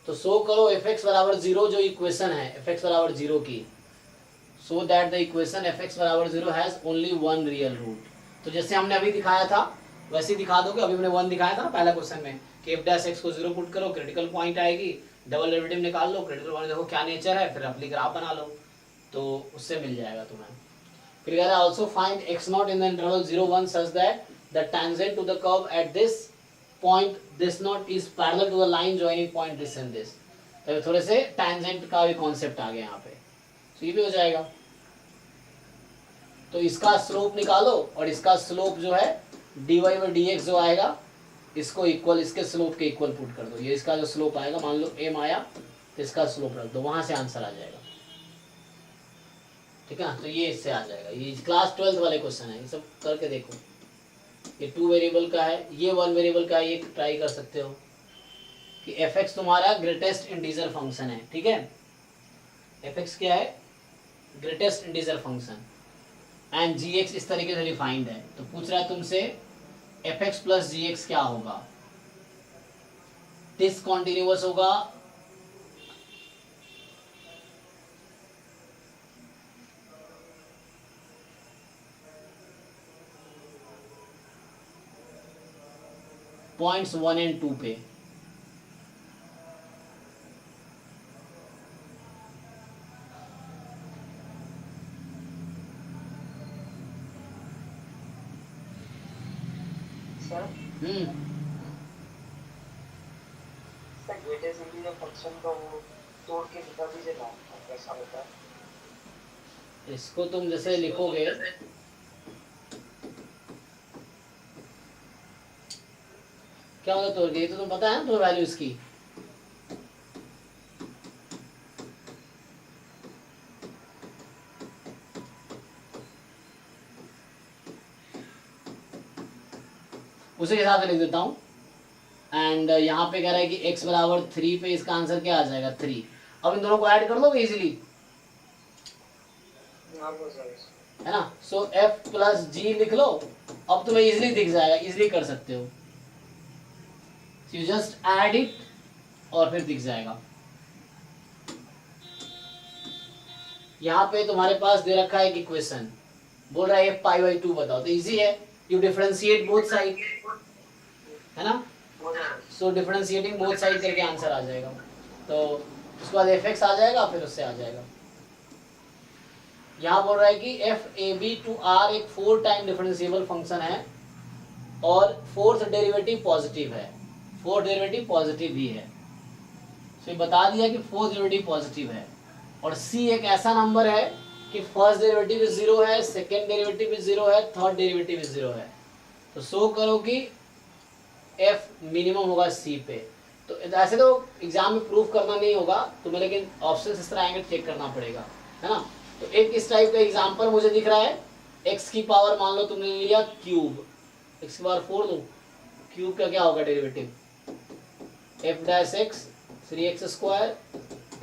G: तो शो करो fx बराबर 0 जो इक्वेशन है fx बराबर 0 की, so that the equation fx बराबर 0 has only one real root. तो जैसे हमने अभी दिखाया था वैसे ही दिखा दोगे। अभी हमने 1 दिखाया था ना पहला क्वेश्चन में कि f डैश x को 0 पुट करो, क्रिटिकल पॉइंट आएगी, डबल डेरिवेटिव निकाल लो, क्रिटिकल पॉइंट देखो क्या नेचर है, फिर अपनी ग्राफ बना लो, तो उससे मिल जाएगा तुम्हें। फिर कह रहा है also find x0 in the interval 0 1 such that the tangent to the curve at this point this naught is parallel to the line joining point this and this. तो थोड़े से टेंजेंट का भी कॉन्सेप्ट आ गया यहाँ पे, तो ये भी हो जाएगा। तो इसका स्लोप निकालो और इसका स्लोप जो है dy बाई dx जो आएगा इसको इक्वल, इसके स्लोप के इक्वल पुट कर दो। ये इसका जो स्लोप आएगा, मान लो m आया तो इसका स्लोप रख दो, वहां से आंसर आ जाएगा, ठीक है। तो ये इससे आ जाएगा। ये क्लास 12th वाले क्वेश्चन है, ये सब करके देखो। ये 2 वेरिएबल का है, ये 1 वेरिएबल का है, ये ट्राई कर सकते हो कि fx तुम्हारा ग्रेटेस्ट इंटीजर फंक्शन है, ठीक है। fx क्या है? Greatest integer function, and gx इस तरीके से डिफाइंड है। तो पूछ रहा है तुमसे fx प्लस gx क्या होगा, डिसकंटिन्यूअस होगा, पॉइंट्स 1 और 2 पे,
E: sir sir greatest integer function का वो तोड़ के निकाल दीजिए ना, कैसा होता है।
G: इसको तुम जैसे लिखोगे क्या होगा तोड़ के, ये तो तुम पता है ना तुम्हें वैल्यू इसकी। उसी हिसाब से लिख देता हूँ। एंड यहाँ पे कह रहा है कि x बराबर 3 पे इसका आंसर क्या आ जाएगा 3। अब इन दोनों को ऐड कर लोगे इजीली, है ना। सो f प्लस g लिख लो, अब तुम्हें इजीली दिख जाएगा, इजीली कर सकते हो। यू जस्ट ऐड इट और फिर दिख जाएगा। यहाँ पे तुम्हारे पास दे रखा है एक इक्वेशन, बोल रहा है f पाई बाई 2 बताओ, तो इजी है, यू डिफरेंशिएट बोथ साइड, है ना। सो डिफरेंशिएटिंग बोथ साइड करके आंसर आ जाएगा, तो उसके बाद fx आ जाएगा, फिर उससे आ जाएगा। यहाँ बोल रहा है कि f a b to R एक 4 टाइम डिफरेंशिएबल फंक्शन है और फोर्थ डेरिवेटिव पॉजिटिव है, फोर्थ डेरिवेटिव पॉजिटिव भी है, तो ये बता दिया कि फोर्थ डेरिवेटिव पॉजिटिव है, और सी एक ऐसा नंबर है कि फर्स्ट डेरिवेटिव भी 0 है, सेकेंड डेरिवेटिव भी 0 है, थर्ड डेरिवेटिव भी 0 है, तो शो करो कि एफ मिनिमम होगा सी पे। तो ऐसे तो एग्जाम में प्रूफ करना नहीं होगा तुम्हें, लेकिन ऑप्शन इस तरह आएंगे चेक करना पड़ेगा, है ना। तो एक इस टाइप का एग्जाम्पल मुझे दिख रहा है, x की पावर मान लो तुमने लिया क्यूब, x की पावर 4 लूं, क्यूब का क्या होगा derivative, f dash x 3x square,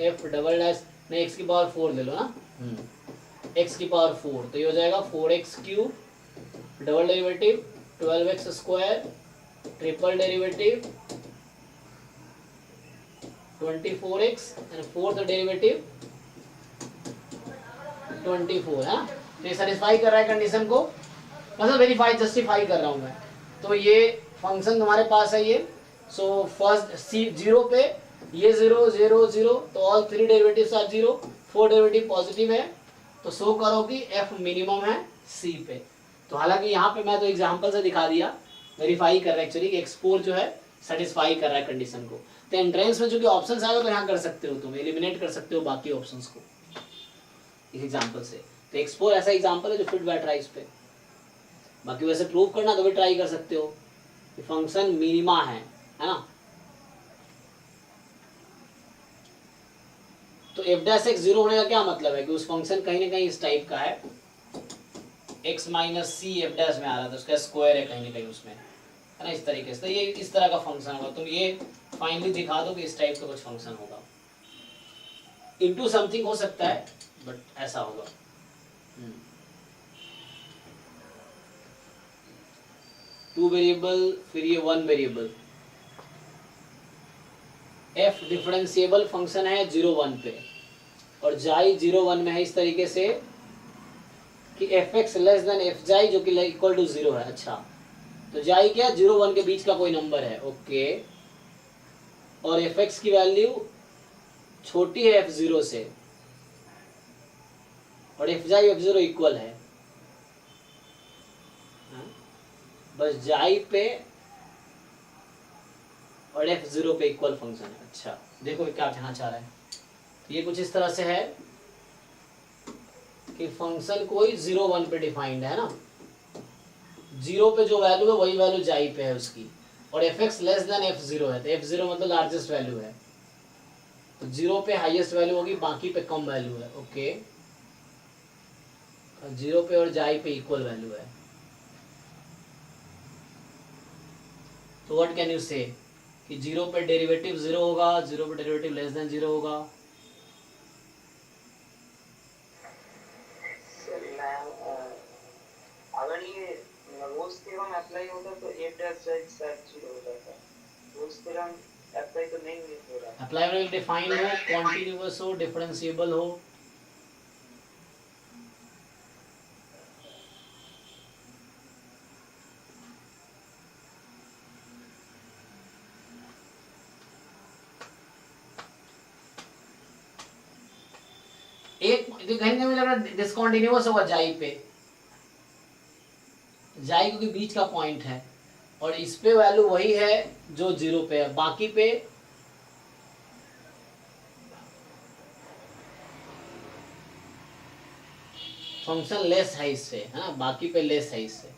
G: f double dash नहीं x की पावर 4 ले लो ना, x की पावर 4, तो ये हो जाएगा 4x cube, double derivative 12x square, triple derivative 24x and fourth derivative 24 है। तो ये सेटिस्फाई कर रहा है कंडीशन को, मतलब वेरीफाई जस्टिफाई कर रहा हूँ मैं। तो ये फंक्शन तुम्हारे पास है ये, सो फर्स्ट सी 0 पे ये 0 0 0, तो all 3 derivatives are 0, 4 derivative positive है, तो शो करो कि एफ मिनिमम है सी पे। तो हालांकि यहाँ पे मैं तो एग्जाम्पल से दिखा दिया, वेरीफाई कर रहा है एक्चुअली कि एक्सपोर जो है सेटिस्फाई कर रहा है कंडीशन को। तो एंट्रेंस में जो कि ऑप्शन आएगा तो यहाँ कर सकते हो, तुम एलिमिनेट कर सकते हो बाकी ऑप्शंस को इस एग्जाम्पल से। तो एक्सपोर ऐसा एग्जाम्पल है जो फिट बैठ रहा है इस पे, बाकी वैसे प्रूव करना तो भी ट्राई कर सकते हो कि फंक्शन मिनिमा है ना। तो एफ डैश एक्स 0 होने का क्या मतलब है कि उस फंक्शन कहीं ना कहीं इस टाइप का है, x minus c f dash में आ रहा था, उसका स्क्वायर है कहीं ना कहीं उसमें, है ना, इस तरीके से। तो ये इस तरह का फंक्शन होगा, तुम ये फाइनली दिखा दो कि इस टाइप का कुछ फंक्शन होगा, इनटू समथिंग हो सकता है बट ऐसा होगा। टू वेरिएबल, फिर ये 1 वेरिएबल, f डिफरेंशिएबल फंक्शन है 0 1 पे, और जाई 0 1 में है इस तरीके से कि fx लेस देन f जाई जो कि इक्वल टू 0 है। अच्छा, तो जाई क्या 0 1 के बीच का कोई नंबर है, ओके, और fx की वैल्यू छोटी है f0 से, और f जाई f0 इक्वल है, बस जाई पे और f0 पे इक्वल फंक्शन है। अच्छा, देखो क्या कहना चाह रहा है, ये कुछ इस तरह से है कि फंक्शन कोई 0 1 पे डिफाइंड है ना, 0 पे जो वैल्यू है वही वैल्यू जाई पे है उसकी, और fx लेस देन f0 है, तो f0 मतलब लार्जेस्ट वैल्यू है, तो 0 पे हाईएस्ट वैल्यू होगी, बाकी पे कम वैल्यू है, ओके, 0 पे और जाई पे इक्वल वैल्यू है। तो व्हाट कैन यू से कि 0 पे डेरिवेटिव 0 होगा, 0 पे डेरिवेटिव लेस देन 0 होगा।
E: अगर ये रोज थ्योरम अप्लाई होता तो f डैश x 0 हो जाता, रोज थ्योरम अप्लाई तो नहीं हो रहा।
G: अप्लाई विल डिफाइन हो, कॉन्टिन्यूअस हो, डिफरेंशिएबल हो, एक कहीं ना लग रहा डिसकंटिन्यूअस होगा जाई पे, जाई क्योंकि बीच का पॉइंट है, और इस पे वैल्यू वही है जो 0 पे है, बाकी पे फंक्शन लेस है इससे, है ना, बाकी पे लेस है इससे।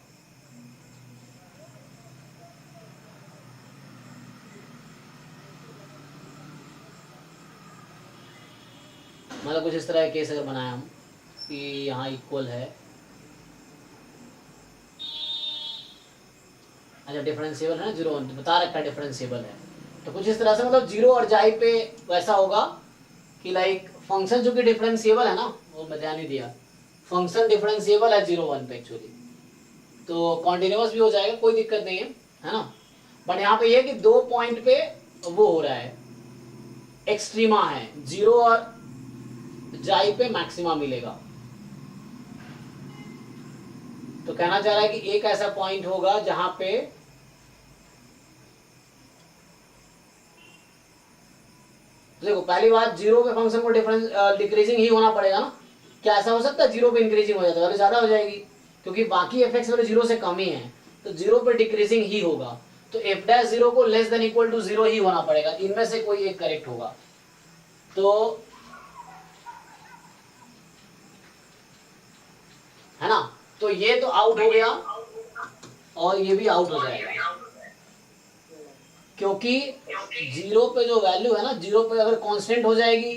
G: मतलब कुछ इस तरह का केस अगर बनाया हम कि यहाँ इक्वल है, अच्छा डिफरेंशिएबल है ना, 0 1 बता रखा है डिफरेंशिएबल है, तो कुछ इस तरह से मतलब 0 और जाई पे वैसा होगा कि लाइक फंक्शन जो कि डिफरेंशिएबल है ना, वो मैं ध्यान नहीं दिया, फंक्शन डिफरेंशिएबल है 0 1 पे एक्चुअली, तो कॉन्टिन्यूअस भी हो जाएगा, कोई दिक्कत नहीं है ना। बट यहाँ पे ये कि 2 पॉइंट पे वो हो रहा है, एक्सट्रीमा है 0 और जाई पे मैक्सिमा मिलेगा। तो कहना चाह रहा है कि एक ऐसा पॉइंट होगा जहां पे देखो पहली बात, जीरो पे फंक्शन को डिफरेंस डिक्रीजिंग ही होना पड़ेगा ना। क्या ऐसा हो सकता है जीरो पे इंक्रीजिंग हो जाता है, वैल्यू ज्यादा हो जाएगी, क्योंकि बाकी एफ वैल्यू जीरो से कम ही है, तो जीरो पे डिक्रीजिंग ही होगा। तो एफ डैश जीरो को less than equal to zero ही होना पड़ेगा, इनमें से कोई एक करेक्ट होगा। तो है ना, तो ये तो आउट हो गया और ये भी आउट हो जाएगा, क्योंकि जीरो पे जो वैल्यू है ना, जीरो पे अगर कांस्टेंट हो जाएगी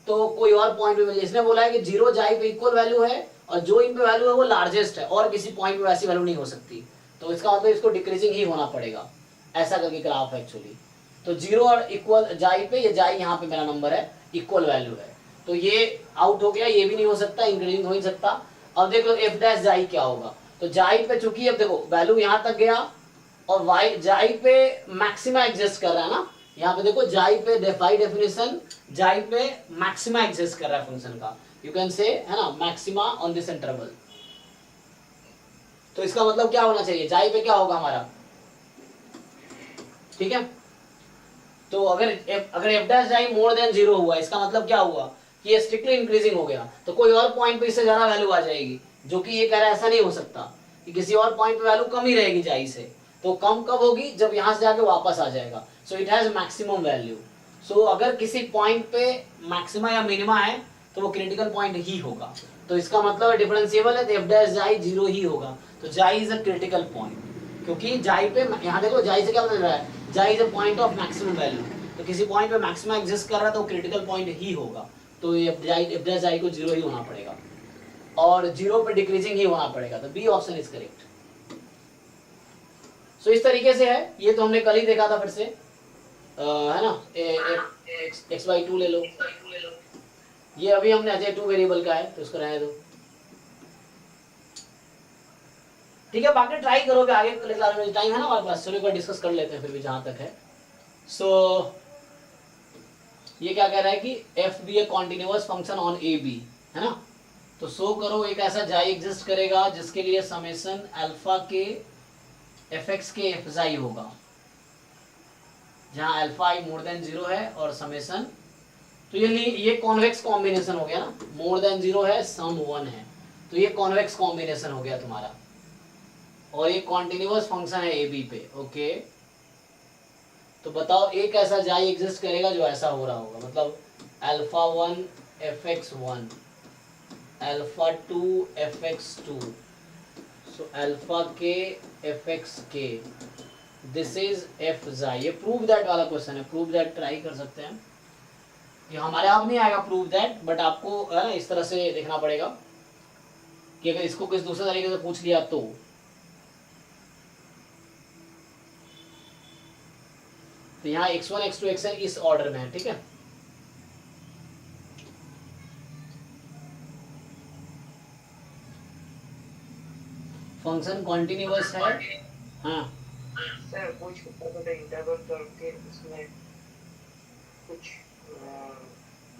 G: तो कोई और पॉइंट पे, इसने बोला है कि जीरो जाई पे इक्वल वैल्यू है और जो इन पे वैल्यू है वो लार्जेस्ट है और किसी पॉइंट पे वैसी वैल्यू नहीं हो सकती, तो इसका मतलब इसको डिक्रीजिंग ही होना पड़ेगा, ऐसा करके ग्राफ है एक्चुअली। तो जीरो और इक्वल जाई पे, ये जाई यहाँ पे मेरा नंबर है, इक्वल वैल्यू है, तो ये आउट हो गया, ये भी नहीं हो सकता, इंक्रीजिंग हो ही सकता। अब देखो एफ डैश जाई क्या होगा, तो जाई पे चूंकि अब देखो वैल्यू यहाँ तक गया और वाई जाई पे मैक्सिमा एग्जिस्ट कर रहा है ना, यहाँ पे देखो जाई पे बाय डेफिनेशन जाई पे मैक्सिमा एग्जिस्ट कर रहा है फंक्शन का, यू कैन से है ना मैक्सिमा ऑन दिस इंटरवल। तो इसका मतलब क्या होना चाहिए, जाई पे क्या होगा हमारा, ठीक है। तो अगर एफ डैश जाई मोर देन जीरो हुआ, इसका मतलब क्या हुआ कि ये स्ट्रिक्टली इंक्रीजिंग हो गया, तो कोई और पॉइंट पे इससे ज्यादा वैल्यू आ जाएगी, जो कि ये कह रहा है ऐसा नहीं हो सकता कि किसी और पॉइंट पे वैल्यू कम ही रहेगी जाई से। तो कम कब होगी, जब यहां से जाके वापस आ जाएगा। So it has maximum value. So अगर किसी पॉइंट पे मैक्सिमा या मिनिमा है तो वो क्रिटिकल पॉइंट ही होगा, तो इसका मतलब डिफरेंशिएबल है, तो एफ डैश जाई जीरो ही होगा, तो जाई इज अ क्रिटिकल पॉइंट, क्योंकि जाई पे यहाँ देखो जाई से क्या मिल रहा है, जाई is a point of maximum value, तो किसी पॉइंट पे मैक्सिमा एग्जिस्ट कर रहा है तो क्रिटिकल पॉइंट ही होगा, तो एफ डैश जाई को जीरो ही होना पड़ेगा और जीरो पे डिक्रीजिंग ही होना पड़ेगा, तो बी ऑप्शन इज करेक्ट। सो इस तरीके से है, ये तो हमने कल ही देखा था, फिर से है ना, एक्स बाई टू ले लो, ये अभी हमने अजय टू वेरिएबल का है तो इसको रहने दो, ठीक है। बाकी ट्राई करोगे आगे क्लास में, टाइम है ना हमारे पास, चलो एक बार डिस्कस कर लेते हैं फिर भी जहां तक है। सो ये क्या कह रहा है कि f be a continuous function on a b, है ना, तो शो करो एक ऐसा जाई एग्जिस्ट करेगा जिसके लिए समेशन अल्फा के एफ एक्स के एफ जाई होगा, जहां अल्फा आई मोर देन जीरो है और समेशन, तो ये कॉन्वेक्स कॉम्बिनेशन हो गया ना, मोर देन जीरो है सम वन है, तो ये कॉन्वेक्स कॉम्बिनेशन हो गया तुम्हारा, और ये कॉन्टिन्यूअस फंक्शन है ए बी पे, ओके। तो बताओ एक ऐसा जाई एग्जिस्ट करेगा जो ऐसा हो रहा होगा, मतलब alpha one f x one, alpha two f x two, so alpha के एफ एक्स के, दिस इज एफ जाई। ये प्रूव दैट वाला क्वेश्चन है, प्रूव दैट ट्राई कर सकते हैं, ये हमारे आप नहीं आएगा प्रूव दैट, बट आपको है ना इस तरह से देखना पड़ेगा कि अगर इसको किस दूसरे तरीके से पूछ लिया तो यहाँ x1 x2 xn इस ऑर्डर में है, ठीक है। फंक्शन कॉन्टिन्यूअस है, हाँ
E: सर कुछ ऊपर का इंटरवल करके उसमें कुछ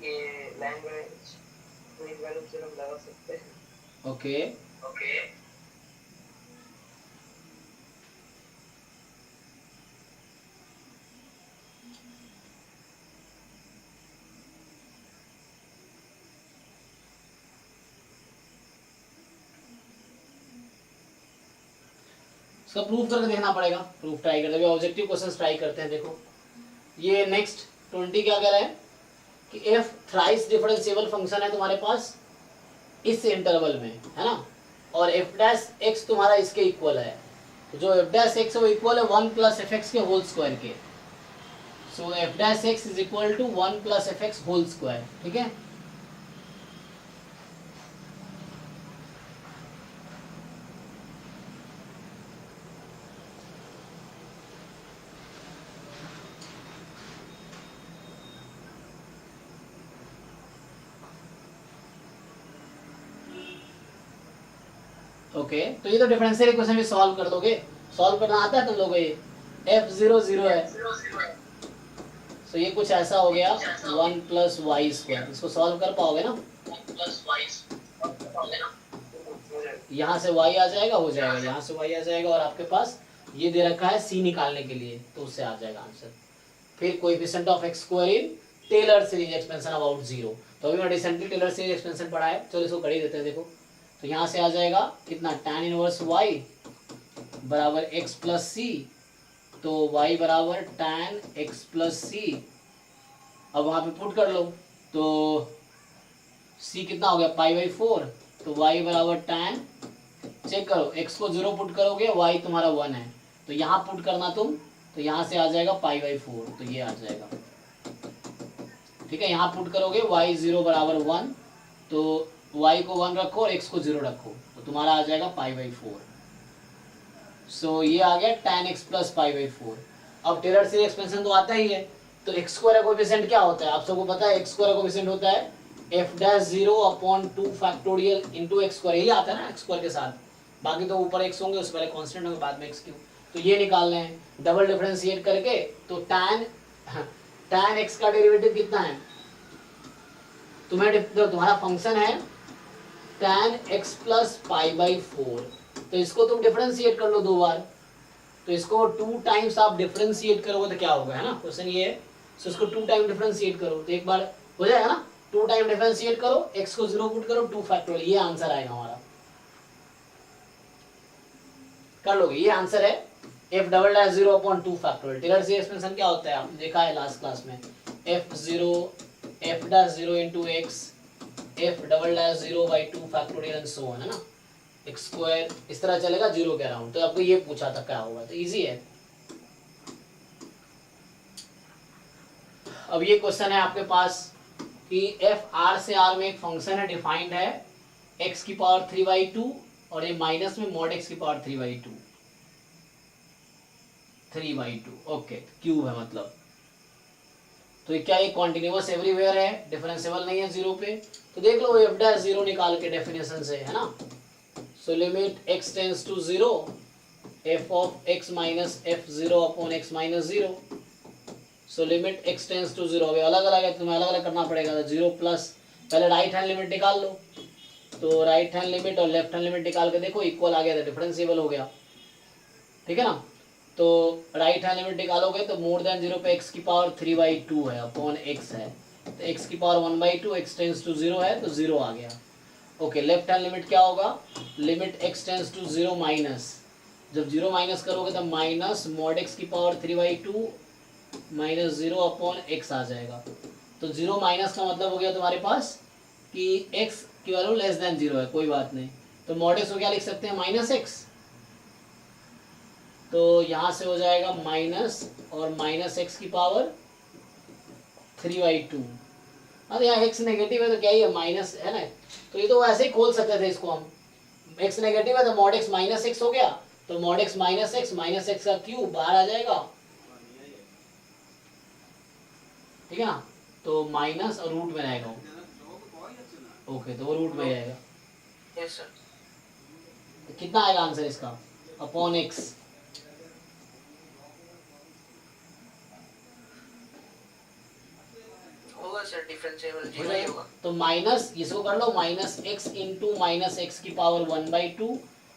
E: ये लैंग्वेज वैल्यू से हम लगा सकते हैं,
G: ओके। इसका प्रूफ करके देखना पड़ेगा, प्रूफ ट्राई करते हैं, ऑब्जेक्टिव क्वेश्चंस ट्राई करते हैं। देखो ये नेक्स्ट 20 क्या कह रहा है कि एफ थ्राइस डिफरेंशिएबल फंक्शन है तुम्हारे पास इस इंटरवल में, है ना, और एफ डैश एक्स तुम्हारा इसके इक्वल है, तो जो एफ डैश एक्स है वो इक्वल है 1 प्लस एफ एक्स के होल स्क्वायर के, so F dash x is equal to 1 plus F X whole square, ठीक है। ओके तो ये तो डिफरेंशियल इक्वेशन भी सॉल्व कर दोगे, सॉल्व करना आता है तुम लोगों को, ये f0 0 है, तो ये कुछ ऐसा हो गया 1 प्लस वाई स्क्वायर, इसको सॉल्व कर पाओगे ना।
B: प्लस वाइस
G: यहाँ से y आ जाएगा, हो जाएगा, यहाँ से y आ जाएगा, और आपके पास ये दे रखा है c निकालने के लिए, तो उससे आ जाएगा आंसर। फिर coefficient of x square in Taylor series expansion about 0। तो अभी मैं रिसेंटली टेलर सीरीज एक्सपेंशन पढ़ा है, चलो इसको कर ही देते हैं। देखो तो यहाँ से आ जाएगा कितना, tan इनवर्स y बराबर x प्लस सी, तो y बराबर tan x प्लस सी। अब वहाँ पे पुट कर लो, तो c कितना हो गया, पाई बाई 4, तो y बराबर tan, चेक करो x को 0 पुट करोगे, y तुम्हारा 1 है, तो यहाँ पुट करना तुम, तो यहाँ से आ जाएगा पाई बाई 4, तो ये आ जाएगा। ठीक है, यहाँ पुट करोगे y 0 बराबर 1, तो y को 1 रखो और x को 0 रखो, तो तुम्हारा आ जाएगा पाई बाई 4। सो ये आ गया tan x plus pi by 4। अब टेलर सीरीज एक्सपेंशन तो आता ही है, तो x स्क्वायर कोएफिशिएंट क्या होता है, आप सबको पता है। x स्क्वायर कोएफिशिएंट होता है f dash 0 upon 2 factorial into x square, यही आता है ना x स्क्वायर के साथ, बाकी तो ऊपर x होंगे, उससे पहले कांस्टेंट होंगे, बाद में x क्यूब। तो ये निकालने हैं डबल डिफरेंशिएट करके, तो tan x का डेरिवेटिव कितना है, तुम्हारा फंक्शन है tan x plus pi by 4, तो इसको तुम डिफरेंशिएट कर लो 2 बार, तो इसको 2 टाइम्स आप डिफरेंशिएट करोगे तो क्या होगा, है ना, क्वेश्चन ये है। तो इसको 2 टाइम डिफरेंशिएट करो, तो एक बार हो जाएगा ना, 2 टाइम डिफरेंशिएट करो, x को 0 पुट करो, 2 फैक्टोरियल, ये आंसर आएगा हमारा। कर लोगे, ये आंसर है f double dash 0 upon 2 factorial. Taylor series expansion क्या होता है, आपने देखा है लास्ट क्लास में, f dash 0 into x, f double dash 0 by 2 factorial and so on, है ना, एक्स स्क्वायर इस तरह चलेगा 0 के अराउंड। तो आपको ये पूछा था क्या होगा, तो इजी है। अब ये क्वेश्चन है आपके पास कि f r से r में एक फंक्शन है, डिफाइंड है x की पावर 3/2 और ये माइनस में मॉड x की पावर 3/2, ओके, क्यूब है मतलब। तो ये क्या, ये कॉन्टिन्यूअस एवरीवेयर है, डिफरेंशिएबल नहीं है 0 पे, तो देख लो f डैश 0 निकाल के डेफिनेशन से, है ना। So limit x tends to 0, f of x minus f0 upon x minus 0। So limit x tends to 0, अभी अलग अलग है, तुम्हें अलग अलग करना पड़ेगा, तो 0 प्लस, पहले राइट हैंड लिमिट निकाल लो, तो राइट हैंड लिमिट और लेफ्ट हैंड लिमिट निकाल के देखो, इक्वल आ गया था, डिफरेंशिएबल हो गया, ठीक है ना। तो राइट हैंड लिमिट निकालोगे तो मोर देन 0 पे x की पावर 3/2 है अपॉन x है, तो x की पावर 1/2, x टेंड्स टू 0 है, तो 0 आ गया। ओके, लेफ्ट हैंड लिमिट क्या होगा, limit x tends to 0 minus, जब 0 माइनस करोगे तो माइनस मॉड x की पावर 3/2 माइनस 0 अपॉन x आ जाएगा। तो 0 माइनस का मतलब हो गया तुम्हारे पास कि x की वैल्यू लेस देन 0 है, कोई बात नहीं, तो मॉड x को क्या लिख सकते हैं, माइनस x, तो यहाँ से हो जाएगा माइनस और माइनस x की पावर 3/2। अरे यहाँ x नेगेटिव है तो क्या ही है, माइनस है ना, तो ये तो ऐसे ही खोल सकते थे इसको हम, x नेगेटिव है तो मॉड x माइनस x हो गया, तो मॉड x माइनस x का क्यूब बाहर आ जाएगा, ठीक है ना, तो माइनस और रूट में रहेगा, ओके, तो वो रूट में रहेगा।
C: यस सर,
G: तो कितना आएगा आंसर इसका, अपॉन x,
C: होगा सर, डिफरेंशिएबल
G: हो
C: 0 ही
G: जाएगा।
C: होगा।
G: तो माइनस इसको कर लो, minus x into minus X की पावर 1/2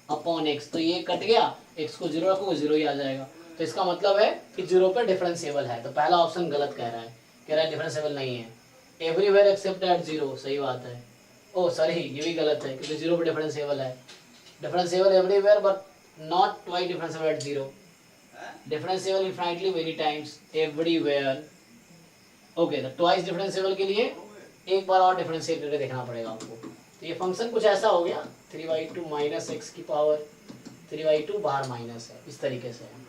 G: अपॉन x, तो ये कट गया, x को 0 रखोगे 0 ही आ जाएगा। तो इसका मतलब है कि 0 पे डिफरेंशिएबल है, तो पहला ऑप्शन गलत कह रहा है डिफरेंशिएबल नहीं है, एवरीवेयर एक्सेप्ट एट 0, सही बात है। ओ सॉरी, ये भी गलत है क्योंकि 0 पे डिफरेंशिएबल है, differentiable everywhere but not twice differentiable at 0, differentiable infinitely many times everywhere. Okay, तो ट्वाइस डिफरेंशिएबल के लिए एक बार और डिफरेंशिएट करके देखना पड़ेगा आपको। तो ये फंक्शन कुछ ऐसा हो गया, 3/2 माइनस एक्स की पावर 3/2 बाहर माइनस है, इस तरीके से है।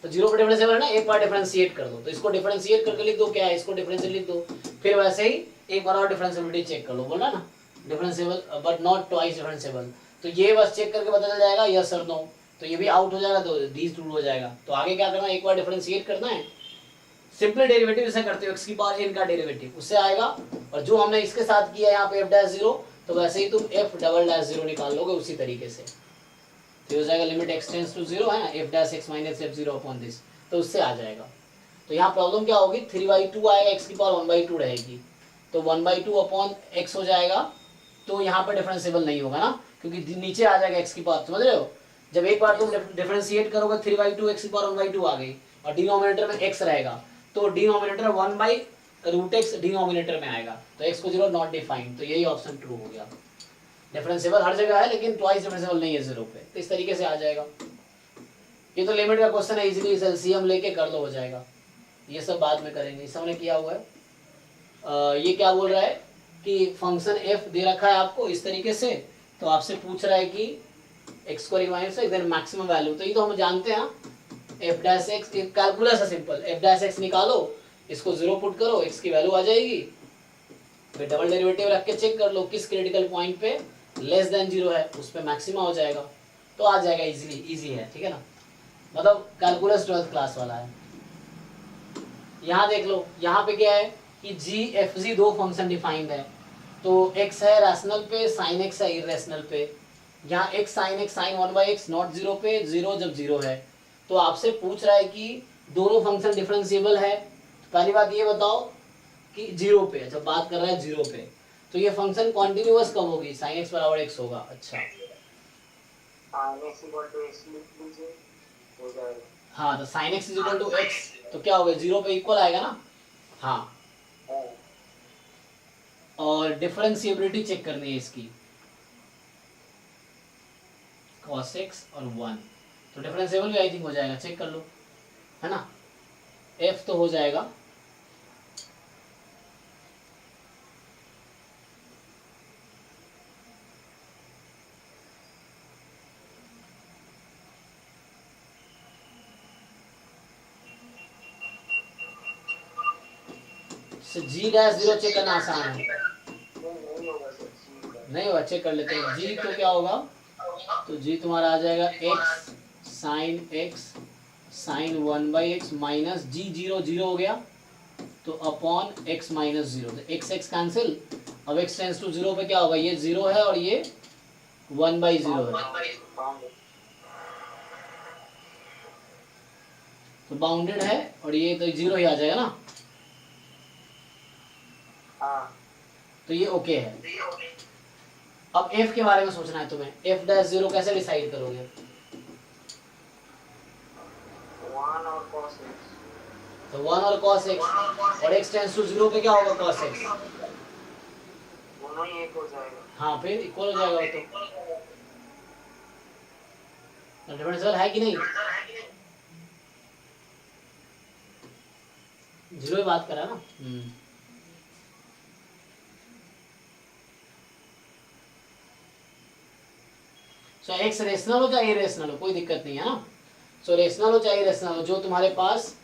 G: तो 0 पर डिफरेंशिएबल है ना, एक बार डिफरेंशिएट कर दो, तो इसको डिफरेंशिएट करके लिख दो, क्या है, इसको डिफरेंशिएट लिख दो, फिर वैसे ही एक बार और डिफरेंशिएबिलिटी चेक कर लो, बोला ना, differentiable but not twice differentiable, तो ये बस चेक करके पता चल जाएगा यस और नो, तो ये भी आउट हो जाएगा, तो डी रूल हो जाएगा। तो आगे क्या करना है, एक बार डिफरेंशिएट करना है, सिंपल डेरिवेटिव जैसे करते हो, x की पावर n का डेरिवेटिव उससे आएगा, और जो हमने इसके साथ किया यहाँ पे f डैश 0, तो वैसे ही तुम f डबल डैश 0 निकाल लोगे उसी तरीके से, तो हो जाएगा लिमिट x टेंड्स टू 0 है ना, f dash x minus f0 upon this, तो उससे आ जाएगा। तो यहाँ प्रॉब्लम क्या होगी, 3/2 आएगा, x की पावर 1/2 रहेगी, तो 1/2 अपॉन x हो जाएगा। तो यहाँ पर डिफरेंशिएबल नहीं होगा ना, क्योंकि नीचे आ जाएगा x की पावर, समझ रहे हो। जब एक बार तुम डिफरेंशिएट करोगे 3/2 x की पावर 1/2 आ गई और डिनोमिनेटर में x रहेगा, तो डिनोमिनेटर 1/√x डिनोमिनेटर में आएगा, तो x को 0 नॉट डिफाइंड, तो यही ऑप्शन ट्रू हो गया। डिफरेंशिएबल हर जगह है लेकिन ट्वाइस डिफरेंशिएबल नहीं है 0 पे, तो इस तरीके से आ जाएगा। ये तो लिमिट का क्वेश्चन है, इजीली एलसीएम लेके कर लो, हो जाएगा। ये सब बाद में करेंगे, इस हमने किया हुआ है। ये क्या बोल रहा है कि फंक्शन f दे रखा है आपको इस तरीके से, तो आपसे पूछ रहा है कि x को रिमाइंड देन मैक्सिमम वैल्यू, तो ये तो हम जानते हैं f डैश x, कैलकुलस है सिंपल, f डैश x निकालो, इसको 0 पुट करो, x की वैल्यू आ जाएगी, फिर डबल डेरिवेटिव रख के चेक कर लो किस क्रिटिकल पॉइंट पे लेस देन 0 है, उस पे मैक्सिमा हो जाएगा, तो आ जाएगा इजीली, इजी है, ठीक है ना। मतलब कैलकुलस 12th क्लास वाला है। यहाँ देख लो, यहाँ पे क्या है कि g f g दो फंक्शन डिफाइंड है, तो x है रैशनल पे, sin x है इरेशनल पे। यहाँ x sin x sin 1/x not 0 पे, 0 जब 0 है, तो आपसे पूछ रहा है कि दोनों फंक्शन डिफरेंशिएबल है। पहली बात ये बताओ कि 0 पे, जब बात कर रहे हैं 0 पे, तो ये फंक्शन कॉन्टिन्यूअस कब होगी, sin x बराबर x होगा। अच्छा हाँ, तो sin x equal to x, तो क्या होगा 0 पे इक्वल आएगा ना। हाँ, और डिफरेंशिएबिलिटी चेक करनी है इसकी, cos x और 1, तो डिफरेंशिएबल भी आई थिंक हो जाएगा, चेक कर लो, है ना। f तो हो जाएगा g डैश 0 चेक करना आसान है, नहीं होगा, चेक कर लेते हैं। g तो क्या होगा, तो g तुम्हारा आ जाएगा x sin 1/x minus g 0 हो गया, तो अपॉन x माइनस 0, तो x कैंसिल, अब x टेंस टू 0 पे क्या होगा, ये 0 है और ये 1/0 है, तो बाउंडेड है और ये तो 0 ही आ जाएगा ना, तो ये ओके है। अब f के बारे में सोचना है तुम्हें, f डैश 0 कैसे डिसाइड करोगे, 1 और cos x, और x टेंस टू 0 पे क्या होगा cos x,
E: दोनों ही एक हो जाएगा।
G: हाँ फिर इक्वल हो जाएगा, तो डिफरेंशियल है कि नहीं, 0 ही बात करा ना। सो एक्स रेशनल हो चाहे इरेशनल हो, कोई दिक्कत नहीं है ना। सो रेशनल हो चाहे इरेशनल हो, जो तुम्हारे पास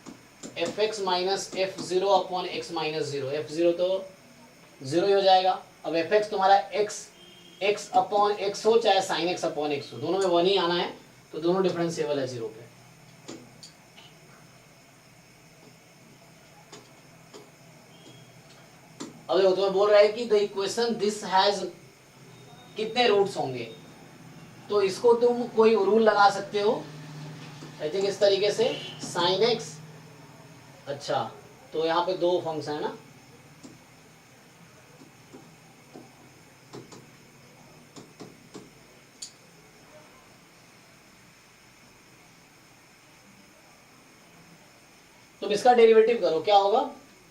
G: F X minus F 0 upon X minus 0, F 0 तो 0 ही हो जाएगा। अब एफ एक्स तुम्हारा एक्स अपॉन एक्स हो चाहे साइन एक्स अपॉन एक्स हो, दोनों में 1 ही आना है, तो दोनों डिफरेंशिएबल है 0 पे। अब देखो तुम्हें बोल रहा है कि द इक्वेशन दिस हैज कितने रूट्स होंगे, तो इसको तुम कोई रूल लगा सकते हो, आई थिंक इस तरीके से साइन एक्स, अच्छा तो यहाँ पे 2 फंक्शन है ना, तुम इसका डेरिवेटिव करो क्या होगा,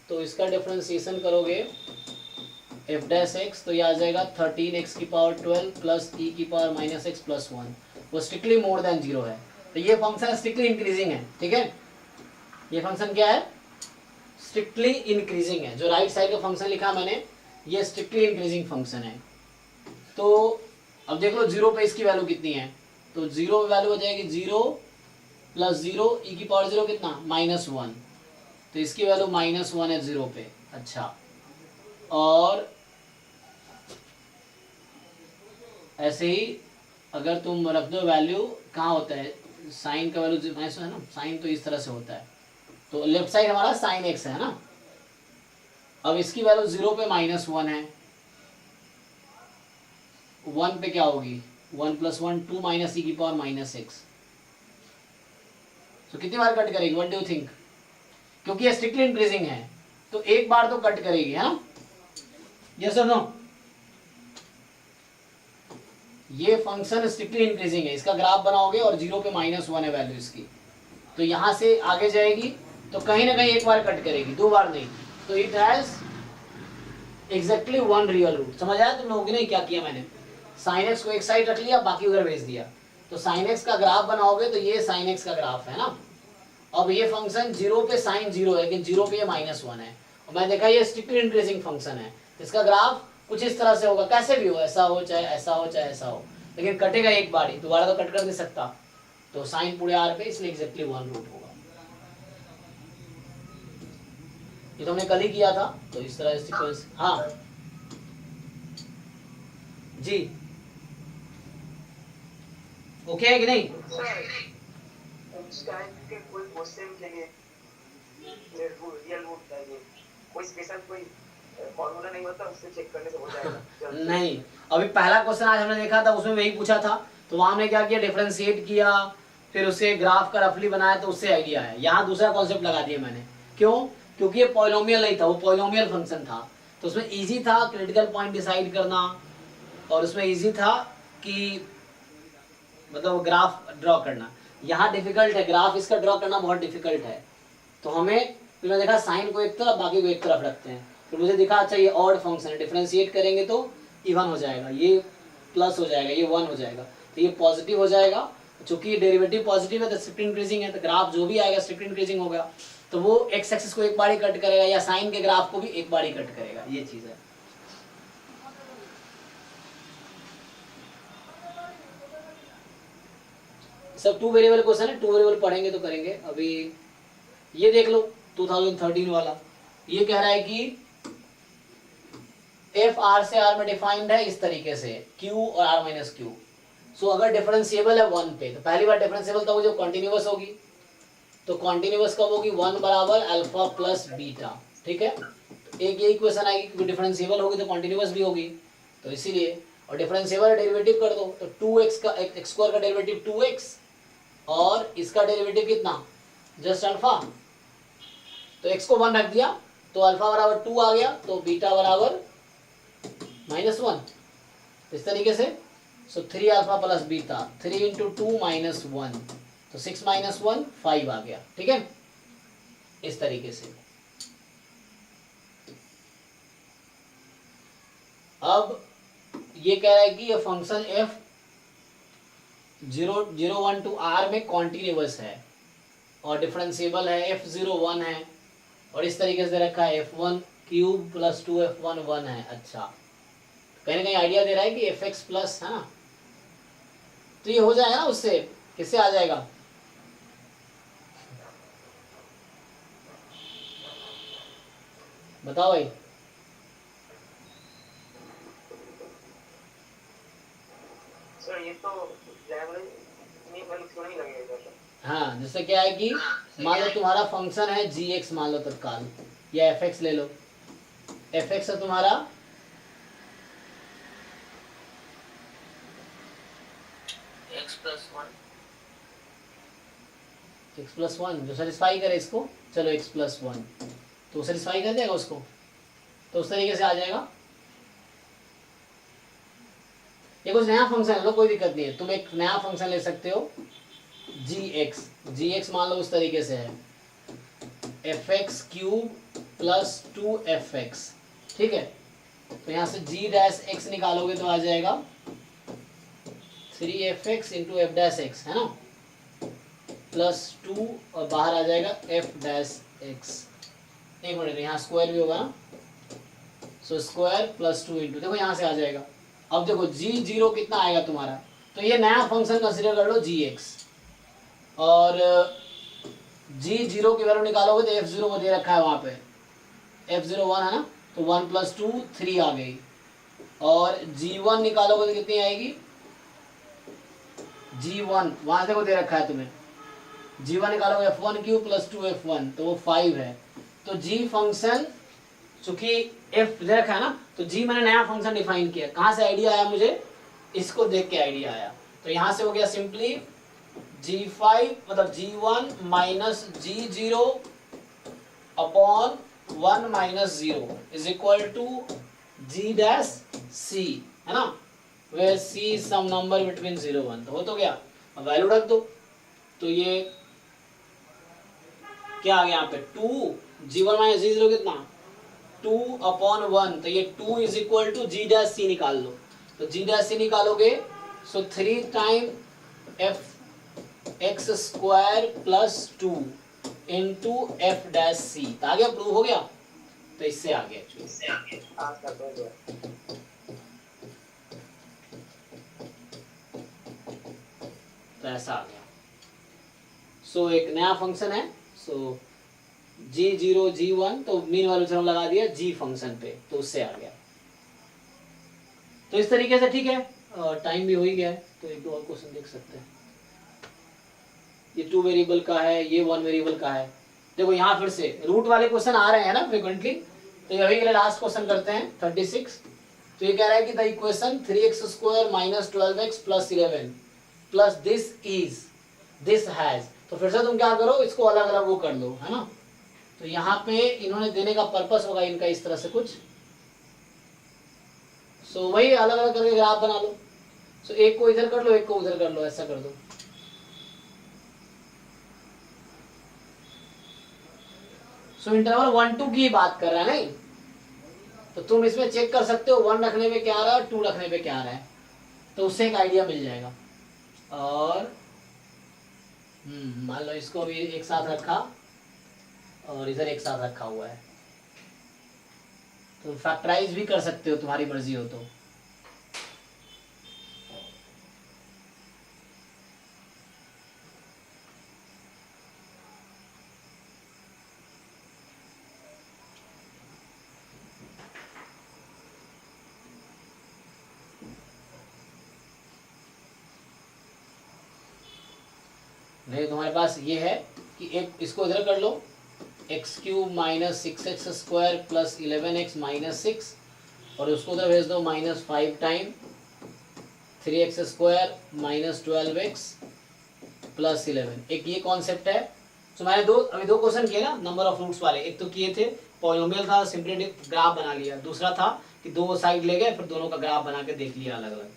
G: तो इसका डिफरेंशिएशन करोगे एफ डैश एक्स, तो ये आ जाएगा 13x की पावर 12 प्लस ई की पावर माइनस एक्स प्लस 1, वो स्ट्रिक्टली मोर देन 0 है, तो ये फंक्शन स्ट्रिक्टली इंक्रीजिंग है, ठीक है। ये फंक्शन क्या है, स्ट्रिक्टली इंक्रीजिंग है, जो राइट साइड का फंक्शन लिखा मैंने ये स्ट्रिक्टली इंक्रीजिंग फंक्शन है। तो अब देख लो 0 पे इसकी वैल्यू कितनी है, तो 0 पे वैल्यू हो जाएगी 0 प्लस 0 ई की पावर 0 कितना -1, तो इसकी वैल्यू -1 है 0 पे। अच्छा, और ऐसे ही अगर तुम रख दो वैल्यू, कहाँ होता है साइन का वैल्यू माइनस है ना, साइन तो इस तरह से होता है, तो लेफ्ट साइड हमारा साइन एक्स है ना। अब इसकी वैल्यू 0 पे -1 है, 1 पे क्या होगी 1 + 1 2 माइनस ई की पावर माइनस एक्स, तो कितनी बार कट करेगी, व्हाट डू यू थिंक, क्योंकि ये स्ट्रिक्टली इंक्रीजिंग है तो एक बार तो कट करेगी है ना, यस और नो? ये फंक्शन स्ट्रिक्टली इंक्रीजिंग है, इसका ग्राफ बनाओगे और 0 पे -1 है वैल्यू इसकी, तो यहां से आगे जाएगी तो कहीं ना कहीं एक बार कट करेगी, 2 बार नहीं, तो it has exactly 1 real root. समझ आया तुम लोगों की नहीं क्या किया मैंने? साइन एक्स को एक साइड रख लिया, बाकी उधर भेज दिया, तो साइन एक्स का ग्राफ बनाओगे तो ये साइन एक्स का ग्राफ है ना। अब ये फंक्शन 0 पे साइन 0 है, लेकिन 0 पे ये -1 है, और मैं देखा ये स्ट्रिक्टली इंक्रीजिंग फंक्शन है, तो इसका ग्राफ कुछ इस तरह से होगा, कैसे भी हो, ऐसा हो चाहे ऐसा हो चाहे ऐसा हो, लेकिन कटेगा एक बार ही, दोबारा तो कट कर नहीं सकता, तो साइन पूरे आर पे, इसलिए एग्जैक्टली 1 रूट होगा। ये तो हमने कल ही किया था, तो इस तरह सीक्वेंस। हाँ जी, ओके है कि नहीं?
E: सर के कोई क्वेश्चन के लिए रियल रूट चाहिए, कोई स्पेशल कोई फॉर्मूला नहीं होता, उससे चेक करने से हो जाएगा?
G: नहीं, अभी पहला क्वेश्चन आज हमने देखा था, उसमें वही पूछा था, तो वहां हमने क्या किया, डिफरेंशिएट किया, फिर उसे ग्राफ का रफली बनाया, तो उससे आइडिया है। यहाँ दूसरा कॉन्सेप्ट लगा दिया मैंने, क्यों? क्योंकि ये पॉलिनोमियल नहीं था, वो पॉलिनोमियल फंक्शन था, तो उसमें इजी था क्रिटिकल पॉइंट डिसाइड करना, और उसमें इजी था कि मतलब ग्राफ ड्रॉ करना। यहाँ डिफिकल्ट है, ग्राफ इसका ड्रॉ करना बहुत डिफिकल्ट है, तो हमें फिर मैं देखा साइन को एक तरफ बाकी को एक तरफ रखते हैं, फिर मुझे दिखा अच्छा ये ऑड फंक्शन है, डिफरेंशिएट करेंगे तो इवन हो जाएगा, ये प्लस हो जाएगा, ये 1 हो जाएगा, तो ये पॉजिटिव हो जाएगा, चूंकि डेरिवेटिव पॉजिटिव है तो स्ट्रिक्ट इंक्रीजिंग है, तो ग्राफ जो भी आएगा स्ट्रिक्ट इंक्रीजिंग होगा, तो वो एक्स एक्सिस को एक बार ही कट करेगा, या साइन के ग्राफ को भी एक बार ही कट करेगा, ये चीज है। सब 2 वेरिएबल क्वेश्चन है, 2 वेरिएबल पढ़ेंगे तो करेंगे। अभी ये देख लो 2013 वाला, ये कह रहा है कि एफ आर से आर में डिफाइंड है इस तरीके से, क्यू और आर माइनस क्यू। सो अगर डिफरेंशिएबल है 1 पे, तो पहली बार डिफरेंशिएबल था वो जो कॉन्टिन्यूअस होगी, तो कॉन्टिन्यूअस कब होगी, 1 बराबर अल्फा प्लस बीटा, ठीक है। एक ये इक्वेशन आएगी क्योंकि डिफरेंशिएबल होगी तो कॉन्टिन्यूअस भी होगी, तो इसीलिए, और डिफरेंशिएबल डेरिवेटिव कर दो, तो 2x का x स्क्वायर का डेरिवेटिव 2x, और इसका डेरिवेटिव कितना, जस्ट अल्फा, तो x को 1 रख दिया तो अल्फा बराबर 2 आ गया, तो बीटा बराबर -1, इस तरीके से। सो 3 अल्फा प्लस बीटा, 3 इंटू 2 -1, तो 6 - 1 5 आ गया, ठीक है, इस तरीके से। अब ये कह रहा है कि ये फंक्शन f 0,1 to r में कॉन्टिन्यूअस है और डिफरेंशिएबल है, f0 1 है, और इस तरीके से रखा है f1 क्यूब प्लस 2f1 1 है। अच्छा, कहीं ना कहीं आइडिया दे रहा है कि fx प्लस है ना, तो ये हो जाएगा ना, उससे किससे आ जाएगा, बताओ भाई।
E: सर ये तो नहीं लगेगा सर।
G: हाँ, जैसे क्या है कि मान लो तुम्हारा फंक्शन है gx, मान लो तत्काल, या fx ले लो, fx है तुम्हारा x+1 जो सेटिस्फाई करे इसको, चलो x+1, तो सेटिस्फाई कर देगा उसको, तो उस तरीके से आ जाएगा। ये कुछ नया फंक्शन है, लो कोई दिक्कत नहीं है, तुम एक नया फंक्शन ले सकते हो gx मान लो उस तरीके से है fx क्यूब प्लस 2fx, ठीक है, तो यहाँ से g' निकालोगे तो आ जाएगा 3fx इंटू f' है ना, प्लस 2 और बाहर आ जाएगा f'। एक मिनट, यहाँ स्क्वायर भी होगा ना, सो स्क्वायर प्लस 2 इंटू, देखो यहाँ से आ जाएगा। अब देखो g0 कितना आएगा तुम्हारा, तो ये नया फंक्शन कंसीडर कर लो gx, और g0 की वैल्यू निकालोगे तो f0 को दे रखा है वहाँ पे, f0 1 है ना, तो 1 + 2 3 आ गई, और g1 निकालोगे तो कितनी आएगी, g1 वहाँ से को दे रखा है तुम्हें, g1 निकालोगे f1 क्यूब प्लस 2f1, तो वो 5 है। तो g फंक्शन चूंकि f दे रखा है ना, तो g मैंने नया फंक्शन डिफाइन किया, कहाँ से आइडिया आया मुझे, इसको देख के आइडिया आया, तो यहाँ से हो गया सिंपली g5 मतलब g1 minus g0 upon 1 - 0 is equal to g dash c, है ना, where c is some number between 0 1, तो हो तो गया, अब वैल्यू रख दो, तो ये क्या आ गया यहाँ पे 2 g1 माइनस g0 कितना 2/1, तो ये 2 is equal to g dash c निकाल लो, तो g डैश c निकालोगे so 3 time f(x square plus 2 into F dash C), तो आ गया, प्रूव हो गया, तो इससे आ गया एक्चुअली, तो ऐसा आ गया। सो एक नया फंक्शन है, सो g0 g1, तो मीन वैल्यू थ्योरम लगा दिया g फंक्शन पे, तो उससे आ गया। तो इस तरीके से ठीक है, टाइम भी हो ही गया है, तो एक दो और क्वेश्चन देख सकते हैं। ये 2 वेरिएबल का है, ये 1 वेरिएबल का है। देखो यहाँ फिर से रूट वाले क्वेश्चन आ रहे हैं ना फ्रिक्वेंटली, तो अभी के लिए लास्ट क्वेश्चन करते हैं 36। तो ये कह रहा है कि the equation 3x square minus 12x plus 11 plus this has, तो फिर से तुम क्या करो, इसको अलग अलग वो कर लो, है ना। तो यहाँ पे इन्होंने देने का पर्पस होगा इनका इस तरह से कुछ, सो वही अलग अलग करके ग्राफ बना लो। सो एक को इधर कर लो, एक को उधर कर लो, ऐसा कर दो। सो इंटरवल 1 2 की बात कर रहा है नहीं, तो तुम इसमें चेक कर सकते हो 1 रखने पे क्या आ रहा है, 2 रखने पे क्या आ रहा है, तो उससे एक आइडिया मिल जाएगा। और मान लो इसको अभी एक साथ रखा और इधर एक साथ रखा हुआ है, तो फैक्टराइज भी कर सकते हो, तुम्हारी मर्जी हो तो। नहीं, तुम्हारे पास ये है कि एक इसको इधर कर लो, x³ minus 6x square plus 11x minus 6, और उसको उधर भेज दो -5 time 3x square minus 12x plus 11। एक ये कॉन्सेप्ट है। तो मैंने अभी दो क्वेश्चन किए ना नंबर ऑफ रूट्स वाले, एक तो किए थे पॉलिनोमियल था, सिंपली ग्राफ बना लिया, दूसरा था कि दो साइड ले गए फिर दोनों का ग्राफ बना के देख लिया अलग अलग।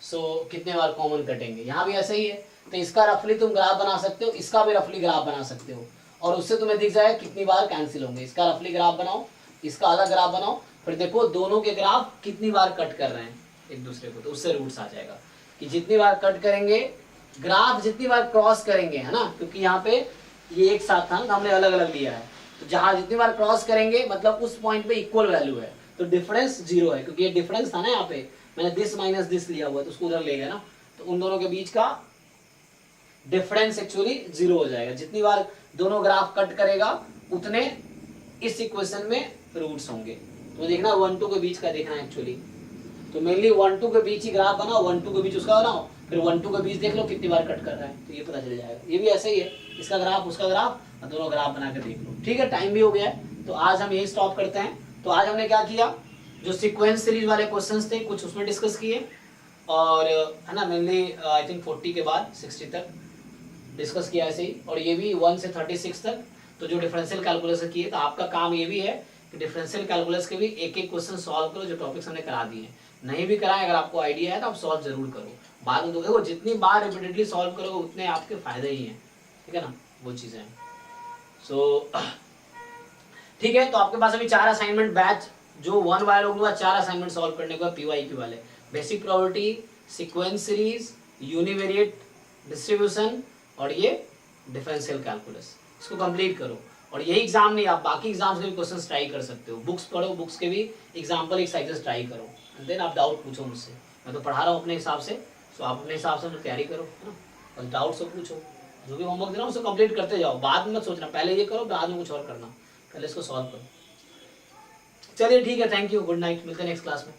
G: सो कितने बार कॉमन कटेंगे, यहाँ भी ऐसा ही है। तो इसका रफली तुम ग्राफ बना सकते हो, इसका भी रफली ग्राफ बना सकते हो, और उससे तुम्हें दिख जाएगा कितनी बार कैंसिल होंगे। इसका रफली ग्राफ बनाओ, इसका अलग ग्राफ बनाओ, फिर देखो दोनों के ग्राफ कितनी बार कट कर रहे हैं एक दूसरे को, तो उससे रूट्स आ जाएगा कि जितनी बार कट करेंगे ग्राफ, जितनी बार क्रॉस करेंगे, है ना, क्योंकि यहाँ पे ये एक साथ था ना, हमने अलग अलग लिया है, तो जहाँ जितनी बार क्रॉस करेंगे मतलब उस पॉइंट पे इक्वल वैल्यू है, तो डिफरेंस 0 है, क्योंकि ये डिफरेंस था ना, यहाँ पे मैंने दिस माइनस दिस लिया हुआ है, तो उसको उधर ले गया ना, तो उन दोनों के बीच का डिफरेंस एक्चुअली 0 हो जाएगा। जितनी बार दोनों ग्राफ कट करेगा उतने इस इक्वेशन में रूट्स होंगे। तो देखना 1 2 के बीच का देखना है एक्चुअली, तो मेनली 1 2 के बीच ही ग्राफ बनाओ, 1 2 के बीच उसका बनाओ, फिर 1 2 के बीच देख लो कितनी बार कट कर रहा है, तो ये पता चल जाएगा। ये भी ऐसे ही है, इसका ग्राफ उसका ग्राफ, और दोनों ग्राफ बना के देख लो। ठीक है, टाइम भी हो गया है, तो आज हम यही स्टॉप करते हैं। तो आज हमने क्या किया, जो सीक्वेंस सीरीज वाले क्वेश्चंस थे कुछ उसमें डिस्कस किए, और है ना मेनली आई थिंक 40 के बाद 60 तक डिस्कस किया ऐसे ही, और ये भी 1 से 36 तक। तो जो डिफरेंशियल कैलकुलस किए, तो आपका काम ये भी है कि डिफरेंशियल कैलकुलस के भी एक एक क्वेश्चन सॉल्व करो, जो टॉपिक्स हमने करा दिए हैं। नहीं भी कराए, अगर आपको आइडिया है तो आप सॉल्व जरूर करो। बाद में देखो जितनी बार रिपीटेडली सॉल्व करोगे उतने आपके फायदे ही हैं, ठीक है ना, वो चीज़ें हैं। सो ठीक है, तो आपके पास अभी 4 असाइनमेंट बैच, जो 1 वाले लोग 4 असाइनमेंट सॉल्व करने के बाद PYQ वाले, basic probability, sequence series, univariate distribution और ये डिफरेंशियल कैलकुलस, इसको कंप्लीट करो। और यही एग्जाम नहीं, आप बाकी एग्जाम्स के भी क्वेश्चंस ट्राई कर सकते हो। बुक्स पढ़ो, बुक्स के भी एग्जाम्पल एक्सरसाइजेस ट्राई करो, एंड देन आप डाउट पूछो मुझसे। मैं तो पढ़ा रहा हूँ अपने हिसाब से, तो आप अपने हिसाब से तैयारी करो, है ना, और डाउट सब पूछो। जो भी होमवर्क दे रहा हूँ उसको कंप्लीट करते जाओ, बाद में मत सोचना पहले ये करो बाद में कुछ और करना, पहले इसको सॉल्व करो। चलिए ठीक है, थैंक यू, गुड नाइट, मिलते हैं नेक्स्ट क्लास में।